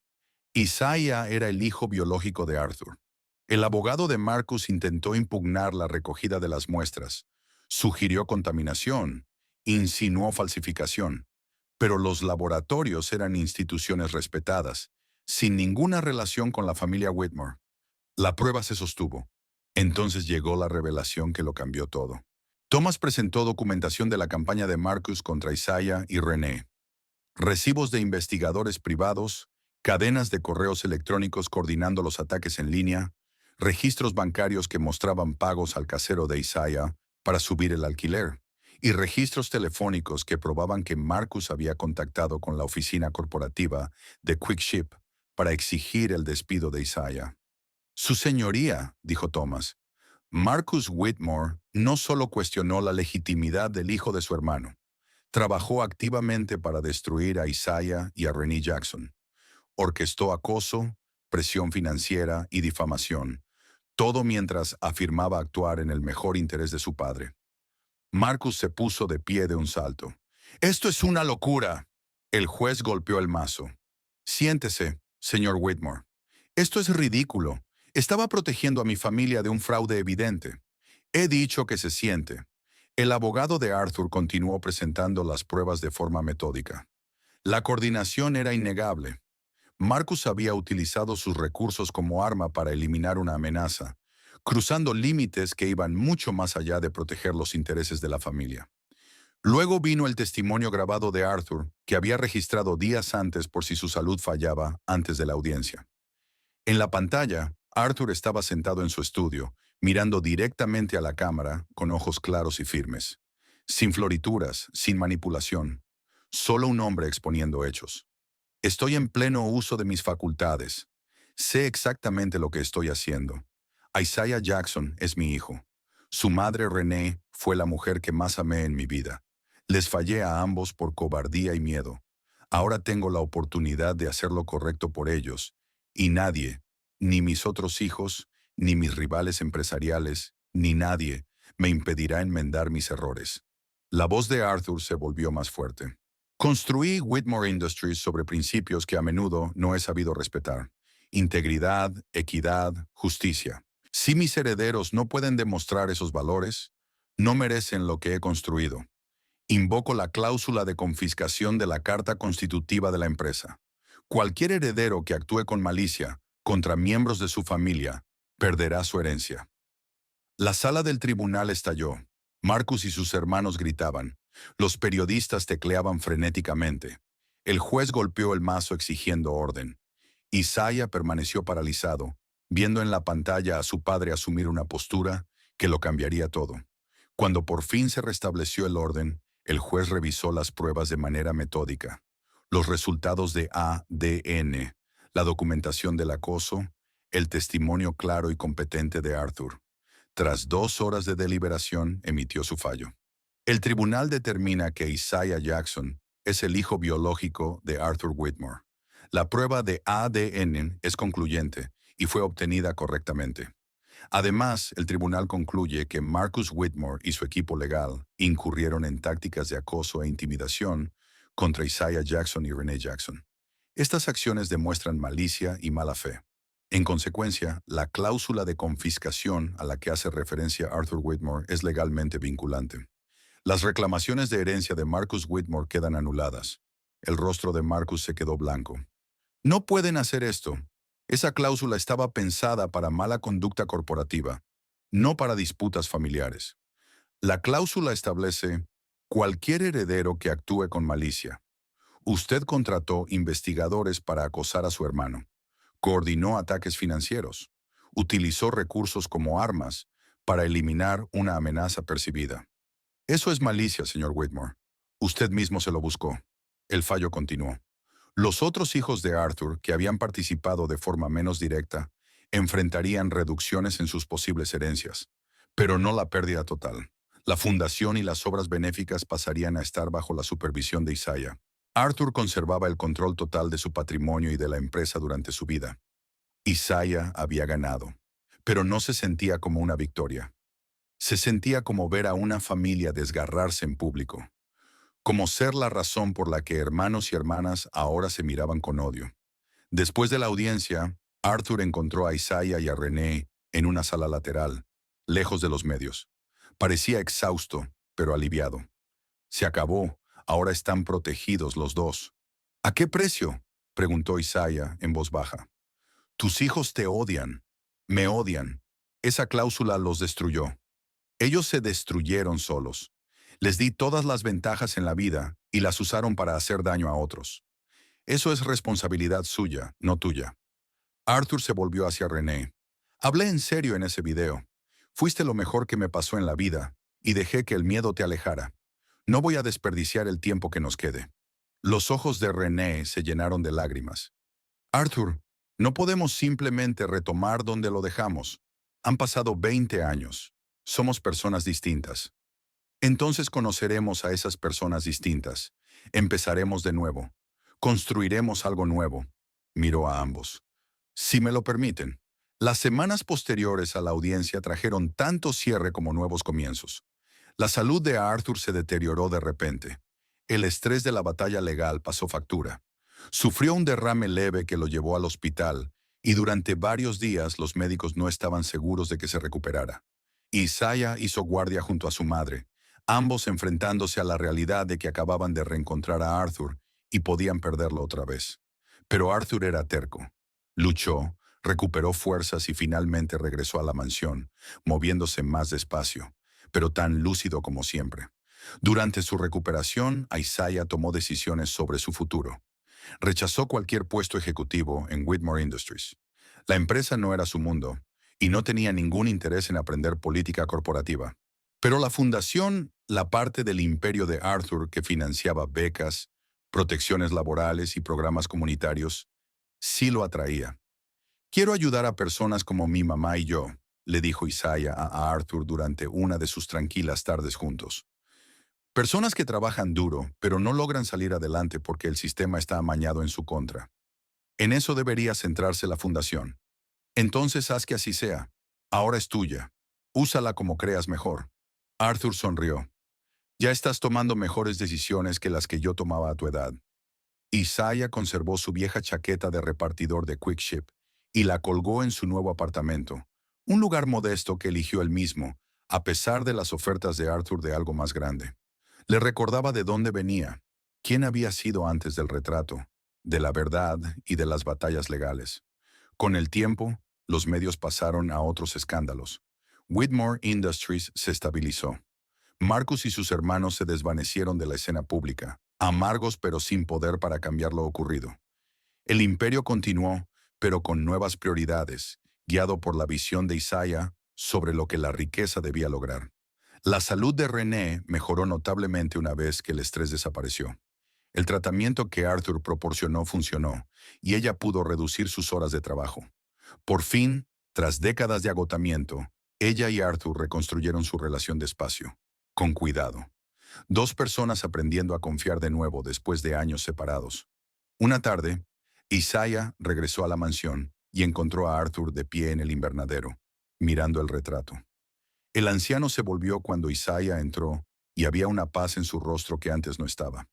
Isaiah era el hijo biológico de Arthur. El abogado de Marcus intentó impugnar la recogida de las muestras, sugirió contaminación, insinuó falsificación. Pero los laboratorios eran instituciones respetadas, sin ninguna relación con la familia Whitmore. La prueba se sostuvo. Entonces llegó la revelación que lo cambió todo. Thomas presentó documentación de la campaña de Marcus contra Isaiah y René. Recibos de investigadores privados, cadenas de correos electrónicos coordinando los ataques en línea, registros bancarios que mostraban pagos al casero de Isaiah para subir el alquiler, y registros telefónicos que probaban que Marcus había contactado con la oficina corporativa de QuickShip para exigir el despido de Isaiah. Su señoría, dijo Thomas, Marcus Whitmore no solo cuestionó la legitimidad del hijo de su hermano, trabajó activamente para destruir a Isaiah y a Renee Jackson. Orquestó acoso, presión financiera y difamación, todo mientras afirmaba actuar en el mejor interés de su padre. Marcus se puso de pie de un salto. «¡Esto es una locura!». El juez golpeó el mazo. «Siéntese, señor Whitmore. Esto es ridículo. Estaba protegiendo a mi familia de un fraude evidente. He dicho que se siente». El abogado de Arthur continuó presentando las pruebas de forma metódica. La coordinación era innegable. Marcus había utilizado sus recursos como arma para eliminar una amenaza, cruzando límites que iban mucho más allá de proteger los intereses de la familia. Luego vino el testimonio grabado de Arthur, que había registrado días antes por si su salud fallaba antes de la audiencia. En la pantalla, Arthur estaba sentado en su estudio, mirando directamente a la cámara con ojos claros y firmes. Sin florituras, sin manipulación. Solo un hombre exponiendo hechos. Estoy en pleno uso de mis facultades. Sé exactamente lo que estoy haciendo. Isaiah Jackson es mi hijo. Su madre Renee fue la mujer que más amé en mi vida. Les fallé a ambos por cobardía y miedo. Ahora tengo la oportunidad de hacer lo correcto por ellos, y nadie, ni mis otros hijos, ni mis rivales empresariales, ni nadie, me impedirá enmendar mis errores. La voz de Arthur se volvió más fuerte. Construí Whitmore Industries sobre principios que a menudo no he sabido respetar. Integridad, equidad, justicia. Si mis herederos no pueden demostrar esos valores, no merecen lo que he construido. Invoco la cláusula de confiscación de la Carta Constitutiva de la empresa. Cualquier heredero que actúe con malicia contra miembros de su familia perderá su herencia. La sala del tribunal estalló. Marcus y sus hermanos gritaban. Los periodistas tecleaban frenéticamente. El juez golpeó el mazo exigiendo orden. Isaiah permaneció paralizado, viendo en la pantalla a su padre asumir una postura que lo cambiaría todo. Cuando por fin se restableció el orden, el juez revisó las pruebas de manera metódica. Los resultados de ADN, la documentación del acoso, el testimonio claro y competente de Arthur. Tras 2 horas de deliberación, emitió su fallo. El tribunal determina que Isaiah Jackson es el hijo biológico de Arthur Whitmore. La prueba de ADN es concluyente y fue obtenida correctamente. Además, el tribunal concluye que Marcus Whitmore y su equipo legal incurrieron en tácticas de acoso e intimidación contra Isaiah Jackson y Renee Jackson. Estas acciones demuestran malicia y mala fe. En consecuencia, la cláusula de confiscación a la que hace referencia Arthur Whitmore es legalmente vinculante. Las reclamaciones de herencia de Marcus Whitmore quedan anuladas. El rostro de Marcus se quedó blanco. No pueden hacer esto. Esa cláusula estaba pensada para mala conducta corporativa, no para disputas familiares. La cláusula establece cualquier heredero que actúe con malicia. Usted contrató investigadores para acosar a su hermano. Coordinó ataques financieros. Utilizó recursos como armas para eliminar una amenaza percibida. Eso es malicia, señor Whitmore. Usted mismo se lo buscó. El fallo continuó. Los otros hijos de Arthur, que habían participado de forma menos directa, enfrentarían reducciones en sus posibles herencias, pero no la pérdida total. La fundación y las obras benéficas pasarían a estar bajo la supervisión de Isaiah. Arthur conservaba el control total de su patrimonio y de la empresa durante su vida. Isaiah había ganado, pero no se sentía como una victoria. Se sentía como ver a una familia desgarrarse en público, como ser la razón por la que hermanos y hermanas ahora se miraban con odio. Después de la audiencia, Arthur encontró a Isaiah y a Renee en una sala lateral, lejos de los medios. Parecía exhausto, pero aliviado. Se acabó, ahora están protegidos los dos. ¿A qué precio?, preguntó Isaiah en voz baja. Tus hijos te odian. Me odian. Esa cláusula los destruyó. Ellos se destruyeron solos. Les di todas las ventajas en la vida y las usaron para hacer daño a otros. Eso es responsabilidad suya, no tuya. Arthur se volvió hacia Renee. Hablé en serio en ese video. Fuiste lo mejor que me pasó en la vida y dejé que el miedo te alejara. No voy a desperdiciar el tiempo que nos quede. Los ojos de Renee se llenaron de lágrimas. Arthur, no podemos simplemente retomar donde lo dejamos. Han pasado 20 años. Somos personas distintas. Entonces conoceremos a esas personas distintas. Empezaremos de nuevo. Construiremos algo nuevo. Miró a ambos. Si me lo permiten. Las semanas posteriores a la audiencia trajeron tanto cierre como nuevos comienzos. La salud de Arthur se deterioró de repente. El estrés de la batalla legal pasó factura. Sufrió un derrame leve que lo llevó al hospital y durante varios días los médicos no estaban seguros de que se recuperara. Isaiah hizo guardia junto a su madre, ambos enfrentándose a la realidad de que acababan de reencontrar a Arthur y podían perderlo otra vez. Pero Arthur era terco. Luchó, recuperó fuerzas y finalmente regresó a la mansión, moviéndose más despacio, pero tan lúcido como siempre. Durante su recuperación, Isaiah tomó decisiones sobre su futuro. Rechazó cualquier puesto ejecutivo en Whitmore Industries. La empresa no era su mundo y no tenía ningún interés en aprender política corporativa. Pero la fundación, la parte del imperio de Arthur que financiaba becas, protecciones laborales y programas comunitarios, sí lo atraía. Quiero ayudar a personas como mi mamá y yo, le dijo Isaiah a Arthur durante una de sus tranquilas tardes juntos. Personas que trabajan duro, pero no logran salir adelante porque el sistema está amañado en su contra. En eso debería centrarse la fundación. Entonces haz que así sea. Ahora es tuya. Úsala como creas mejor. Arthur sonrió. Ya estás tomando mejores decisiones que las que yo tomaba a tu edad. Isaiah conservó su vieja chaqueta de repartidor de Quick Ship y la colgó en su nuevo apartamento, un lugar modesto que eligió él mismo, a pesar de las ofertas de Arthur de algo más grande. Le recordaba de dónde venía, quién había sido antes del retrato. de la verdad y de las batallas legales. Con el tiempo, los medios pasaron a otros escándalos. Whitmore Industries se estabilizó. Marcus y sus hermanos se desvanecieron de la escena pública, amargos pero sin poder para cambiar lo ocurrido. El imperio continuó, pero con nuevas prioridades, guiado por la visión de Isaiah sobre lo que la riqueza debía lograr. La salud de René mejoró notablemente una vez que el estrés desapareció. El tratamiento que Arthur proporcionó funcionó, y ella pudo reducir sus horas de trabajo. Por fin, tras décadas de agotamiento, ella y Arthur reconstruyeron su relación despacio, con cuidado. Dos personas aprendiendo a confiar de nuevo después de años separados. Una tarde, Isaiah regresó a la mansión y encontró a Arthur de pie en el invernadero, mirando el retrato. El anciano se volvió cuando Isaiah entró y había una paz en su rostro que antes no estaba.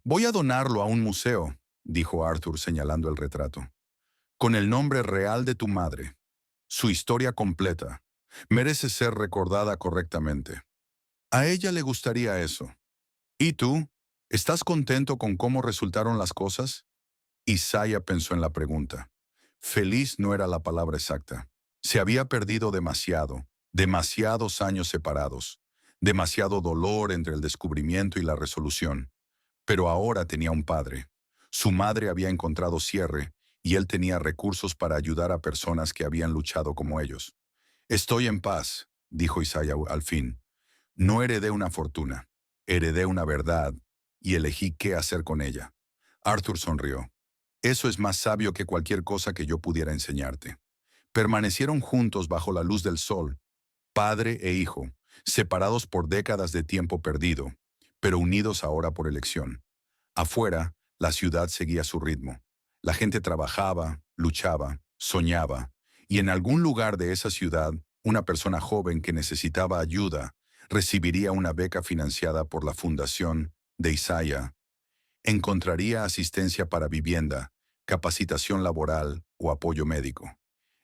«Voy a donarlo a un museo», dijo Arthur señalando el retrato, «con el nombre real de tu madre. Su historia completa. Merece ser recordada correctamente. A ella le gustaría eso. ¿Y tú? ¿Estás contento con cómo resultaron las cosas?» Isaiah pensó en la pregunta. Feliz no era la palabra exacta. Se había perdido demasiado, demasiados años separados, demasiado dolor entre el descubrimiento y la resolución. Pero ahora tenía un padre. Su madre había encontrado cierre y él tenía recursos para ayudar a personas que habían luchado como ellos. «Estoy en paz», dijo Isaiah al fin. «No heredé una fortuna, heredé una verdad y elegí qué hacer con ella». Arthur sonrió. «Eso es más sabio que cualquier cosa que yo pudiera enseñarte». Permanecieron juntos bajo la luz del sol, padre e hijo, separados por décadas de tiempo perdido, pero unidos ahora por elección. Afuera, la ciudad seguía su ritmo. La gente trabajaba, luchaba, soñaba, y en algún lugar de esa ciudad, una persona joven que necesitaba ayuda recibiría una beca financiada por la fundación de Isaiah. Encontraría asistencia para vivienda, capacitación laboral o apoyo médico.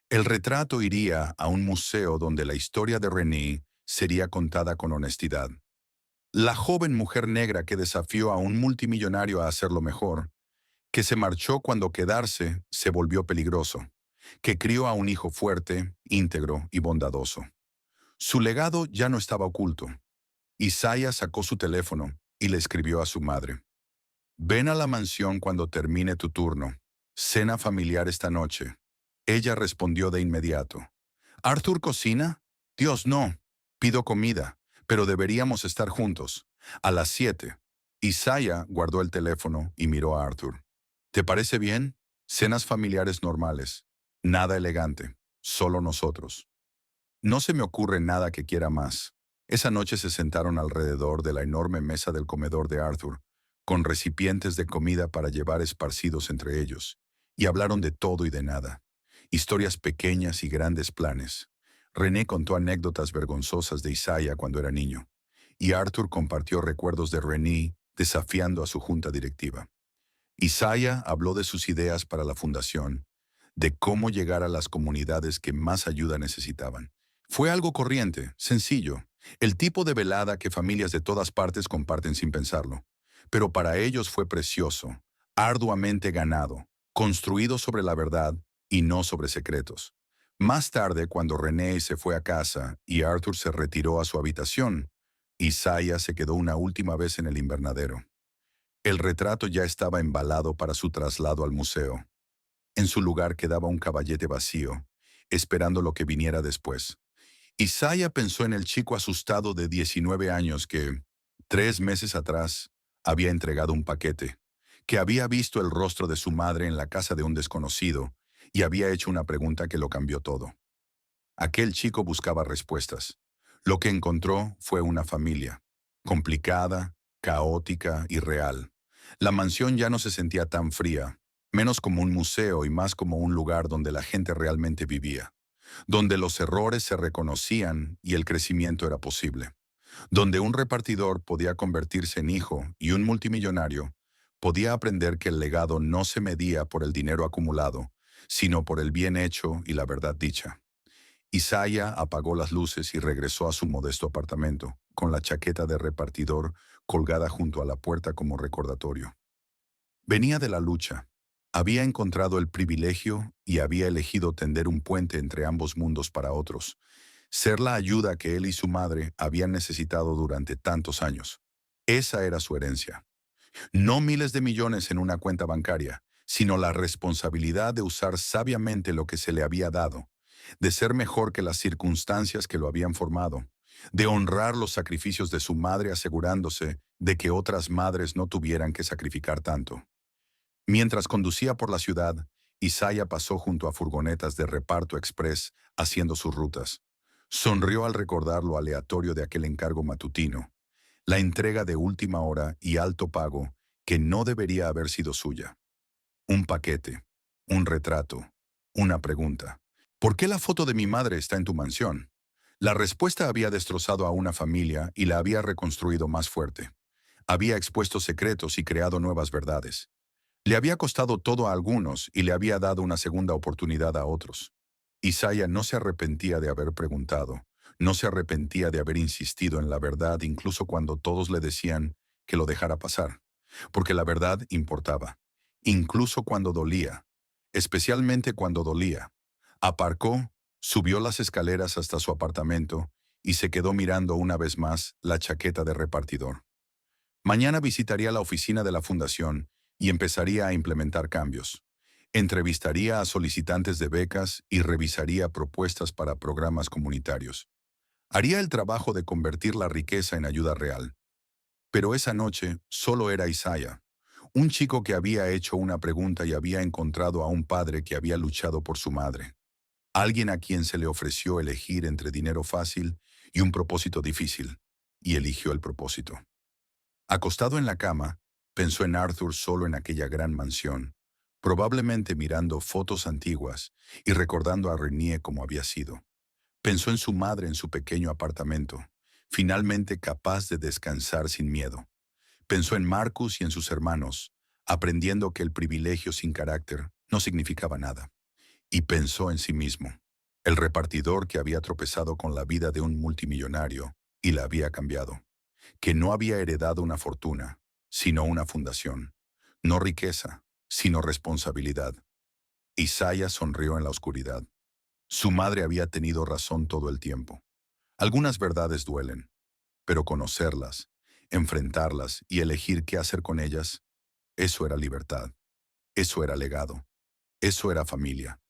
El retrato iría a un museo donde la historia de René sería contada con honestidad. La joven mujer negra que desafió a un multimillonario a hacerlo mejor, que se marchó cuando quedarse se volvió peligroso, que crió a un hijo fuerte, íntegro y bondadoso. Su legado ya no estaba oculto. Isaiah sacó su teléfono y le escribió a su madre. «Ven a la mansión cuando termine tu turno. Cena familiar esta noche». Ella respondió de inmediato. «¿Arthur cocina? Dios, no. Pido comida, pero deberíamos estar juntos. A las 7». Isaiah guardó el teléfono y miró a Arthur. «¿Te parece bien? Cenas familiares normales. Nada elegante. Solo nosotros». «No se me ocurre nada que quiera más». Esa noche se sentaron alrededor de la enorme mesa del comedor de Arthur, con recipientes de comida para llevar esparcidos entre ellos, y hablaron de todo y de nada. Historias pequeñas y grandes planes. René contó anécdotas vergonzosas de Isaiah cuando era niño, y Arthur compartió recuerdos de René desafiando a su junta directiva. Isaiah habló de sus ideas para la fundación, de cómo llegar a las comunidades que más ayuda necesitaban. Fue algo corriente, sencillo, el tipo de velada que familias de todas partes comparten sin pensarlo. Pero para ellos fue precioso, arduamente ganado, construido sobre la verdad y no sobre secretos. Más tarde, cuando René se fue a casa y Arthur se retiró a su habitación, Isaiah se quedó una última vez en el invernadero. El retrato ya estaba embalado para su traslado al museo. En su lugar quedaba un caballete vacío, esperando lo que viniera después. Isaiah pensó en el chico asustado de 19 años que, 3 meses atrás, había entregado un paquete, que había visto el rostro de su madre en la casa de un desconocido y había hecho una pregunta que lo cambió todo. Aquel chico buscaba respuestas. Lo que encontró fue una familia, complicada, caótica y real. La mansión ya no se sentía tan fría, menos como un museo y más como un lugar donde la gente realmente vivía, donde los errores se reconocían y el crecimiento era posible, donde un repartidor podía convertirse en hijo y un multimillonario podía aprender que el legado no se medía por el dinero acumulado, sino por el bien hecho y la verdad dicha. Isaiah apagó las luces y regresó a su modesto apartamento, con la chaqueta de repartidor colgada junto a la puerta como recordatorio. Venía de la lucha, Había encontrado el privilegio y había elegido tender un puente entre ambos mundos para otros, ser la ayuda que él y su madre habían necesitado durante tantos años. Esa era su herencia. No miles de millones en una cuenta bancaria, sino la responsabilidad de usar sabiamente lo que se le había dado, de ser mejor que las circunstancias que lo habían formado, de honrar los sacrificios de su madre asegurándose de que otras madres no tuvieran que sacrificar tanto. Mientras conducía por la ciudad, Isaiah pasó junto a furgonetas de reparto express haciendo sus rutas. Sonrió al recordar lo aleatorio de aquel encargo matutino, la entrega de última hora y alto pago que no debería haber sido suya. Un paquete, un retrato, una pregunta. ¿Por qué la foto de mi madre está en tu mansión? La respuesta había destrozado a una familia y la había reconstruido más fuerte. Había expuesto secretos y creado nuevas verdades. Le había costado todo a algunos y le había dado una segunda oportunidad a otros. Isaiah no se arrepentía de haber preguntado, no se arrepentía de haber insistido en la verdad incluso cuando todos le decían que lo dejara pasar, porque la verdad importaba, incluso cuando dolía, especialmente cuando dolía. Aparcó, subió las escaleras hasta su apartamento y se quedó mirando una vez más la chaqueta de repartidor. Mañana visitaría la oficina de la fundación y empezaría a implementar cambios. Entrevistaría a solicitantes de becas y revisaría propuestas para programas comunitarios. Haría el trabajo de convertir la riqueza en ayuda real. Pero esa noche solo era Isaiah, un chico que había hecho una pregunta y había encontrado a un padre que había luchado por su madre. Alguien a quien se le ofreció elegir entre dinero fácil y un propósito difícil, y eligió el propósito. Acostado en la cama, pensó en Arthur solo en aquella gran mansión, probablemente mirando fotos antiguas y recordando a Renier como había sido. Pensó en su madre en su pequeño apartamento, finalmente capaz de descansar sin miedo. Pensó en Marcus y en sus hermanos, aprendiendo que el privilegio sin carácter no significaba nada. Y pensó en sí mismo, el repartidor que había tropezado con la vida de un multimillonario y la había cambiado, que no había heredado una fortuna, sino una fundación, no riqueza, sino responsabilidad. Isaiah sonrió en la oscuridad. Su madre había tenido razón todo el tiempo. Algunas verdades duelen, pero conocerlas, enfrentarlas y elegir qué hacer con ellas, eso era libertad, eso era legado, eso era familia.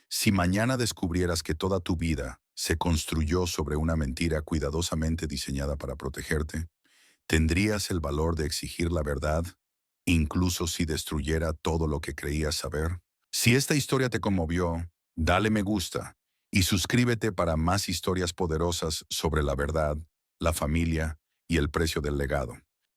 Si mañana descubrieras que toda tu vida se construyó sobre una mentira cuidadosamente diseñada para protegerte, ¿tendrías el valor de exigir la verdad, incluso si destruyera todo lo que creías saber? Si esta historia te conmovió, dale me gusta y suscríbete para más historias poderosas sobre la verdad, la familia y el precio del legado.